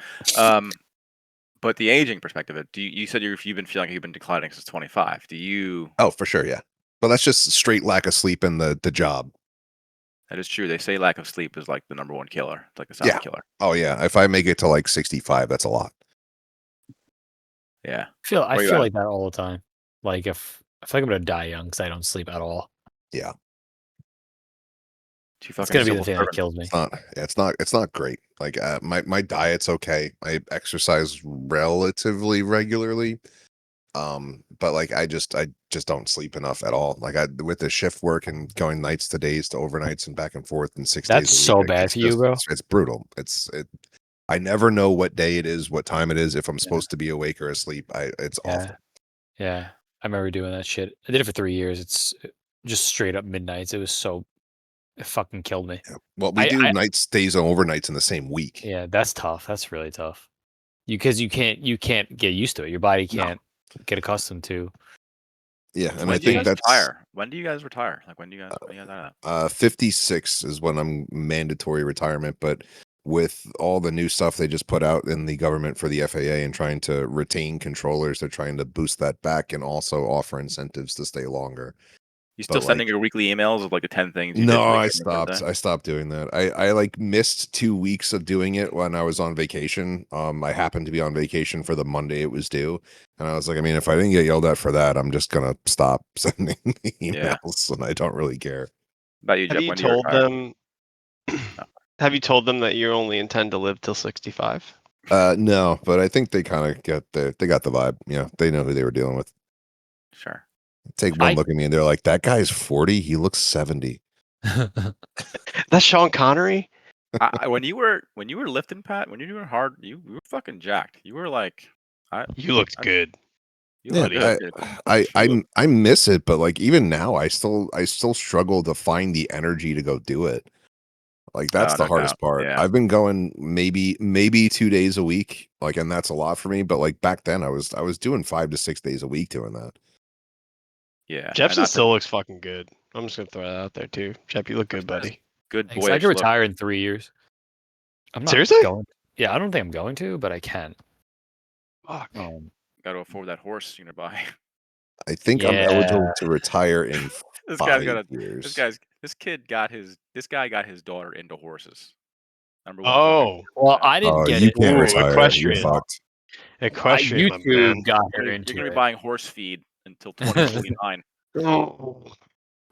Speaker 1: But the aging perspective, you said you've been feeling like you've been declining since 25. Do you?
Speaker 2: Oh, for sure, yeah. But that's just straight lack of sleep in the job.
Speaker 1: That is true. They say lack of sleep is like the number 1 killer. It's like the silent killer.
Speaker 2: Oh yeah. If I make it to like 65, that's a lot.
Speaker 1: Yeah.
Speaker 4: I
Speaker 1: Where you
Speaker 4: feel
Speaker 1: at?
Speaker 4: like that all the time. Like if I feel like I'm gonna die young because I don't sleep at all.
Speaker 2: Yeah.
Speaker 1: Too
Speaker 4: It's
Speaker 1: fucking
Speaker 4: gonna be the
Speaker 1: civil
Speaker 4: thing that
Speaker 1: servant.
Speaker 4: kills me.
Speaker 2: It's not great. Like my diet's okay. I exercise relatively regularly. But like I just don't sleep enough at all. Like with the shift work and going nights to days to overnights and back and forth and 6
Speaker 4: That's
Speaker 2: days a
Speaker 4: so
Speaker 2: week.
Speaker 4: bad for you, bro.
Speaker 2: It's brutal. I never know what day it is, what time it is, if I'm supposed to be awake or asleep. It's awful.
Speaker 4: Yeah. I remember doing that shit. I did it for 3 years. It's just straight up midnights. It was so It fucking killed me.
Speaker 2: Well, we
Speaker 4: I-
Speaker 2: do
Speaker 4: I-
Speaker 2: nights, days, and overnights in the same week.
Speaker 4: Yeah, that's tough. That's really tough. Because you can't get used to it. Your body
Speaker 2: No.
Speaker 4: can't get accustomed to.
Speaker 2: Yeah, and
Speaker 1: When
Speaker 2: I
Speaker 1: do you
Speaker 2: think
Speaker 1: guys
Speaker 2: that's
Speaker 1: retire? When do you guys retire? Like when do you guys out of that?
Speaker 2: 56 is when I'm mandatory retirement, but with all the new stuff they just put out in the government for the FAA and trying to retain controllers, they're trying to boost that back and also offer incentives to stay longer.
Speaker 1: You still
Speaker 2: But,
Speaker 1: sending
Speaker 2: like-
Speaker 1: your weekly emails of like the 10 things you did
Speaker 2: No,
Speaker 1: for the
Speaker 2: I
Speaker 1: government
Speaker 2: stopped.
Speaker 1: birthday?
Speaker 2: I stopped doing that. I like missed 2 weeks of doing it when I was on vacation. I happened to be on vacation for the Monday it was due, and I was like, I mean, if I didn't get yelled at for that, I'm just gonna stop sending the
Speaker 1: Yeah.
Speaker 2: emails, and I don't really care.
Speaker 1: How about you,
Speaker 5: Have
Speaker 1: Jeff?
Speaker 5: you
Speaker 1: When do you
Speaker 5: told
Speaker 1: retire?
Speaker 5: them? Have you told them that you only intend to live till 65?
Speaker 2: No, but I think they kind of they got the vibe. They know who they were dealing with.
Speaker 1: Sure.
Speaker 2: Take one
Speaker 4: I-
Speaker 2: look at me and they're like, that guy's 40. He looks 70.
Speaker 5: That's Sean Connery.
Speaker 1: When you were lifting, Pat, when you were hard, you were fucking jacked. You were like,
Speaker 5: You looked
Speaker 1: I-
Speaker 5: good.
Speaker 1: you
Speaker 2: Yeah,
Speaker 1: look good, dude.
Speaker 2: I miss it, but like even now, I still struggle to find the energy to go do it. Like that's the
Speaker 1: no
Speaker 2: hardest
Speaker 1: doubt.
Speaker 2: part.
Speaker 1: Yeah.
Speaker 2: I've been going maybe 2 days a week, like, and that's a lot for me. But like back then, I was doing 5 to 6 days a week doing that.
Speaker 1: Yeah.
Speaker 5: Jepson
Speaker 1: and
Speaker 5: still looks fucking good. I'm just gonna throw that out there too. Jep, you look good,
Speaker 1: That's-
Speaker 5: buddy.
Speaker 1: good
Speaker 4: Thanks. I
Speaker 1: boyish
Speaker 4: can
Speaker 1: look.
Speaker 4: retire in 3 years. I'm not
Speaker 5: Seriously?
Speaker 4: going. Yeah, I don't think I'm going to, but I can.
Speaker 5: Fuck.
Speaker 1: Got to afford that horse you're gonna buy.
Speaker 2: I think I'm
Speaker 4: Yeah.
Speaker 2: eligible to retire in
Speaker 1: This guy's
Speaker 2: 5
Speaker 1: got
Speaker 2: years.
Speaker 1: this guy got his daughter into horses. Number one.
Speaker 5: Oh,
Speaker 4: Well, I didn't
Speaker 2: Oh,
Speaker 4: get
Speaker 2: you
Speaker 4: it.
Speaker 2: can't
Speaker 5: Ooh,
Speaker 2: retire. You're
Speaker 5: equestrian.
Speaker 2: fucked.
Speaker 5: equestrian, my man.
Speaker 4: YouTube got her
Speaker 1: You're
Speaker 4: into
Speaker 1: gonna be
Speaker 4: it.
Speaker 1: buying horse feed until 2049.
Speaker 5: Oh.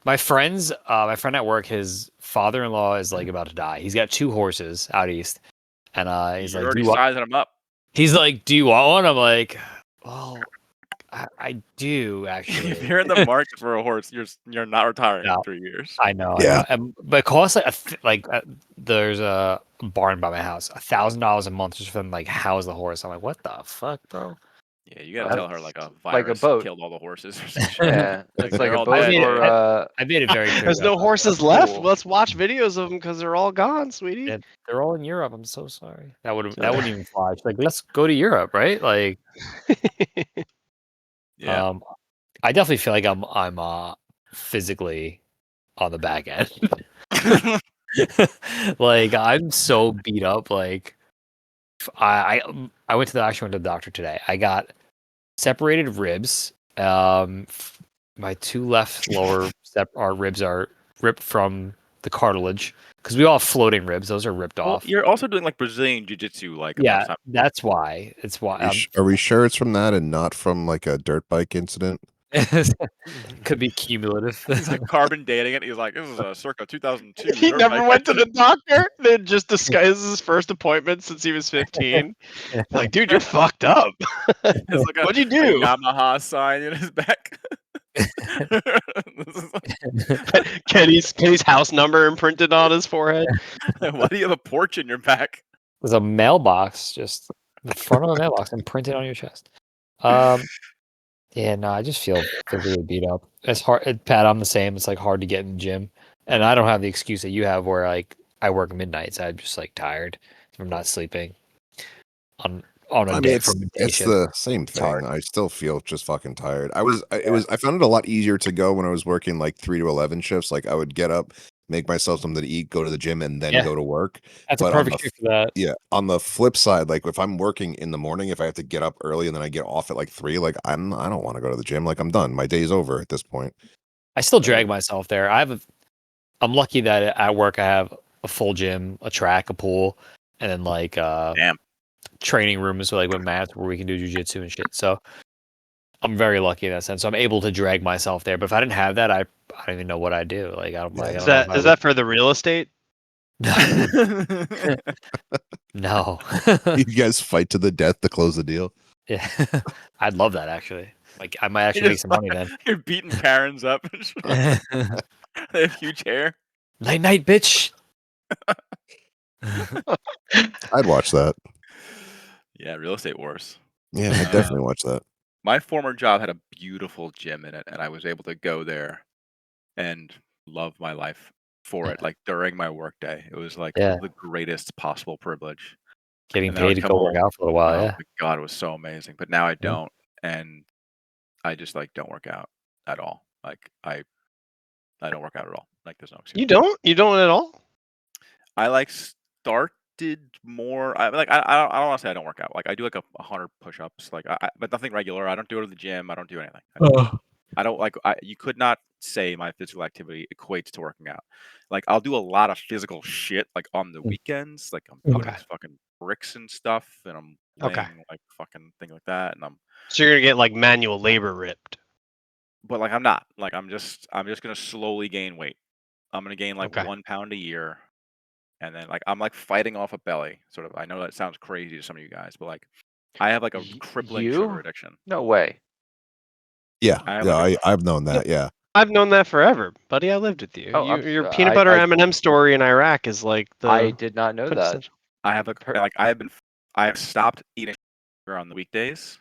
Speaker 4: My friend at work, his father-in-law is like about to die. He's got 2 horses out east, and he's
Speaker 1: You're
Speaker 4: like,
Speaker 1: already sizing them up.
Speaker 4: he's like, do you want one? I'm like, well, I do actually.
Speaker 1: If you're in the market for a horse, you're not retiring
Speaker 4: No.
Speaker 1: in 3 years.
Speaker 4: I know.
Speaker 2: Yeah.
Speaker 4: I know. But it costs like there's a barn by my house, $1,000 a month just for them like house the horse. I'm like, what the fuck, bro?
Speaker 1: Yeah, you gotta
Speaker 3: That's
Speaker 1: tell her like a
Speaker 3: like a
Speaker 1: virus
Speaker 3: boat.
Speaker 1: killed all the horses or some shit.
Speaker 3: Yeah,
Speaker 1: Like,
Speaker 3: it's like
Speaker 1: they're
Speaker 3: a
Speaker 1: all
Speaker 3: boat
Speaker 1: dead.
Speaker 3: or
Speaker 4: I made it very clear.
Speaker 5: There's no
Speaker 4: about that.
Speaker 5: horses
Speaker 3: That's
Speaker 5: left.
Speaker 3: cool.
Speaker 5: Let's watch videos of them because they're all gone, sweetie.
Speaker 4: Yeah, they're all in Europe. I'm so sorry. That wouldn't even fly. She's like, let's go to Europe, right? Like,
Speaker 1: Yeah.
Speaker 4: I definitely feel like I'm physically on the back end. Like I'm so beat up. Like I went to the doctor today. I got separated ribs. My 2 left lower our ribs are ripped from the cartilage because we all have floating ribs. Those are ripped
Speaker 1: Well,
Speaker 4: off.
Speaker 1: you're also doing like Brazilian jiu-jitsu like
Speaker 4: Yeah,
Speaker 1: enough time.
Speaker 4: that's why. It's why.
Speaker 2: Are we sure it's from that and not from like a dirt bike incident?
Speaker 4: Could be cumulative.
Speaker 1: He's like carbon dating it. He's like, this is a circa 2002.
Speaker 5: He
Speaker 1: dirt
Speaker 5: never
Speaker 1: bike
Speaker 5: went to the
Speaker 1: accident."
Speaker 5: doctor. Then just disguised his first appointment since he was 15. Like, dude, you're fucked up.
Speaker 1: It's like
Speaker 5: What'd you
Speaker 1: a
Speaker 5: do?
Speaker 1: Yamaha sign in his back. This is
Speaker 5: Kenny's house number imprinted on his forehead.
Speaker 1: like, why do you have a porch in your back?
Speaker 4: There's a mailbox, just the front of the mailbox, and printed on your chest. Yeah, no, I just feel physically beat up. It's hard, Pat. I'm the same. It's like hard to get in the gym, and I don't have the excuse that you have, where like I work midnights. I'm just like tired from not sleeping on a
Speaker 2: I mean,
Speaker 4: day from a day
Speaker 2: it's
Speaker 4: shift.
Speaker 2: the same thing.
Speaker 4: hard.
Speaker 2: I still feel just fucking tired. I found it a lot easier to go when I was working like 3 to 11 shifts. Like I would get up, make myself something to eat, go to the gym, and then
Speaker 4: Yeah.
Speaker 2: go to work.
Speaker 4: That's a
Speaker 2: but on
Speaker 4: perfect
Speaker 2: the
Speaker 4: shift for that.
Speaker 2: Yeah, on the flip side, like if I'm working in the morning, if I have to get up early and then I get off at like 3, like I don't want to go to the gym. Like I'm done. My day's over at this point.
Speaker 4: I still drag myself there. I'm lucky that at work I have a full gym, a track, a pool, and then like
Speaker 1: Damn.
Speaker 4: training rooms with mats where we can do jujitsu and shit. So I'm very lucky in that sense. So I'm able to drag myself there. But if I didn't have that, I don't even know what I'd do. Like I don't.
Speaker 2: Yeah.
Speaker 4: Like, I
Speaker 5: Is
Speaker 4: don't know if
Speaker 5: that
Speaker 4: I
Speaker 5: is that for the real estate?
Speaker 4: would- no.
Speaker 2: You guys fight to the death to close the deal.
Speaker 4: Yeah, I'd love that actually. Like I might actually
Speaker 1: You're
Speaker 4: make some money then.
Speaker 1: You're beating Karens up. They have huge hair.
Speaker 4: Night night, bitch.
Speaker 2: I'd watch that.
Speaker 1: Yeah, real estate wars.
Speaker 2: Yeah, I'd definitely watch that.
Speaker 1: My former job had a beautiful gym in it, and I was able to go there and love my life for it, like during my workday. It was like
Speaker 4: Yeah.
Speaker 1: the greatest possible privilege.
Speaker 4: Getting
Speaker 1: And then I
Speaker 4: paid
Speaker 1: would
Speaker 4: to
Speaker 1: come
Speaker 4: go work
Speaker 1: home.
Speaker 4: out for a while.
Speaker 1: Oh
Speaker 4: Yeah.
Speaker 1: my god, it was so amazing. But now I
Speaker 4: Yeah.
Speaker 1: don't, and I just like don't work out at all. Like I don't work out at all. Like there's no excuse.
Speaker 5: You don't? You don't at all?
Speaker 1: I like started more. I don't want to say I don't work out. Like I do like 100 push-ups. Like but nothing regular. I don't do it to the gym. I don't do anything. I don't like. You could not say my physical activity equates to working out. Like I'll do a lot of physical shit like on the
Speaker 4: Mm.
Speaker 1: weekends. Like I'm doing
Speaker 5: Okay.
Speaker 1: these fucking bricks and stuff, and I'm
Speaker 5: Okay.
Speaker 1: laying like fucking thing like that, and I'm.
Speaker 5: So you're gonna get like manual labor ripped.
Speaker 1: But like I'm not. Like I'm just gonna slowly gain weight. I'm gonna gain like
Speaker 5: Okay.
Speaker 1: 1 pound a year. And then like I'm like fighting off a belly, sort of. I know that sounds crazy to some of you guys, but like I have like a crippling sugar
Speaker 3: You?
Speaker 1: addiction.
Speaker 3: No way.
Speaker 2: Yeah,
Speaker 1: I have
Speaker 2: yeah,
Speaker 1: like a
Speaker 2: I've known
Speaker 5: Yeah.
Speaker 2: that. Yeah,
Speaker 5: I've known that forever, buddy. I lived with you.
Speaker 3: Oh,
Speaker 5: Your peanut butter
Speaker 3: I
Speaker 5: M&M story in Iraq is like
Speaker 3: I
Speaker 5: the
Speaker 3: did not know that.
Speaker 5: quintessential.
Speaker 1: I have
Speaker 3: Per-
Speaker 1: like I have stopped eating sugar on the weekdays.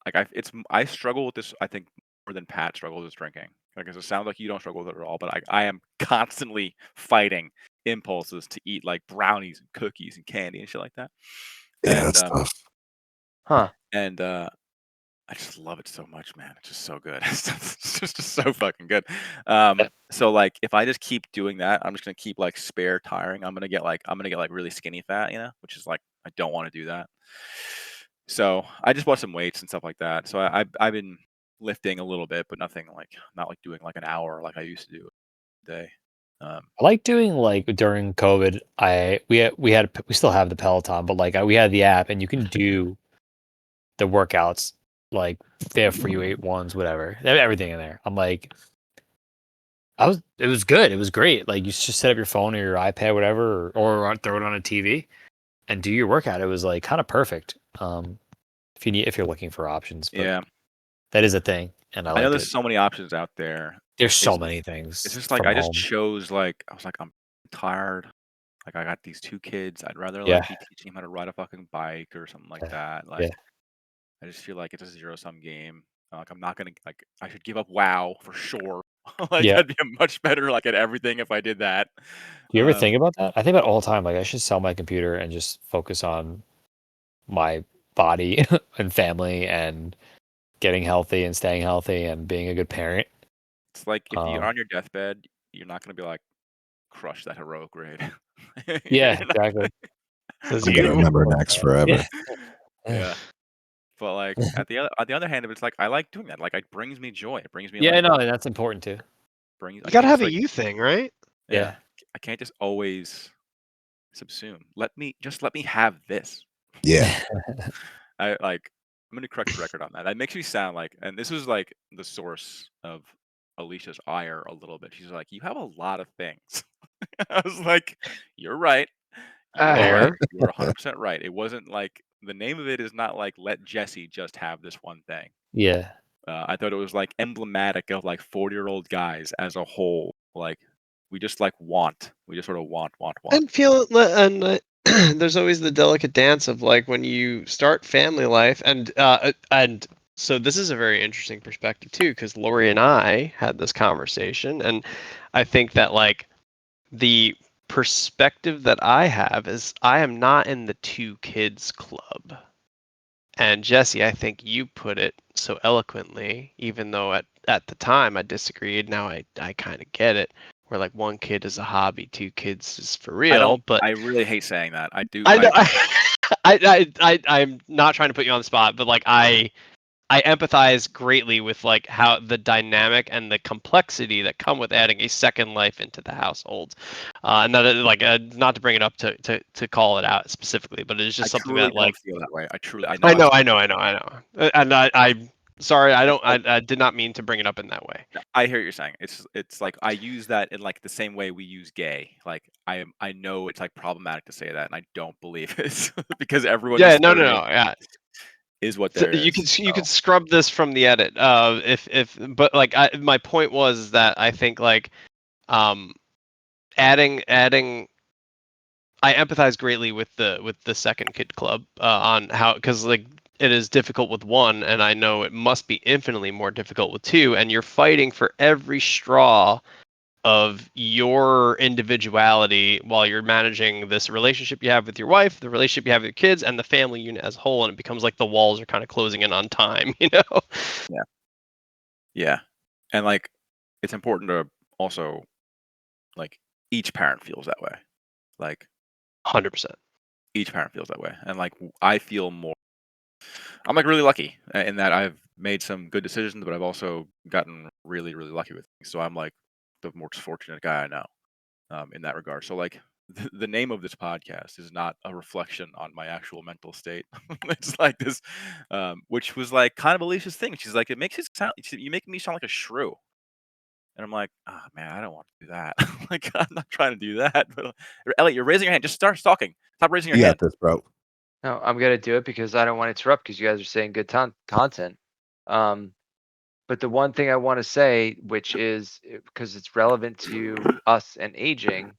Speaker 1: Like I struggle with this. I think more than Pat struggles with drinking. Like it sounds like you don't struggle with it at all, but I am constantly fighting impulses to eat like brownies and cookies and candy and shit like that.
Speaker 2: yeah,
Speaker 1: And
Speaker 2: that's tough.
Speaker 3: Huh.
Speaker 1: and I just love it so much, man. It's just so good. It's just so fucking good. So like if I just keep doing that, I'm just gonna keep like spare tiring. I'm gonna get like really skinny fat, which is like I don't want to do that. So I just bought some weights and stuff like that. So I've been lifting a little bit, but nothing like not like doing like an hour like I used to do a day.
Speaker 4: I like doing like during COVID. We still have the Peloton, but like we had the app, and you can do the workouts like they have free weight ones, whatever. They have everything in there. I'm like, it was good. It was great. Like you just set up your phone or your iPad, whatever, or throw it on a TV and do your workout. It was like kind of perfect. If you're looking for options, but
Speaker 1: Yeah,
Speaker 4: that is a thing, and I
Speaker 1: I know
Speaker 4: like
Speaker 1: there's
Speaker 4: it.
Speaker 1: so many options out there.
Speaker 4: There's so
Speaker 1: It's
Speaker 4: many
Speaker 1: it's
Speaker 4: things
Speaker 1: just like
Speaker 4: from
Speaker 1: I just
Speaker 4: home.
Speaker 1: chose like I was like I'm tired. Like I got these 2 kids. I'd rather
Speaker 4: Yeah,
Speaker 1: like be teaching them how to ride a fucking bike or something like
Speaker 4: yeah,
Speaker 1: that.
Speaker 4: yeah,
Speaker 1: Like I just feel like it's a zero-sum game. Like I'm not gonna like I should give up WoW for sure. Like
Speaker 4: yeah.
Speaker 1: I'd be a much better like at everything if I did that.
Speaker 4: Do you ever think
Speaker 1: Um,
Speaker 4: about that? I think about it all the time. Like I should sell my computer and just focus on my body and family and getting healthy and staying healthy and being a good parent.
Speaker 1: it's like if you're
Speaker 4: Um,
Speaker 1: on your deathbed, you're not gonna be like crush that heroic grade.
Speaker 4: yeah,
Speaker 1: You're not
Speaker 4: exactly.
Speaker 5: Says
Speaker 2: I'm gonna
Speaker 5: you.
Speaker 2: remember Next
Speaker 4: Yeah.
Speaker 2: forever.
Speaker 1: yeah. But like at the other hand, it's like I like doing that. Like it brings me joy. It brings me
Speaker 4: Yeah,
Speaker 1: like
Speaker 4: no, and that's important too.
Speaker 1: brings
Speaker 5: You
Speaker 1: I
Speaker 5: gotta
Speaker 1: can't
Speaker 5: have
Speaker 1: just
Speaker 5: a
Speaker 1: like
Speaker 5: you thing, right?
Speaker 1: yeah.
Speaker 4: Yeah.
Speaker 1: I can't just always subsume. Let me have this.
Speaker 2: Yeah,
Speaker 1: I like I'm gonna correct the record on that. That makes me sound like, and this was like the source of Alicia's ire a little bit. She's like, "You have a lot of things." I was like, "You're right. You are right.
Speaker 4: Fair.
Speaker 1: You are 100% right." It wasn't like the name of it is not like let Jesse just have this one thing.
Speaker 4: Yeah.
Speaker 1: I thought it was like emblematic of like 40-year-old guys as a whole. Like we just like want. We just sort of want.
Speaker 5: And there's always the delicate dance of like when you start family life, and so this is a very interesting perspective too, because Lori and I had this conversation, and I think that like the perspective that I have is I am not in the 2 kids club. And Jesse, I think you put it so eloquently, even though at the time I disagreed. Now I kind of get it. Where like 1 kid is a hobby, 2 kids is for
Speaker 1: I
Speaker 5: real.
Speaker 1: don't.
Speaker 5: But
Speaker 1: I really hate saying that. I do.
Speaker 5: I know I'm not trying to put you on the spot, but like I empathize greatly with like how the dynamic and the complexity that come with adding a second life into the household. And that like not to bring it up to call it out specifically, but it's
Speaker 1: I
Speaker 5: just something
Speaker 1: truly
Speaker 5: that
Speaker 1: don't
Speaker 5: like
Speaker 1: feel that way. I truly. I know.
Speaker 5: I
Speaker 1: I've
Speaker 5: know,
Speaker 1: said
Speaker 5: I know, I know, I know. And I'm sorry,
Speaker 1: it's like
Speaker 5: I did not mean to bring it up in that way.
Speaker 1: I hear what you're saying. It's like I use that in like the same way we use gay. Like I know it's like problematic to say that, and I don't believe it because everyone
Speaker 5: Yeah,
Speaker 1: just
Speaker 5: no, no,
Speaker 1: literally
Speaker 5: no. Yeah,
Speaker 1: is what
Speaker 5: so
Speaker 1: there is.
Speaker 5: you could
Speaker 1: So
Speaker 5: scrub this from the edit. If but like my point was that I think like um adding I empathize greatly with the second kid club on how because like it is difficult with one, and I know it must be infinitely more difficult with two, and you're fighting for every straw of your individuality while you're managing this relationship you have with your wife, the relationship you have with your kids, and the family unit as a whole, and it becomes like the walls are kind of closing in on time, you know?
Speaker 1: Yeah. And like it's important to also like each parent feels that way. Like
Speaker 5: 100%.
Speaker 1: each parent feels that way. And like I feel more I'm like really lucky in that I've made some good decisions, but I've also gotten really, really lucky with things. So I'm like the more fortunate guy I know in that regard. So like the name of this podcast is not a reflection on my actual mental state. It's like this, which was like kind of Alicia's thing. She's like, it makes it sound, you make me sound like a shrew. And I'm like, oh man, I don't want to do that. Like, I'm not trying to do that. But Elliot, you're raising your hand. Just start talking. Stop raising your
Speaker 2: You got
Speaker 1: hand.
Speaker 2: this, bro.
Speaker 3: No, I'm gonna do it because I don't want to interrupt because you guys are saying good content. But the one thing I want to say, which is because it's relevant to us and aging,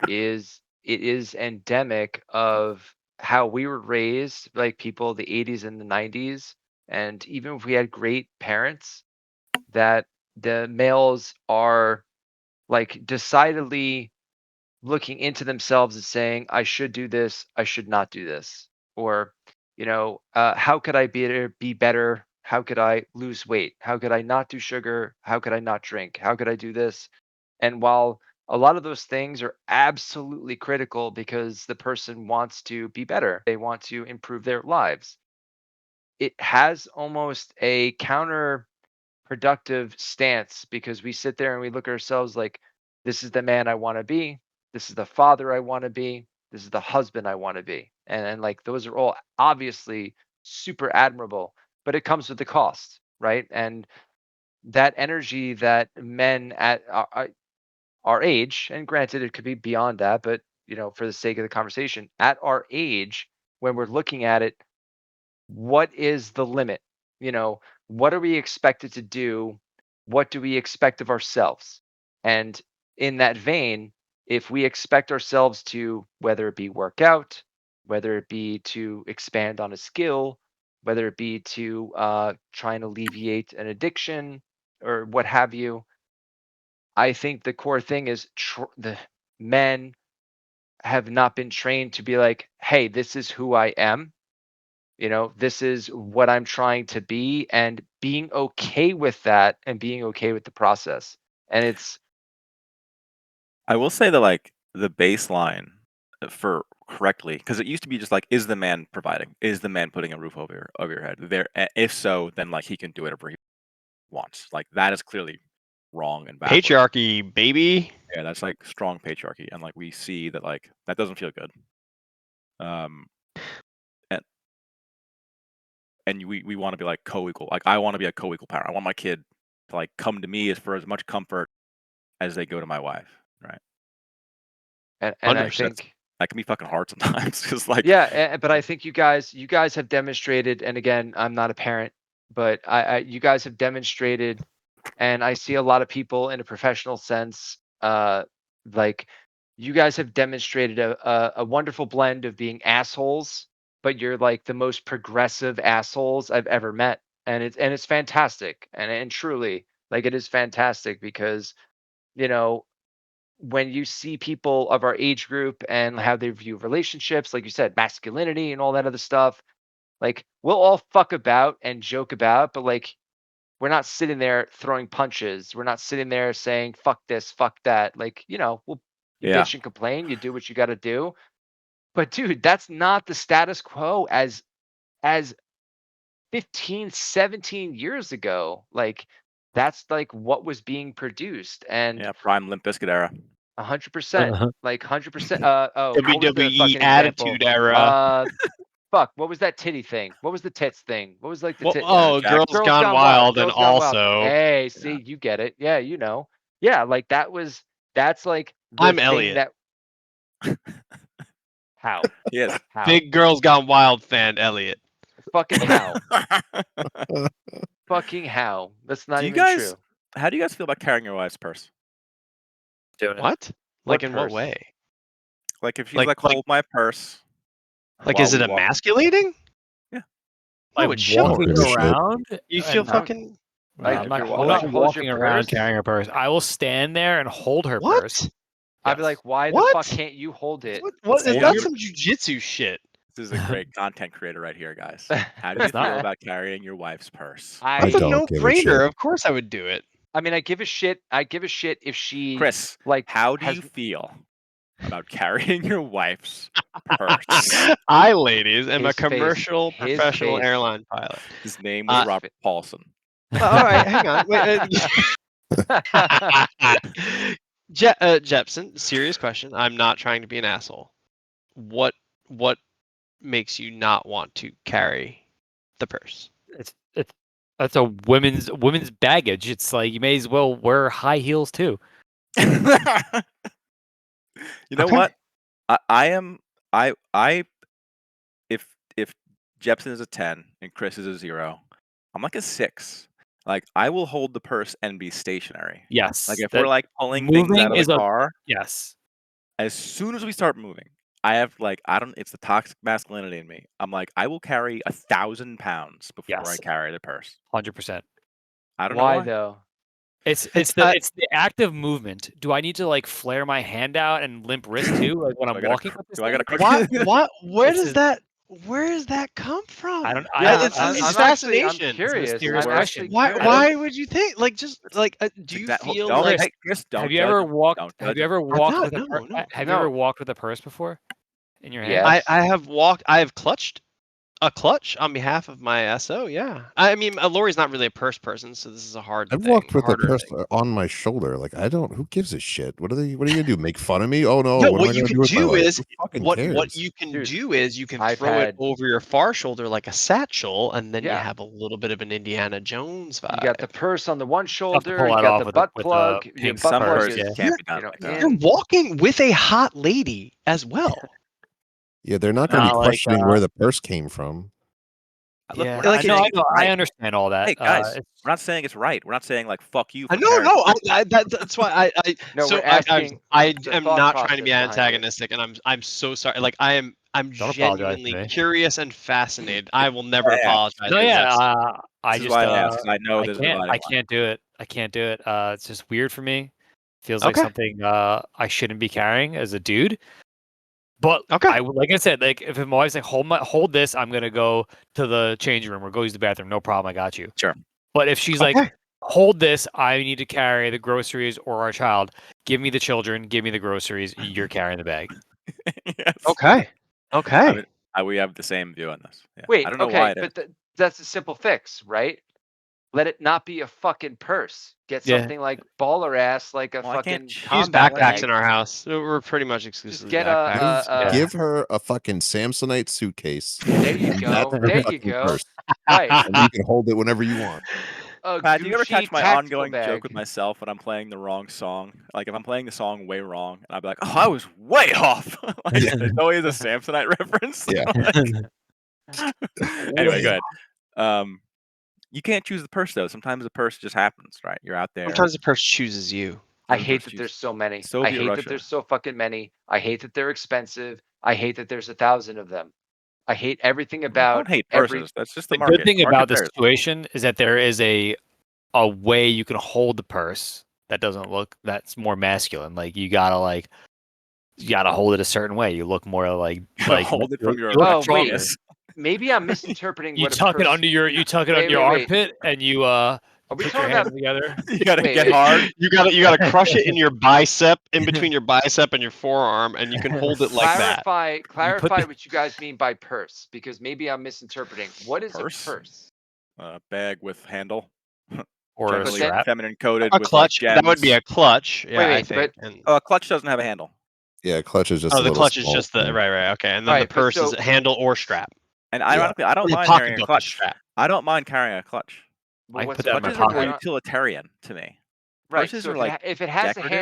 Speaker 3: is it is endemic of how we were raised, like people the 80s and the 90s, and even if we had great parents, that the males are like decidedly looking into themselves and saying, I should do this, I should not do this. Or, how could I be better? How could I lose weight? How could I not do sugar? How could I not drink? How could I do this? And while a lot of those things are absolutely critical because the person wants to be better, they want to improve their lives, it has almost a counter productive stance because we sit there and we look at ourselves like, this is the man I want to be. This is the father I want to be. This is the husband I want to be. And like those are all obviously super admirable, but it comes with the cost, right? And that energy that men at our age, and granted, it could be beyond that, but for the sake of the conversation, at our age, when we're looking at it, what is the limit? What are we expected to do? What do we expect of ourselves? And in that vein, if we expect ourselves to, whether it be work out, whether it be to expand on a skill, whether it be to try and alleviate an addiction or what have you, I think the core thing is the men have not been trained to be like, hey, this is who I am. This is what I'm trying to be, and being okay with that and being okay with the process. And it's
Speaker 1: I will say that like the baseline for correctly, because it used to be just like, is the man providing? Is the man putting a roof over your head? If so, then like he can do whatever he wants. Like that is clearly wrong and backwards.
Speaker 5: Patriarchy, baby.
Speaker 1: Yeah, that's like strong patriarchy, and like we see that like that doesn't feel good. Um, and we want to be like co-equal. Like I want to be a co-equal parent. I want my kid to like come to me for as much comfort as they go to my wife. Right.
Speaker 3: and I
Speaker 5: 100%.
Speaker 3: think
Speaker 1: That can be fucking hard sometimes. Because like
Speaker 3: yeah, but I think you guys have demonstrated, and again, I'm not a parent, but you guys have demonstrated, and I see a lot of people in a professional sense, like you guys have demonstrated a wonderful blend of being assholes, but you're like the most progressive assholes I've ever met, and it's fantastic, and truly, like it is fantastic because you know when you see people of our age group and how they view relationships, like you said, masculinity and all that other stuff, like we'll all fuck about and joke about, but like we're not sitting there throwing punches. We're not sitting there saying fuck this, fuck that. Like, you
Speaker 1: yeah,
Speaker 3: bitch and complain, you do what you got to do. But dude, that's not the status quo as 15, 17 years ago. Like that's like what was being produced and
Speaker 1: yeah, prime Limp Bizkit era.
Speaker 3: 100%, like 100%. Oh, what was the
Speaker 5: WWE
Speaker 3: fucking example?
Speaker 5: Attitude Era.
Speaker 3: Uh Fuck, what was that titty thing? What was the tits thing? What was like the
Speaker 5: Well,
Speaker 3: tit?
Speaker 5: oh,
Speaker 1: Jack.
Speaker 5: Girls
Speaker 3: Girls
Speaker 5: Gone
Speaker 3: Gone Wild.
Speaker 5: Wild, and
Speaker 3: Girls Gone Wild.
Speaker 5: also
Speaker 3: Hey, see,
Speaker 1: Yeah.
Speaker 3: you get it. Yeah, Yeah, like that's like the
Speaker 5: I'm
Speaker 3: thing
Speaker 5: Elliot,
Speaker 3: that how?
Speaker 1: Yes.
Speaker 3: How?
Speaker 5: big Girls Gone Wild fan. Elliot,
Speaker 3: Fucking how? Fucking how? That's not
Speaker 1: Do you
Speaker 3: even
Speaker 1: guys?
Speaker 3: true.
Speaker 1: How do you guys feel about carrying your wife's purse?
Speaker 4: Doing it.
Speaker 5: what?
Speaker 3: What
Speaker 5: Like in what
Speaker 3: purse?
Speaker 5: way?
Speaker 1: Like if she's
Speaker 5: Like
Speaker 1: like,
Speaker 5: like
Speaker 1: hold my purse
Speaker 5: like
Speaker 1: while
Speaker 5: is
Speaker 1: we
Speaker 5: it
Speaker 1: walk.
Speaker 5: emasculating?
Speaker 1: Yeah.
Speaker 5: No,
Speaker 4: Like
Speaker 5: it's
Speaker 2: I'm
Speaker 4: walking
Speaker 5: chivalrous.
Speaker 2: finished it.
Speaker 4: around
Speaker 5: You feel
Speaker 4: and
Speaker 3: How?
Speaker 5: fucking
Speaker 3: Like,
Speaker 1: if
Speaker 4: I'm not,
Speaker 1: you're
Speaker 3: hold
Speaker 4: I'm
Speaker 3: your-
Speaker 4: not
Speaker 3: hold your
Speaker 4: walking around
Speaker 3: purse?
Speaker 4: carrying her purse. I will stand there and hold her purse.
Speaker 5: What?
Speaker 3: I'd be
Speaker 4: Yes.
Speaker 3: like, why the
Speaker 5: What?
Speaker 3: fuck can't you hold it?
Speaker 5: What is
Speaker 1: See,
Speaker 5: that?
Speaker 1: I'm-
Speaker 5: Some jujitsu shit.
Speaker 1: This is a great content creator right here, guys. How do you
Speaker 4: It's not-
Speaker 1: feel about carrying your wife's purse?
Speaker 2: I
Speaker 5: It's a
Speaker 2: don't give a shit.
Speaker 5: no-brainer. Of course, I would do it.
Speaker 3: I mean, I give a shit if she
Speaker 1: Chris,
Speaker 3: like
Speaker 1: how do
Speaker 3: has
Speaker 1: you feel about carrying your wife's purse?
Speaker 5: I, ladies, am a
Speaker 3: His face.
Speaker 5: commercial
Speaker 3: His
Speaker 5: professional
Speaker 3: face.
Speaker 5: airline pilot.
Speaker 1: His name was
Speaker 5: Uh,
Speaker 1: Robert Paulson.
Speaker 5: All right, hang on. Wait, Jepson, serious question. I'm not trying to be an asshole. What makes you not want to carry the purse?
Speaker 4: That's a women's baggage. It's like you may as well wear high heels too.
Speaker 1: You know
Speaker 5: Okay.
Speaker 1: what? I if Jepson is a 10 and Chris is a 0, I'm like a 6. Like I will hold the purse and be stationary.
Speaker 4: Yes.
Speaker 1: Like if
Speaker 4: that-
Speaker 1: we're like pulling things
Speaker 4: moving
Speaker 1: out of
Speaker 4: is
Speaker 1: the
Speaker 4: a-
Speaker 1: car,
Speaker 4: yes.
Speaker 1: as soon as we start moving, I have like it's the toxic masculinity in me. I'm like I will carry 1,000 pounds before I
Speaker 4: Yes.
Speaker 1: carry the purse.
Speaker 4: 100%.
Speaker 1: I don't know
Speaker 3: why
Speaker 1: why.
Speaker 3: though?
Speaker 4: It's
Speaker 5: It's
Speaker 4: the active movement. Do I need to like flare my hand out and limp wrist too, like when
Speaker 1: Do
Speaker 4: I'm
Speaker 1: I gotta
Speaker 4: walking
Speaker 1: cr-
Speaker 4: with this
Speaker 1: do I
Speaker 4: thing?
Speaker 1: gotta crook-
Speaker 5: What? Where
Speaker 4: This
Speaker 5: does
Speaker 4: is-
Speaker 5: that? Where does that come from?
Speaker 4: I don't.
Speaker 3: Yeah,
Speaker 5: It's
Speaker 3: I'm
Speaker 5: fascination.
Speaker 3: curious.
Speaker 4: mysterious
Speaker 3: I'm
Speaker 4: question.
Speaker 3: actually
Speaker 5: Why?
Speaker 3: curious.
Speaker 5: Why would you think? Like, just like, do you
Speaker 1: Exact-
Speaker 5: feel
Speaker 1: don't,
Speaker 5: like?
Speaker 1: hey, Chris, don't
Speaker 4: Have you
Speaker 1: judge
Speaker 4: ever
Speaker 1: him.
Speaker 4: walked?
Speaker 1: Don't
Speaker 4: Have
Speaker 1: judge
Speaker 4: you
Speaker 1: him.
Speaker 4: ever walked
Speaker 5: not,
Speaker 4: with a?
Speaker 5: no, no.
Speaker 4: Have you
Speaker 3: No.
Speaker 4: ever walked with a purse before? In your hand?
Speaker 3: Yes.
Speaker 5: I have walked. I have clutched a clutch on behalf of my SO. Yeah. I mean, Lori's not really a purse person, so this is a hard
Speaker 2: I've
Speaker 5: thing.
Speaker 2: walked with a
Speaker 5: harder
Speaker 2: purse
Speaker 5: thing.
Speaker 2: on my shoulder. Like I don't. Who gives a shit? What are you gonna do? Make fun of me? Oh no!
Speaker 5: No,
Speaker 2: what am I
Speaker 5: what you
Speaker 2: gonna
Speaker 5: can
Speaker 2: do with my
Speaker 5: do
Speaker 2: life?
Speaker 5: is
Speaker 2: Who fucking
Speaker 5: what
Speaker 2: cares?
Speaker 5: you can
Speaker 3: Dude,
Speaker 5: do is you can
Speaker 3: I've
Speaker 5: throw
Speaker 3: had-
Speaker 5: it over your far shoulder like a satchel, and then you
Speaker 3: Yeah.
Speaker 5: have a little bit of an Indiana Jones vibe.
Speaker 3: You got the purse on the one
Speaker 4: Tough to
Speaker 3: shoulder.
Speaker 4: pull
Speaker 3: You
Speaker 4: that
Speaker 3: got
Speaker 4: off
Speaker 3: the
Speaker 4: with
Speaker 3: butt
Speaker 4: a
Speaker 3: plug. Your
Speaker 4: pink
Speaker 3: butt
Speaker 1: Some
Speaker 3: plug
Speaker 1: purses
Speaker 3: is
Speaker 1: can't be done
Speaker 3: you know,
Speaker 1: like that.
Speaker 5: You're
Speaker 3: in.
Speaker 5: walking with a hot lady as well.
Speaker 2: Yeah, they're not gonna
Speaker 4: Not
Speaker 2: be
Speaker 4: like,
Speaker 2: questioning where the purse came from.
Speaker 1: Look,
Speaker 4: Yeah,
Speaker 1: we're not
Speaker 5: like,
Speaker 1: saying
Speaker 4: I
Speaker 1: it's
Speaker 4: know. I
Speaker 1: right.
Speaker 4: understand all that.
Speaker 1: Hey guys,
Speaker 4: It's-
Speaker 1: we're not saying it's right. We're not saying like fuck you for
Speaker 5: No,
Speaker 1: carrying.
Speaker 5: no, that's why I
Speaker 3: No,
Speaker 5: so
Speaker 3: we're asking
Speaker 5: I
Speaker 3: the
Speaker 5: am
Speaker 3: thought
Speaker 5: not trying to be
Speaker 3: process behind it.
Speaker 5: antagonistic, and I'm so sorry. Like I'm
Speaker 4: Don't apologize to
Speaker 5: genuinely
Speaker 4: me.
Speaker 5: curious and fascinated. I will never
Speaker 1: Yeah.
Speaker 5: apologize.
Speaker 4: no,
Speaker 5: to
Speaker 4: yeah.
Speaker 5: Jepsen.
Speaker 4: I
Speaker 1: This is
Speaker 4: just.
Speaker 1: why I asked, 'cause I know
Speaker 4: I
Speaker 1: there's a
Speaker 4: can't.
Speaker 1: dividing
Speaker 4: I
Speaker 1: line.
Speaker 4: can't do it. I can't do it. It's just weird for me. Feels like
Speaker 5: Okay.
Speaker 4: something I shouldn't be carrying as a dude. But
Speaker 5: Okay.
Speaker 4: I would, like I said, like if my wife's like hold this, I'm gonna go to the changing room or go use the bathroom. No problem, I got you.
Speaker 1: Sure.
Speaker 4: But if she's
Speaker 5: Okay.
Speaker 4: like, hold this, I need to carry the groceries or our child. Give me the children. Give me the groceries. You're carrying the bag.
Speaker 1: Yes.
Speaker 5: Okay. Okay.
Speaker 1: I mean, we have the same view on this. Yeah.
Speaker 3: Wait,
Speaker 1: I don't know why
Speaker 3: okay,
Speaker 1: it is.
Speaker 3: but that's a simple fix, right? Let it not be a fucking purse. Get
Speaker 4: Yeah.
Speaker 3: something like baller ass, like a
Speaker 1: Well, I can't
Speaker 3: fucking
Speaker 1: choose
Speaker 5: Use
Speaker 3: combat
Speaker 5: backpacks
Speaker 3: bag.
Speaker 5: in our house. We're pretty much exclusively
Speaker 3: get
Speaker 5: backpacks.
Speaker 3: a-
Speaker 2: Give her a fucking Samsonite suitcase.
Speaker 3: There you
Speaker 2: and
Speaker 3: go.
Speaker 2: that's her
Speaker 3: There you
Speaker 2: fucking
Speaker 3: go.
Speaker 2: purse,
Speaker 3: Right.
Speaker 2: and you can hold it whenever you want.
Speaker 3: A
Speaker 1: Pat, do you ever
Speaker 3: Gucci
Speaker 1: catch my
Speaker 3: tactical
Speaker 1: ongoing
Speaker 3: bag.
Speaker 1: joke with myself when I'm playing the wrong song? Like if I'm playing the song way wrong, and I'll be like, "Oh, I was way off." Like
Speaker 2: Yeah.
Speaker 1: it's always a Samsonite reference.
Speaker 2: Yeah.
Speaker 1: Anyway,
Speaker 2: Way
Speaker 1: go ahead. You can't choose the purse though. Sometimes the purse just happens, right? You're out there.
Speaker 5: Sometimes the purse chooses you.
Speaker 3: I
Speaker 1: Sometimes
Speaker 3: hate
Speaker 1: purse
Speaker 3: that
Speaker 1: chooses-
Speaker 3: there's so many. I
Speaker 1: Soviet
Speaker 3: hate
Speaker 1: Russia.
Speaker 3: that there's so fucking many. I hate that they're expensive. I hate that there's 1,000 of them. I hate everything about
Speaker 1: Don't hate
Speaker 3: every.
Speaker 1: purses. That's just the
Speaker 4: The
Speaker 1: market.
Speaker 4: good thing
Speaker 1: Market
Speaker 4: about the
Speaker 1: bears.
Speaker 4: situation is that there is a way you can hold the purse that doesn't look that's more masculine. Like you gotta hold it a certain way. You look more like
Speaker 1: Hold it from your
Speaker 4: you look
Speaker 3: Oh,
Speaker 4: stronger.
Speaker 3: wait. Maybe I'm misinterpreting
Speaker 4: You
Speaker 3: what a
Speaker 4: tuck it
Speaker 3: purse.
Speaker 4: under your
Speaker 3: Wait, wait, wait.
Speaker 4: armpit and you
Speaker 3: Are we
Speaker 4: put your
Speaker 3: talking
Speaker 4: hands
Speaker 3: about?
Speaker 4: together.
Speaker 1: You gotta
Speaker 3: Wait,
Speaker 1: get
Speaker 3: wait.
Speaker 1: hard.
Speaker 5: You gotta crush it in your bicep, in between your bicep and your forearm, and you can hold it like that.
Speaker 3: Clarify
Speaker 4: the-
Speaker 3: what you guys mean by purse, because maybe I'm misinterpreting. What is
Speaker 1: Purse?
Speaker 3: a purse?
Speaker 1: Bag with handle.
Speaker 4: Or a
Speaker 1: Generally
Speaker 3: then-
Speaker 4: strap.
Speaker 1: feminine coated
Speaker 5: A
Speaker 1: with
Speaker 5: clutch.
Speaker 1: like
Speaker 5: That would be
Speaker 1: gems.
Speaker 5: a clutch. Yeah, I
Speaker 3: wait,
Speaker 5: think. And,
Speaker 1: Oh, a clutch doesn't have a handle.
Speaker 2: Yeah, clutch is just a
Speaker 5: oh, the
Speaker 2: little
Speaker 5: clutch is
Speaker 2: small
Speaker 5: just the
Speaker 2: thing.
Speaker 5: right. Okay, and then the
Speaker 3: Alright, but
Speaker 5: purse is
Speaker 3: so-
Speaker 5: a handle or strap.
Speaker 1: And ironically, I don't
Speaker 5: Or the
Speaker 1: mind carrying a
Speaker 5: pocketbook is
Speaker 1: clutch.
Speaker 5: strap.
Speaker 1: I don't mind carrying a clutch.
Speaker 3: But
Speaker 4: I
Speaker 3: what's
Speaker 4: put
Speaker 3: the
Speaker 4: that in my
Speaker 1: Clutches are more
Speaker 3: point?
Speaker 4: pocket.
Speaker 1: utilitarian to me.
Speaker 3: Right.
Speaker 1: Purses
Speaker 3: So
Speaker 1: are like
Speaker 3: if it has
Speaker 1: decorative.
Speaker 3: a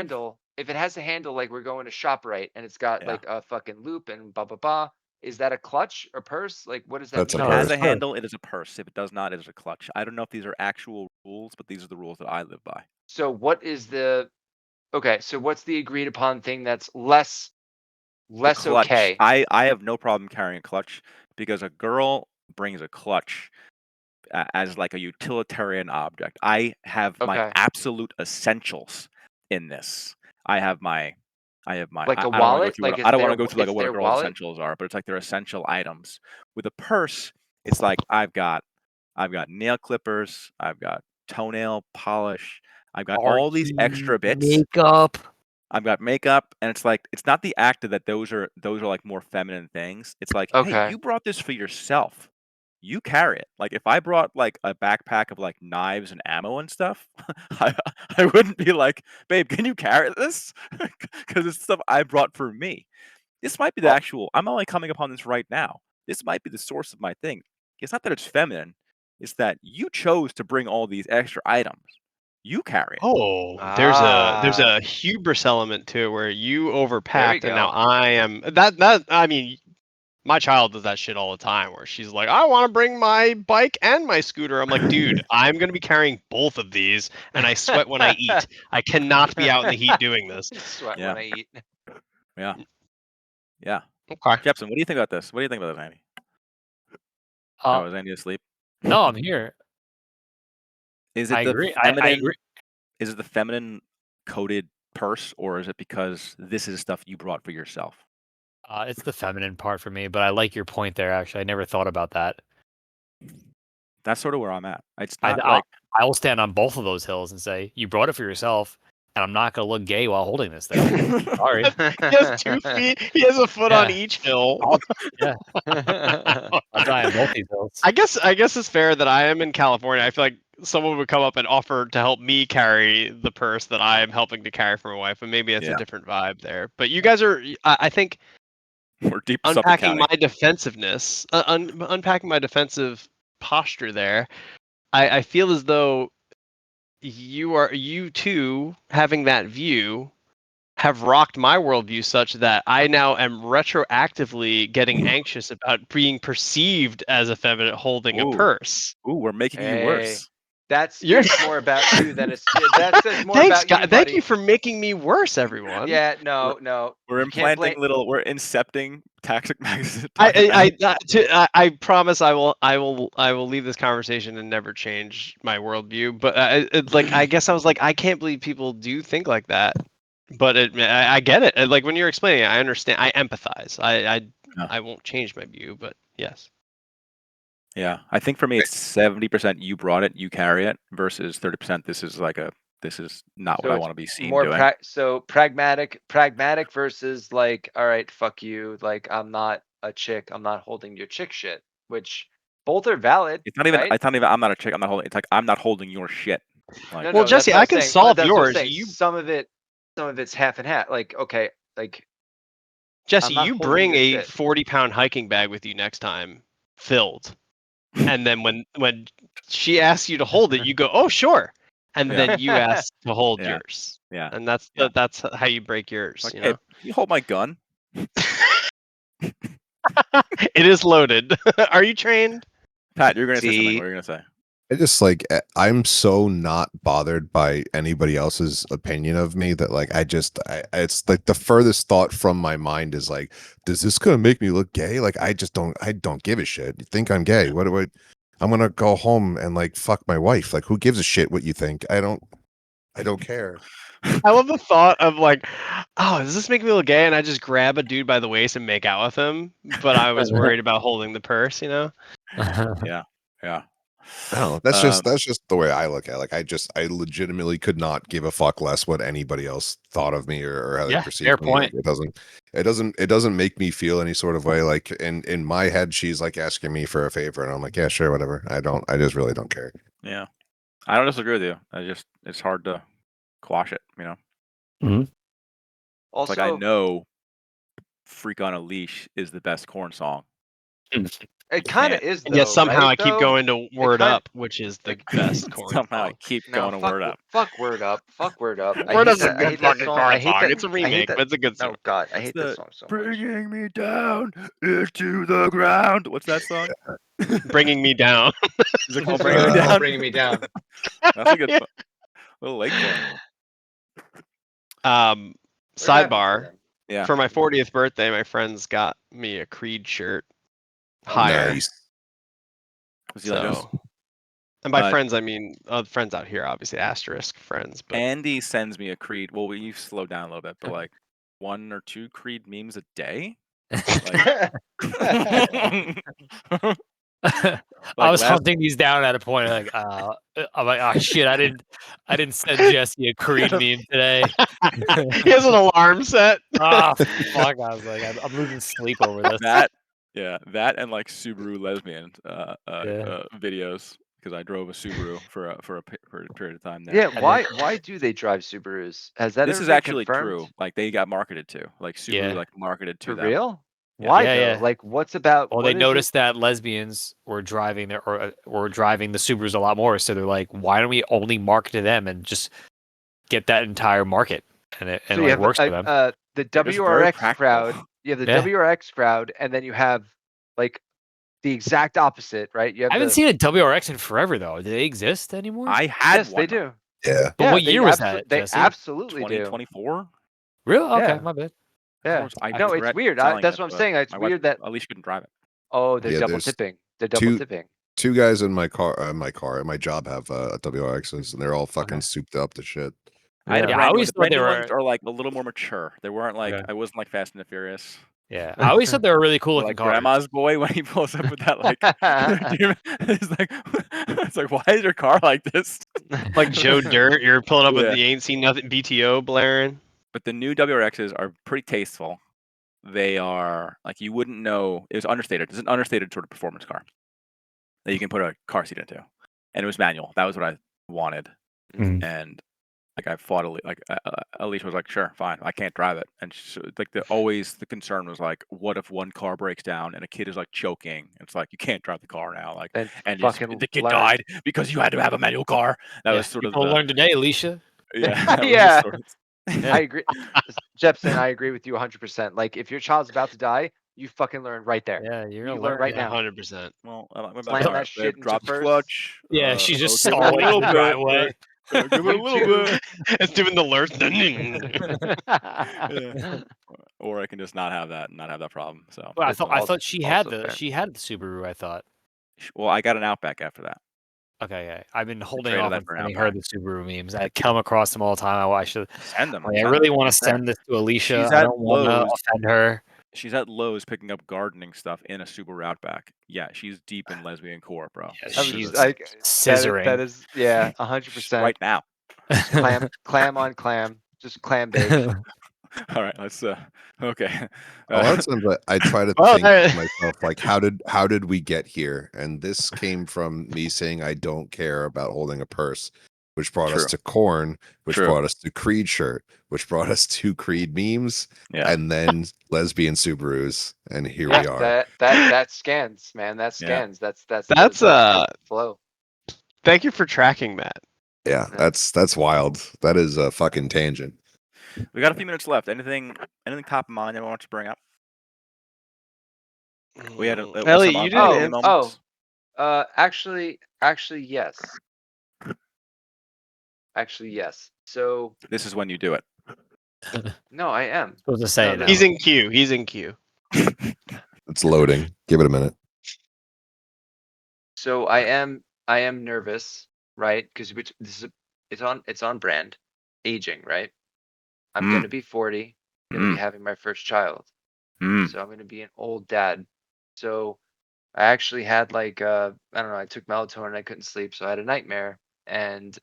Speaker 3: handle, like we're going to ShopRite and it's got
Speaker 1: Yeah.
Speaker 3: like a fucking loop and blah blah blah, is that a clutch or purse? Like what does that
Speaker 2: That's a
Speaker 1: If
Speaker 3: mean?
Speaker 1: it
Speaker 2: purse.
Speaker 1: has a
Speaker 4: purse.
Speaker 1: handle, it is a purse. If it does not, it is a clutch. I don't know if these are actual rules, but these are the rules that I live by.
Speaker 3: So what is the okay? So what's the agreed upon thing that's less
Speaker 1: The clutch.
Speaker 3: okay?
Speaker 1: I have no problem carrying a clutch because a girl brings a clutch as like a utilitarian object. I have my
Speaker 3: Okay.
Speaker 1: absolute essentials in this. I have my
Speaker 3: Like a
Speaker 1: I don't want to go
Speaker 3: wallet?
Speaker 1: through
Speaker 3: Like,
Speaker 1: what I don't want to go through like
Speaker 3: it's
Speaker 1: what a
Speaker 3: their
Speaker 1: girl's
Speaker 3: wallet?
Speaker 1: essentials are, but it's like their essential items. With a purse, it's like I've got nail clippers, I've got toenail polish, I've got all these extra bits.
Speaker 4: Makeup.
Speaker 1: I've got makeup, and it's like it's not the act of that those are like more feminine things. It's like, hey,
Speaker 3: Okay.
Speaker 1: you brought this for yourself. You carry it. Like if I brought like a backpack of like knives and ammo and stuff, I I wouldn't be like, babe, can you carry this? Because it's stuff I brought for me. This might be the
Speaker 3: Well,
Speaker 1: actual. I'm only coming upon this right now. This might be the source of my thing. It's not that it's feminine. It's that you chose to bring all these extra items. You carry it.
Speaker 5: Oh, there's
Speaker 3: ah,
Speaker 5: a hubris element to it where you
Speaker 3: there we
Speaker 5: overpacked and now
Speaker 3: go.
Speaker 5: I am that I mean my child does that shit all the time where she's like, I want to bring my bike and my scooter. I'm like, dude, I'm going to be carrying both of these and I sweat when I eat. I cannot be out in the heat doing this.
Speaker 3: Sweat
Speaker 1: Yeah.
Speaker 3: when I eat.
Speaker 1: Yeah. Yeah.
Speaker 5: Okay.
Speaker 1: Jepson, what do you think about this? What do you think about this, Andy?
Speaker 4: Uh,
Speaker 1: Oh, is Andy asleep?
Speaker 4: no, I'm here.
Speaker 1: Is
Speaker 4: I
Speaker 1: it the
Speaker 4: agree. I
Speaker 1: feminine?
Speaker 4: agree.
Speaker 1: Is it the feminine coded purse, or is it because this is stuff you brought for yourself?
Speaker 4: It's the feminine part for me, but I like your point there. Actually, I never thought about that.
Speaker 1: That's sort of where I'm at. It's
Speaker 4: I,
Speaker 1: not
Speaker 4: I'll,
Speaker 1: like
Speaker 4: I will stand on both of those hills and say you brought it for yourself, and I'm not gonna look gay while holding this thing. Sorry.
Speaker 5: He has 2 feet. He has a foot on
Speaker 4: Yeah.
Speaker 5: each hill.
Speaker 4: Yeah, I'll die on both these hills.
Speaker 5: I guess it's fair that I am in California. I feel like someone would come up and offer to help me carry the purse that I am helping to carry for my wife, and maybe it's a
Speaker 1: Yeah.
Speaker 5: different vibe there. But you guys are, I think,
Speaker 1: we're deep in Suffolk
Speaker 5: unpacking
Speaker 1: County.
Speaker 5: my defensiveness, unpacking my defensive posture there. I feel as though you too having that view have rocked my worldview such that I now am retroactively getting anxious about being perceived as effeminate holding a
Speaker 1: Ooh.
Speaker 5: purse.
Speaker 1: Ooh, we're making you
Speaker 3: Hey,
Speaker 1: worse.
Speaker 3: that
Speaker 5: You're
Speaker 3: speaks more about you than it's. That says more
Speaker 5: Thanks,
Speaker 3: about you,
Speaker 5: God. Thank you
Speaker 3: buddy.
Speaker 5: for making me worse, everyone.
Speaker 3: Yeah, no,
Speaker 1: We're
Speaker 3: you can't blame.
Speaker 1: implanting we're incepting toxic
Speaker 5: I promise I will leave this conversation and never change my worldview. But it's like I guess I was like I can't believe people do think like that. But I get it. Like when you're explaining it, I understand. I empathize.
Speaker 1: Yeah.
Speaker 5: I won't change my view, but yes.
Speaker 1: Yeah, I think for me it's 70% you brought it, you carry it, versus 30% this is not what
Speaker 3: So
Speaker 1: I
Speaker 3: it's
Speaker 1: want to be seen
Speaker 3: more
Speaker 1: doing.
Speaker 3: pragmatic versus like, all right, fuck you. Like, I'm not a chick. I'm not holding your chick shit. Which both are valid, right?
Speaker 1: It's not even I'm not a chick, I'm not holding it's like I'm not holding your shit. Like
Speaker 3: No,
Speaker 5: Well,
Speaker 3: that's
Speaker 5: Jesse,
Speaker 3: what I
Speaker 5: I
Speaker 3: was
Speaker 5: can
Speaker 3: saying. But
Speaker 5: solve
Speaker 3: that's what I'm
Speaker 5: yours.
Speaker 3: saying. Some of it's half and half. Like, okay, like
Speaker 5: Jesse,
Speaker 3: I'm not
Speaker 5: you
Speaker 3: holding
Speaker 5: bring
Speaker 3: your
Speaker 5: a
Speaker 3: shit.
Speaker 5: 40-pound hiking bag with you next time, filled. And then when she asks you to hold it, you go, "Oh, sure." And
Speaker 1: Yeah.
Speaker 5: then you ask to hold
Speaker 1: Yeah.
Speaker 5: yours.
Speaker 1: Yeah.
Speaker 5: And that's
Speaker 1: Yeah.
Speaker 5: that's how you break yours,
Speaker 1: Like,
Speaker 5: you
Speaker 1: hey,
Speaker 5: know.
Speaker 1: can you hold my gun?
Speaker 5: It is loaded. Are you trained?
Speaker 1: Pat, you're gonna say something.
Speaker 3: See,
Speaker 1: What are you gonna say?
Speaker 2: I just like I'm so not bothered by anybody else's opinion of me that like it's like the furthest thought from my mind is like, does this gonna make me look gay? Like I don't give a shit. You think I'm gay? What do I'm gonna go home and like fuck my wife. Like who gives a shit what you think? I don't care.
Speaker 5: I love the thought of like, oh, does this make me look gay? And I just grab a dude by the waist and make out with him, but I was worried about holding the purse, you know?
Speaker 1: Yeah. Yeah.
Speaker 2: No,
Speaker 1: Um,
Speaker 2: that's just the way I look at it. Like I legitimately could not give a fuck less what anybody else thought of me or how they
Speaker 4: Yeah, fair
Speaker 2: perceived me. Like
Speaker 4: point.
Speaker 2: it doesn't make me feel any sort of way. Like in my head, she's like asking me for a favor, and I'm like, yeah, sure, whatever. I just really don't care.
Speaker 1: yeah. I don't disagree with you. It's hard to quash it, you know? It's like I
Speaker 3: also,
Speaker 1: know Freak on a Leash is the best corn song.
Speaker 3: it kind of
Speaker 1: Can't
Speaker 3: is
Speaker 5: And yet
Speaker 3: though,
Speaker 5: somehow
Speaker 3: right?
Speaker 5: I keep
Speaker 3: Though
Speaker 5: going to Word
Speaker 3: kind
Speaker 5: Up, which is the best corn
Speaker 1: somehow I
Speaker 5: song.
Speaker 1: keep
Speaker 3: no,
Speaker 1: going to Word Up.
Speaker 3: fuck word up, fuck word up. I
Speaker 5: Word
Speaker 3: hate
Speaker 5: Up's a
Speaker 3: that. I
Speaker 5: good
Speaker 3: hate that
Speaker 5: fucking
Speaker 3: song.
Speaker 5: corn
Speaker 3: I hate
Speaker 5: song.
Speaker 3: that.
Speaker 5: It's a
Speaker 3: I hate
Speaker 5: remake,
Speaker 3: that.
Speaker 5: but it's a good song.
Speaker 3: No, God, I
Speaker 1: It's
Speaker 3: hate that
Speaker 1: the
Speaker 3: song so much.
Speaker 1: bringing me down into the ground. What's that song?
Speaker 5: Bringing Me Down.
Speaker 1: Is it called Bringing Me Down?
Speaker 3: Bringing me down.
Speaker 1: That's a good
Speaker 5: Yeah.
Speaker 1: song. Little Lake Boy.
Speaker 3: What happened to
Speaker 5: Sidebar.
Speaker 3: them?
Speaker 1: Yeah.
Speaker 5: For my 40th birthday, my friends got me a Creed shirt. Higher.
Speaker 2: Nice.
Speaker 1: Was he like this?
Speaker 5: So And by friends, I mean friends out here, obviously asterisk friends. But
Speaker 1: Andy sends me a Creed. Well, you slow down a little bit, but like 1 or 2 Creed memes a day. Like,
Speaker 4: I
Speaker 1: like
Speaker 4: was
Speaker 1: last.
Speaker 4: hunting these down at a point. Like, I'm like, oh shit, I didn't send Jesse a Creed meme today.
Speaker 5: he has an alarm set.
Speaker 4: Ah, fuck! I was like, I'm losing sleep over this.
Speaker 1: That, yeah, that and like Subaru lesbian
Speaker 4: Yeah.
Speaker 1: videos because I drove a Subaru for a period of time there.
Speaker 3: Yeah,
Speaker 4: And then-
Speaker 3: why do they drive Subarus? Has that
Speaker 1: This
Speaker 3: ever
Speaker 1: is
Speaker 3: been
Speaker 1: actually
Speaker 3: confirmed?
Speaker 1: true. Like they got marketed to, like Subaru,
Speaker 4: Yeah.
Speaker 1: like marketed to
Speaker 3: For
Speaker 1: them.
Speaker 3: real?
Speaker 1: Yeah.
Speaker 3: Why
Speaker 4: Yeah,
Speaker 3: though?
Speaker 4: yeah.
Speaker 3: Like, what's about?
Speaker 4: Well,
Speaker 3: what
Speaker 4: they
Speaker 3: is it-
Speaker 4: noticed that lesbians were driving were driving the Subarus a lot more, so they're like, why don't we only market to them and just get that entire market? And it
Speaker 3: So you have
Speaker 4: works for them.
Speaker 3: the
Speaker 1: They're just very
Speaker 3: WRX
Speaker 1: practical.
Speaker 3: crowd. You have the
Speaker 4: Yeah.
Speaker 3: WRX crowd, and then you have like the exact opposite, right? You have
Speaker 4: I haven't
Speaker 3: the,
Speaker 4: seen a WRX in forever though. Do they exist anymore?
Speaker 1: I had
Speaker 3: yes,
Speaker 1: one.
Speaker 3: they do.
Speaker 2: Yeah.
Speaker 4: But
Speaker 3: Yeah,
Speaker 4: what
Speaker 3: they
Speaker 4: year was that,
Speaker 3: They
Speaker 4: Jesse?
Speaker 3: absolutely do.
Speaker 1: 2024.
Speaker 4: Really? Okay,
Speaker 3: Yeah.
Speaker 4: my bad.
Speaker 3: Yeah.
Speaker 1: I
Speaker 3: No, it's
Speaker 1: regret
Speaker 3: weird.
Speaker 1: selling
Speaker 3: That's
Speaker 1: it,
Speaker 3: what I'm
Speaker 1: but
Speaker 3: saying. It's
Speaker 1: my wife
Speaker 3: weird that
Speaker 1: at least couldn't drive it.
Speaker 3: they're
Speaker 2: Yeah,
Speaker 3: double
Speaker 2: there's
Speaker 3: tipping. They're double
Speaker 2: two-
Speaker 3: tipping.
Speaker 2: Two guys in my car, at my job have WRXs, and they're all fucking
Speaker 3: Okay.
Speaker 2: souped up to shit.
Speaker 1: I had a
Speaker 3: Yeah.
Speaker 4: Yeah, I
Speaker 1: brand new one.
Speaker 4: always
Speaker 1: The
Speaker 4: thought
Speaker 1: brand
Speaker 4: they
Speaker 1: new ones
Speaker 4: were.
Speaker 1: are like a little more mature. They weren't like
Speaker 4: Okay.
Speaker 1: I wasn't like Fast and the Furious.
Speaker 4: Yeah, I always thought they were really cool
Speaker 1: Or
Speaker 4: looking
Speaker 1: like
Speaker 4: cars.
Speaker 1: Grandma's boy when he pulls up with that like it's like why is your car like this?
Speaker 5: Like Joe Dirt, you're pulling up with
Speaker 1: Yeah.
Speaker 5: the ain't seen nothing BTO blaring.
Speaker 1: But the new WRXs are pretty tasteful. They are like you wouldn't know. It was understated. It's an understated sort of performance car that you can put a car seat into, and it was manual. That was what I wanted,
Speaker 4: Mhm.
Speaker 1: and like I fought Alicia was like, sure, fine, I can't drive it, and like the concern was like, what if one car breaks down and a kid is like choking? It's like you can't drive the car now, like,
Speaker 3: And
Speaker 1: and
Speaker 3: fucking
Speaker 1: the kid
Speaker 3: learn.
Speaker 1: died because you had to have a manual car. That
Speaker 4: Yeah,
Speaker 1: was sort
Speaker 4: you
Speaker 1: of
Speaker 4: gonna
Speaker 1: the
Speaker 4: learn today, Alicia.
Speaker 1: yeah, that was the
Speaker 3: Yeah.
Speaker 1: sort of-
Speaker 3: I agree. Jepson, I agree with you 100%. Like, if your child's about to die, you fucking learn right there.
Speaker 4: Yeah, you're
Speaker 3: You
Speaker 4: gonna
Speaker 3: learn
Speaker 4: learn
Speaker 3: right
Speaker 5: Yeah,
Speaker 3: now.
Speaker 5: 100%.
Speaker 1: Well, what about
Speaker 3: Slam
Speaker 1: car?
Speaker 3: that shit into
Speaker 1: Drop the
Speaker 3: first.
Speaker 1: clutch.
Speaker 4: Yeah, she's just
Speaker 1: give it a
Speaker 4: stalling in
Speaker 1: little
Speaker 4: the
Speaker 1: bit,
Speaker 4: driveway.
Speaker 1: give it a little
Speaker 3: YouTube.
Speaker 1: bit.
Speaker 5: It's doing the lurch.
Speaker 1: Yeah. Or I can just not have that problem. So,
Speaker 4: Well, I
Speaker 3: It's
Speaker 4: thought
Speaker 3: also-
Speaker 4: she had
Speaker 3: also fair.
Speaker 4: she had the Subaru. I thought.
Speaker 1: well, I got an Outback after that.
Speaker 4: Okay, I've been holding
Speaker 1: traded
Speaker 4: off
Speaker 1: that
Speaker 4: on
Speaker 1: for an
Speaker 4: sending her
Speaker 1: Outback.
Speaker 4: the Subaru memes. I come across them all the time. I should.
Speaker 1: Send them.
Speaker 4: I really want to send this to Alicia.
Speaker 1: She's
Speaker 4: I
Speaker 1: at
Speaker 4: don't want to
Speaker 1: Lowe's.
Speaker 4: offend her.
Speaker 1: She's at Lowe's picking up gardening stuff in a Subaru Outback. Yeah, she's deep in lesbian core, bro.
Speaker 4: Yeah,
Speaker 1: It's
Speaker 3: I was
Speaker 1: just-
Speaker 4: she's
Speaker 3: like,
Speaker 4: scissoring.
Speaker 3: that is, yeah, 100%.
Speaker 1: right now.
Speaker 3: Clam on clam, just clam bake.
Speaker 1: All right, let's okay.
Speaker 2: A lot of times I try to
Speaker 5: Well,
Speaker 2: think to myself, like, how did we get here? And this came from me saying I don't care about holding a purse, which brought us
Speaker 1: True.
Speaker 2: to corn, which
Speaker 1: True.
Speaker 2: brought us to Creed shirt, which brought us to Creed memes,
Speaker 1: Yeah.
Speaker 2: and then lesbian Subarus, and here we are.
Speaker 3: That scans, man. That
Speaker 1: Yeah.
Speaker 3: scans. That's
Speaker 5: That's,
Speaker 3: flow.
Speaker 5: Thank you for tracking that.
Speaker 2: Yeah, that's wild. That is a fucking tangent.
Speaker 1: We got a few minutes left. Anything top of mind anyone wants to bring up? We had
Speaker 5: Ellie,
Speaker 1: some
Speaker 5: you
Speaker 1: unforgettable
Speaker 5: didn't.
Speaker 1: moments.
Speaker 3: Actually, yes. Actually, yes. So
Speaker 1: This is when you do it.
Speaker 3: no, I am.
Speaker 4: Supposed to say
Speaker 3: No,
Speaker 4: it
Speaker 3: no.
Speaker 4: now.
Speaker 5: He's in queue. He's in queue.
Speaker 2: It's loading. Give it a minute.
Speaker 3: So I am nervous, right? Because it's on brand. Aging, right? I'm gonna be 40. Gonna be having my first child. So I'm gonna be an old dad. So I actually had like I don't know, I took melatonin, I couldn't sleep, so I had a nightmare and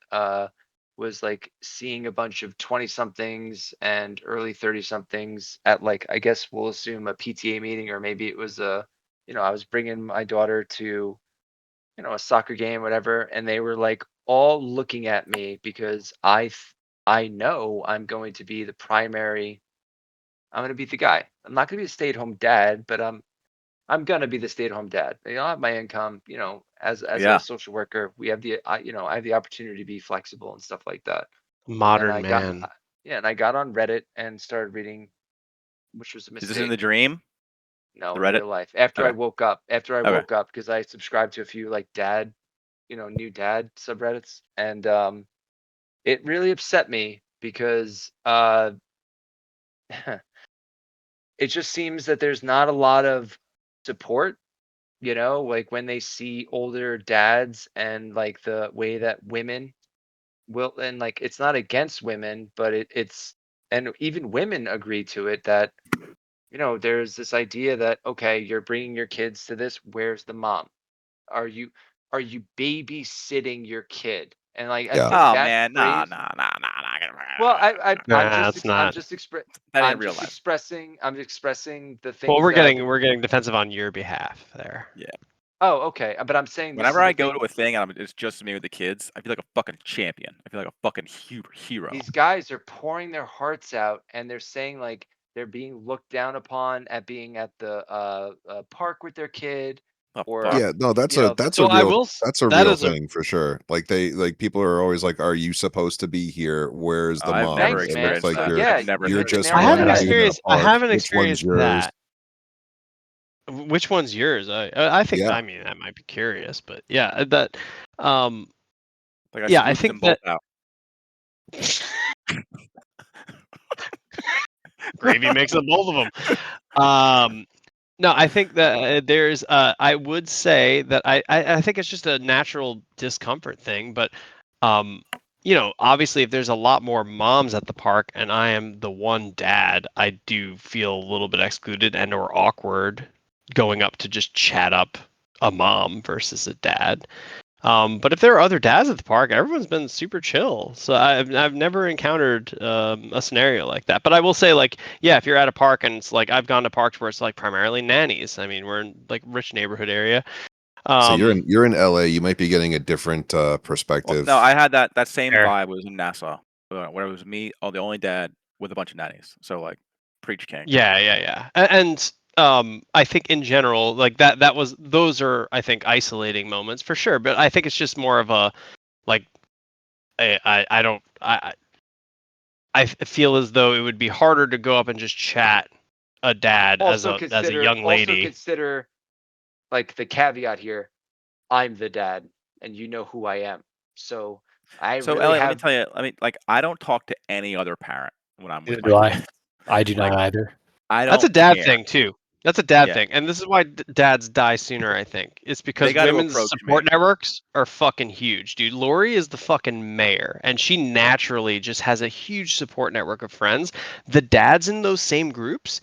Speaker 3: was like seeing a bunch of 20 somethings and early 30 somethings at like I guess we'll assume a PTA meeting, or maybe it was I was bringing my daughter to a soccer game, whatever, and they were like all looking at me because I know I'm going to be the primary. I'm going to be the guy. I'm not going to be a stay-at-home dad, but I'm going to be the stay-at-home dad. I have my income, as
Speaker 1: Yeah.
Speaker 3: a social worker, we have I have the opportunity to be flexible and stuff like that.
Speaker 5: Modern
Speaker 3: I
Speaker 5: man.
Speaker 3: and I got on Reddit and started reading, which was a
Speaker 1: Is
Speaker 3: mistake.
Speaker 1: this in the dream?
Speaker 3: No,
Speaker 1: the
Speaker 3: in
Speaker 1: Reddit?
Speaker 3: real life. After I
Speaker 1: Okay.
Speaker 3: woke up,
Speaker 1: Okay.
Speaker 3: because I subscribed to a few like dad, new dad subreddits, and it really upset me because it just seems that there's not a lot of support You know, like when they see older dads and like the way that women will, and like it's not against women, but it's, and even women agree to it, that there's this idea that, okay, you're bringing your kids to this, where's the mom? Are you are you babysitting your kid? And like I
Speaker 2: Yeah.
Speaker 3: think
Speaker 1: Oh
Speaker 3: that
Speaker 1: man, nah,
Speaker 3: phrase,
Speaker 1: nah, nah, nah, nah.
Speaker 3: well,
Speaker 5: Nah, it's not.
Speaker 1: That ain't
Speaker 3: I'm
Speaker 1: real
Speaker 3: just
Speaker 1: life.
Speaker 3: expressing the
Speaker 5: Well,
Speaker 3: things that I believe.
Speaker 5: we're getting defensive on your behalf there.
Speaker 1: Yeah.
Speaker 3: Oh, okay, but I'm saying this
Speaker 1: Whenever
Speaker 3: is
Speaker 1: I
Speaker 3: the
Speaker 1: go
Speaker 3: thing.
Speaker 1: to a thing and it's just me with the kids, I feel like a fucking champion. I feel like a fucking hero.
Speaker 3: These guys are pouring their hearts out, and they're saying like they're being looked down upon at being at the park with their kid,
Speaker 1: The
Speaker 3: or
Speaker 1: fuck?
Speaker 2: Yeah, no, that's
Speaker 3: you
Speaker 2: a
Speaker 3: know,
Speaker 2: that's
Speaker 5: So
Speaker 2: a
Speaker 5: I
Speaker 2: real
Speaker 5: will. That is a
Speaker 2: thing for sure. Like people are always like, "Are you supposed to be here? Where's the
Speaker 1: I've
Speaker 2: mom?
Speaker 1: never
Speaker 3: thanks,
Speaker 2: It looks
Speaker 3: man.
Speaker 1: experienced
Speaker 2: like
Speaker 1: that.
Speaker 3: So
Speaker 2: you're
Speaker 1: I've
Speaker 3: yeah,
Speaker 1: never
Speaker 2: you're
Speaker 3: hit the
Speaker 2: just
Speaker 3: nail
Speaker 5: I
Speaker 3: on the
Speaker 5: haven't
Speaker 2: one
Speaker 3: head.
Speaker 2: dude in a
Speaker 5: experienced. I
Speaker 2: park.
Speaker 5: haven't
Speaker 2: Which one's
Speaker 5: experienced
Speaker 2: yours?"
Speaker 5: that. Which one's yours? I think.
Speaker 2: Yeah.
Speaker 5: I mean, I might be curious, but yeah, that. Um.
Speaker 1: Like I
Speaker 5: Yeah, I
Speaker 1: scooped them
Speaker 5: think
Speaker 1: both
Speaker 5: that
Speaker 1: out.
Speaker 5: gravy makes up both of them. No, I think that there's. I would say that I think it's just a natural discomfort thing, but obviously, if there's a lot more moms at the park and I am the one dad, I do feel a little bit excluded and or awkward going up to just chat up a mom versus a dad. But if there are other dads at the park, everyone's been super chill. So I've never encountered a scenario like that. But I will say, like, yeah, if you're at a park and it's like I've gone to parks where it's like primarily nannies. I mean, we're in like rich neighborhood area.
Speaker 2: So
Speaker 5: Um,
Speaker 2: you're in LA. You might be getting a different
Speaker 1: Well, no,
Speaker 2: perspective.
Speaker 1: I had that same
Speaker 5: Fair.
Speaker 1: vibe was in Nassau, where it was me, the only dad with a bunch of nannies. So like, preach king.
Speaker 5: yeah. And I think in general, like that was those are I think isolating moments for sure. But I think it's just more of a like I don't I feel as though it would be harder to go up and just chat a dad as a young
Speaker 3: Also
Speaker 5: lady.
Speaker 3: consider like the caveat here. I'm the dad, and you know who I am. So I
Speaker 1: So
Speaker 3: really
Speaker 1: Elliot, let me
Speaker 3: have.
Speaker 1: tell you, like I don't talk to any other parent when I'm
Speaker 4: Neither
Speaker 1: with my
Speaker 4: do I.
Speaker 1: kids.
Speaker 4: I do
Speaker 1: Like
Speaker 4: not either.
Speaker 1: I
Speaker 5: That's a
Speaker 1: don't
Speaker 5: dad
Speaker 1: care.
Speaker 5: thing too. That's a dad
Speaker 1: Yeah,
Speaker 5: thing, and this is why dads die sooner. I think it's
Speaker 1: they
Speaker 5: because
Speaker 1: got to
Speaker 5: women's
Speaker 1: approach me.
Speaker 5: support networks are fucking huge, dude. Lori is the fucking mayor, and she naturally just has a huge support network of friends. The dads in those same groups,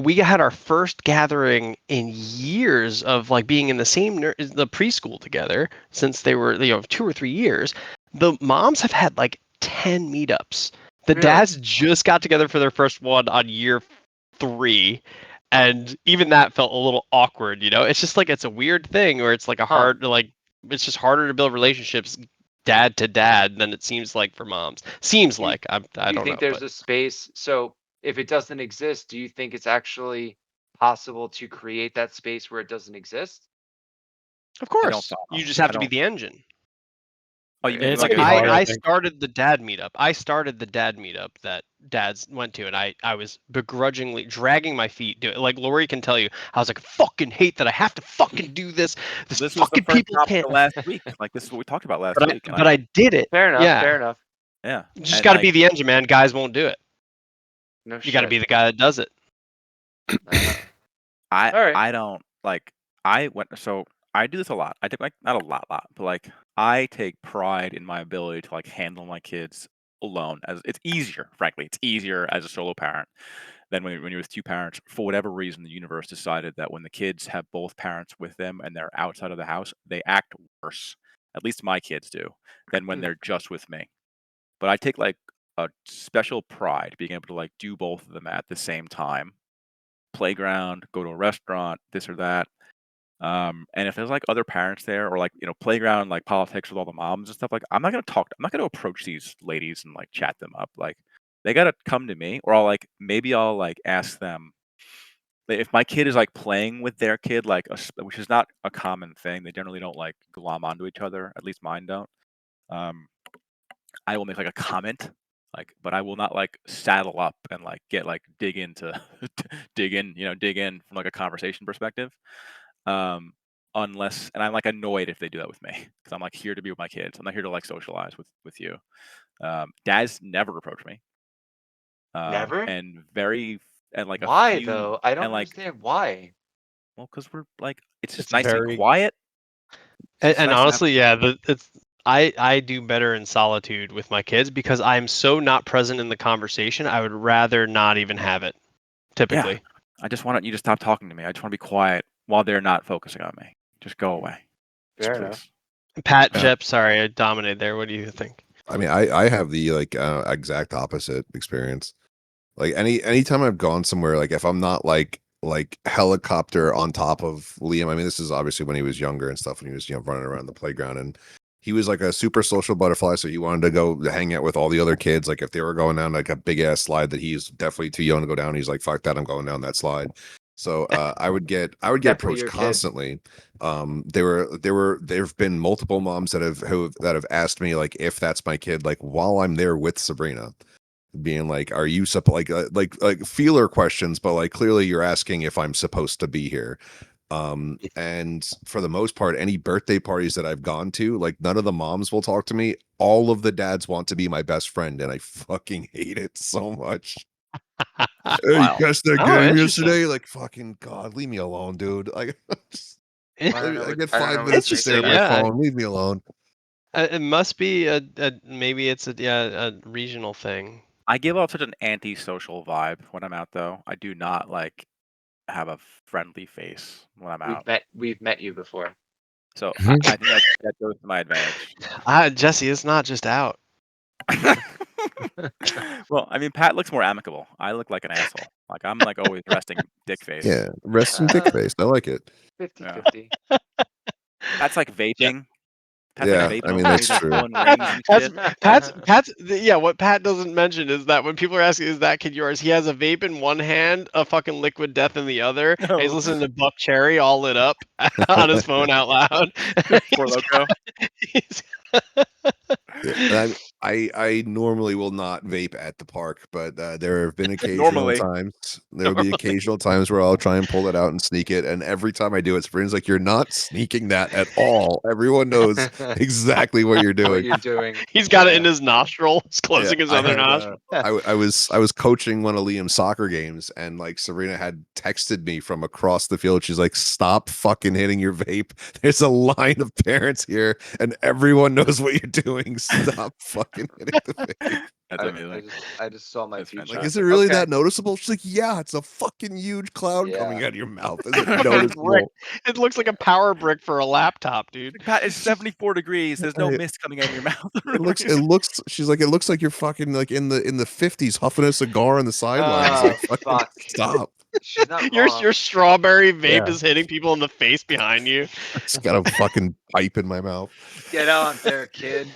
Speaker 5: we had our first gathering in years of like being in the same the preschool together since they were 2 or 3 years. The moms have had like 10 meetups. The
Speaker 3: Really?
Speaker 5: dads just got together for their first one on year 3, and even that felt a little awkward. It's just like it's a weird thing where it's like a
Speaker 3: Huh.
Speaker 5: hard like it's just harder to build relationships dad to dad than it seems like for moms. Seems
Speaker 3: Do you,
Speaker 5: like I
Speaker 3: do you
Speaker 5: don't
Speaker 3: think
Speaker 5: know,
Speaker 3: there's
Speaker 5: but
Speaker 3: a space? So if it doesn't exist, do you think it's actually possible to create that space where it doesn't exist?
Speaker 5: of
Speaker 1: I don't
Speaker 5: course
Speaker 1: follow.
Speaker 5: you just have
Speaker 1: I
Speaker 5: to be
Speaker 1: don't.
Speaker 5: the engine.
Speaker 1: Oh, you mean
Speaker 4: It's
Speaker 1: like
Speaker 4: gonna
Speaker 1: a
Speaker 4: be
Speaker 5: I
Speaker 4: hard, I
Speaker 5: I
Speaker 4: think.
Speaker 5: started the dad meetup. I started the dad meetup that dads went to, and I was begrudgingly dragging my feet. Like Lori can tell you, I was like, fucking hate that I have to fucking do this. This
Speaker 1: this was the
Speaker 5: fucking
Speaker 1: first
Speaker 5: people
Speaker 1: topic
Speaker 5: can't.
Speaker 1: of last week. Like this is what we talked about last
Speaker 5: But
Speaker 1: week, and
Speaker 5: I did it.
Speaker 3: Fair enough.
Speaker 5: Yeah,
Speaker 3: Fair enough.
Speaker 1: yeah,
Speaker 5: you just
Speaker 1: and
Speaker 5: got to be
Speaker 1: like
Speaker 5: the engine, man. Guys won't do it.
Speaker 3: No
Speaker 5: You got to
Speaker 3: shit.
Speaker 5: be the guy that does it.
Speaker 3: Uh,
Speaker 1: I
Speaker 3: all right.
Speaker 1: I don't like I went so I do this a lot. I take like not a lot, but like I take pride in my ability to like handle my kids alone. As it's easier, frankly, it's easier as a solo parent than when you're with two parents. For whatever reason, the universe decided that when the kids have both parents with them and they're outside of the house, they act worse. At least my kids do than when
Speaker 3: Hmm.
Speaker 1: they're just with me. But I take like a special pride being able to like do both of them at the same time. Playground, go to a restaurant, this or that. And if there's like other parents there or like, playground, like politics with all the moms and stuff, like I'm not gonna approach these ladies and like chat them up. Like they gotta come to me or maybe I'll like ask them if my kid is like playing with their kid, like which is not a common thing. They generally don't like glom onto each other. At least mine don't. Um, I will make like a comment, but I will not like saddle up and like get like dig into dig in from like a conversation perspective. Um, unless and I'm like annoyed if they do that with me because I'm like here to be with my kids. I'm not here to like socialize with you. Dads never approach me.
Speaker 3: Never.
Speaker 1: And very and like a
Speaker 3: Why
Speaker 1: few
Speaker 3: though? I
Speaker 1: and
Speaker 3: don't
Speaker 1: like
Speaker 3: understand why.
Speaker 1: Well, because we're like, it's just
Speaker 5: It's
Speaker 1: nice and
Speaker 5: very-
Speaker 1: quiet.
Speaker 5: And,
Speaker 1: It's nice to have-
Speaker 5: honestly, yeah, I do better in solitude with my kids because I'm so not present in the conversation. I would rather not even have it. Typically,
Speaker 1: I just want you to stop talking to me. I just want to be quiet while they're not focusing on me. Just go away. Just
Speaker 3: Fair
Speaker 1: please.
Speaker 3: enough.
Speaker 5: Pat,
Speaker 2: Yeah.
Speaker 5: Jep, sorry, I dominated there. What do you think?
Speaker 2: I mean, I have the exact opposite experience. Like anytime I've gone somewhere, like if I'm not like helicopter on top of Liam. I mean, this is obviously when he was younger and stuff, when he was running around the playground, and he was like a super social butterfly. So he wanted to go hang out with all the other kids. Like if they were going down like a big ass slide that he's definitely too young to go down, he's like, fuck that, I'm going down that slide. So I would get
Speaker 3: Definitely
Speaker 2: approached
Speaker 3: your kid.
Speaker 2: constantly. There've been multiple moms that have asked me like if that's my kid, like while I'm there with Sabrina, being like, are you like feeler questions, but like clearly you're asking if I'm supposed to be here. And for the most part, any birthday parties that I've gone to, like none of the moms will talk to me. All of the dads want to be my best friend, and I fucking hate it so much.
Speaker 1: That's
Speaker 2: Hey, you
Speaker 1: wild.
Speaker 2: guys that
Speaker 5: Oh,
Speaker 2: game
Speaker 5: interesting.
Speaker 2: yesterday? Like, fucking God, leave me alone, dude. Like,
Speaker 3: I don't know
Speaker 2: I
Speaker 3: what-
Speaker 2: get
Speaker 3: I don't
Speaker 2: 5
Speaker 3: know what
Speaker 2: minutes to
Speaker 3: they
Speaker 2: stare at
Speaker 3: say.
Speaker 2: my
Speaker 5: Yeah.
Speaker 2: phone. Leave me alone.
Speaker 5: It must be maybe it's a regional thing.
Speaker 1: I give off such an anti-social vibe when I'm out, though. I do not like have a friendly face when I'm out.
Speaker 3: We've met you before.
Speaker 1: So
Speaker 4: Mhm.
Speaker 1: I think that goes to my advantage.
Speaker 5: Jesse, it's not just out.
Speaker 1: Well, I mean, Pat looks more amicable. I look like an asshole. Like I'm like always resting dick face.
Speaker 2: Yeah, rest in dick face. I like it.
Speaker 3: 50-50.
Speaker 1: Pat's like vaping. Pat's
Speaker 2: Yeah,
Speaker 1: like vaping.
Speaker 2: I mean,
Speaker 1: away,
Speaker 2: that's
Speaker 1: just
Speaker 2: true.
Speaker 1: blowing rings and
Speaker 5: Pat's,
Speaker 1: shit.
Speaker 5: yeah, what Pat doesn't mention is that when people are asking, is that kid yours? He has a vape in one hand, a fucking liquid death in the other, and he's
Speaker 1: No.
Speaker 5: listening to Buck Cherry all lit up on his phone out loud.
Speaker 1: Poor
Speaker 5: He's
Speaker 1: Loco.
Speaker 5: he's-
Speaker 2: Yeah, and I normally will not vape at the park, but there have been occasional
Speaker 1: Normally.
Speaker 2: times. There will be occasional times where I'll try and pull it out and sneak it, and every time I do it, Sabrina's like, "You're not sneaking that at all. Everyone knows exactly what you're
Speaker 3: What
Speaker 2: doing."
Speaker 3: you're doing.
Speaker 5: he's got it in
Speaker 3: Yeah.
Speaker 5: his nostril. He's closing his
Speaker 2: I
Speaker 5: other
Speaker 2: had,
Speaker 5: nostril.
Speaker 2: I was coaching one of Liam's soccer games, and like Serena had texted me from across the field. She's like, "Stop fucking hitting your vape. There's a line of parents here, and everyone knows what you're doing. Stop fucking hitting the vape."
Speaker 1: That's amazing.
Speaker 3: I just saw my
Speaker 1: That's
Speaker 3: future.
Speaker 2: Like,
Speaker 1: fantastic.
Speaker 2: is it really
Speaker 3: Okay.
Speaker 2: that noticeable? She's like, "Yeah, it's a fucking huge cloud coming
Speaker 3: Yeah.
Speaker 2: out of your mouth. Is it
Speaker 5: Fucking brick.
Speaker 2: noticeable?"
Speaker 5: It looks like a power brick for a laptop, dude.
Speaker 1: Pat, it's 74 degrees. There's no
Speaker 2: Hey,
Speaker 1: mist coming out of your mouth.
Speaker 2: It looks. She's like, it looks like you're fucking like in the 50s huffing a cigar on the sidelines.
Speaker 3: Oh,
Speaker 2: Like, fucking
Speaker 3: fuck.
Speaker 2: stop.
Speaker 3: She's not
Speaker 5: Your
Speaker 3: wrong.
Speaker 5: strawberry vape
Speaker 2: Yeah.
Speaker 5: is hitting people in the face behind you.
Speaker 2: Just got a fucking pipe in my mouth.
Speaker 3: Get out there, kid.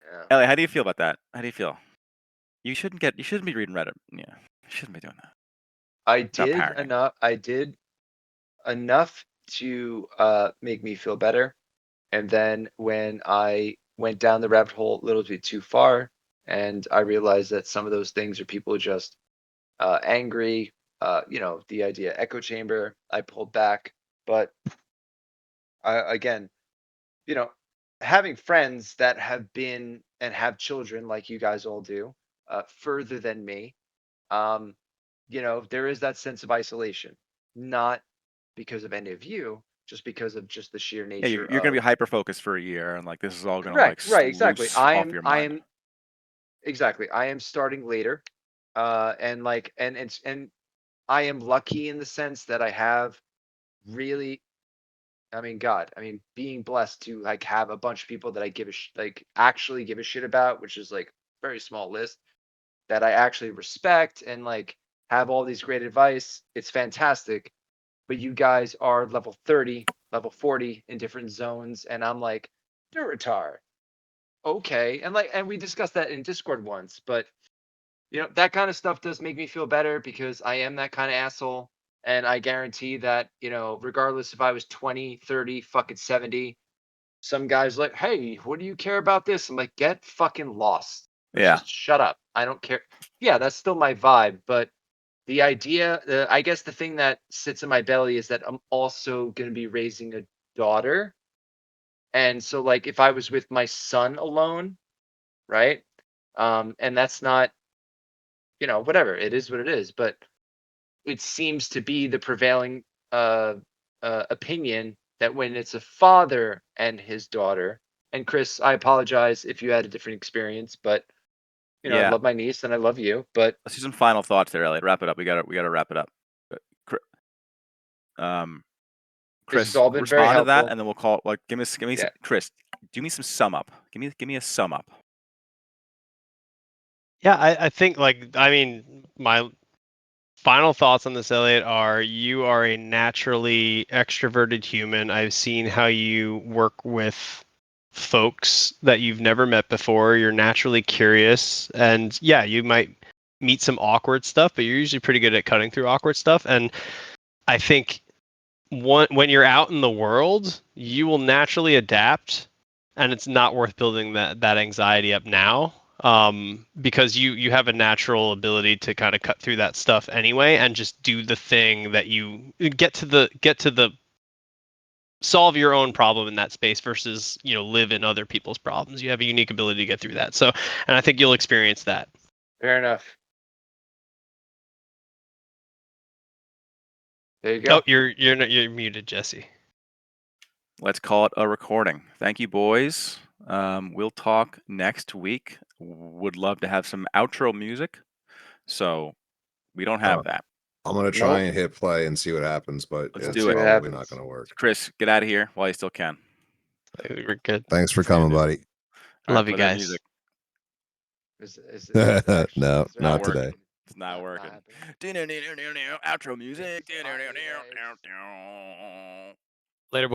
Speaker 3: Yeah.
Speaker 1: Ellie, how do you feel about that? How do you feel? You shouldn't be reading Reddit. Yeah. You shouldn't be doing that.
Speaker 3: I
Speaker 1: not
Speaker 3: did
Speaker 1: parenting.
Speaker 3: enough. I did enough to make me feel better. And then when I went down the rabbit hole a little bit too far, and I realized that some of those things are people just angry, the idea echo chamber, I pulled back. But again, you know, having friends that have been and have children like you guys all do, further than me, um, there is that sense of isolation, not because of any of you, just because of just the sheer
Speaker 1: Yeah,
Speaker 3: nature
Speaker 1: you're gonna be
Speaker 3: of
Speaker 1: hyper focused for a year, and like this is all gonna
Speaker 3: right,
Speaker 1: like
Speaker 3: right, exactly.
Speaker 1: loose off your mind.
Speaker 3: Exactly. I am starting later, and like, and I am lucky in the sense that I have really, I mean, God, I mean, being blessed to like have a bunch of people that I like actually give a shit about, which is like very small list that I actually respect and like have all these great advice. It's fantastic. But you guys are level 30, level 40 in different zones. And I'm like, Duratar. Okay. And we discussed that in Discord once, but that kind of stuff does make me feel better because I am that kind of asshole. And I guarantee that, regardless if I was 20, 30, fucking 70, some guy's like, hey, what do you care about this? I'm like, get fucking lost.
Speaker 1: Yeah.
Speaker 3: Just shut up. I don't care. Yeah, that's still my vibe. But the idea, I guess the thing that sits in my belly is that I'm also going to be raising a daughter. And so, like, if I was with my son alone, right? And that's not, whatever. It is what it is. But it seems to be the prevailing opinion that when it's a father and his daughter, and Chris, I apologize if you had a different experience, but I
Speaker 1: Yeah.
Speaker 3: love my niece and I love you, but
Speaker 1: Let's do some final thoughts there, Elliot. Wrap it up. We gotta wrap it up.
Speaker 3: this
Speaker 1: Chris,
Speaker 3: has all been very
Speaker 1: respond to that,
Speaker 3: helpful.
Speaker 1: and then we'll call. Like, give me
Speaker 3: Yeah.
Speaker 1: Chris. Do me some sum up. Give me a sum up.
Speaker 5: Yeah, I think my final thoughts on this, Elliot, are you are a naturally extroverted human. I've seen how you work with folks that you've never met before. You're naturally curious, and yeah, you might meet some awkward stuff, but you're usually pretty good at cutting through awkward stuff. And I think when you're out in the world, you will naturally adapt, and it's not worth building that anxiety up now, because you have a natural ability to kind of cut through that stuff anyway, and just do the thing that you get to the solve your own problem in that space versus live in other people's problems. You have a unique ability to get through that. So, and I think you'll experience that.
Speaker 3: Fair enough. There you go.
Speaker 5: Oh, you're muted, Jesse.
Speaker 1: Let's call it a recording. Thank you, boys. We'll talk next week. Would love to have some outro music. So we don't have that.
Speaker 2: I'm gonna try
Speaker 3: Nope.
Speaker 2: and hit play and see what happens, but
Speaker 1: Let's
Speaker 2: it's
Speaker 1: do it.
Speaker 2: probably not gonna work.
Speaker 1: Chris, get out of here while you still can.
Speaker 5: We're good.
Speaker 2: Thanks for coming, buddy.
Speaker 1: All right,
Speaker 5: Love you
Speaker 1: play that
Speaker 5: guys.
Speaker 1: music.
Speaker 3: Is it actually-
Speaker 2: No,
Speaker 3: is it
Speaker 2: not
Speaker 3: working?
Speaker 2: today.
Speaker 1: It's not working.
Speaker 3: happening.
Speaker 1: Outro music.
Speaker 3: This is fine, yeah.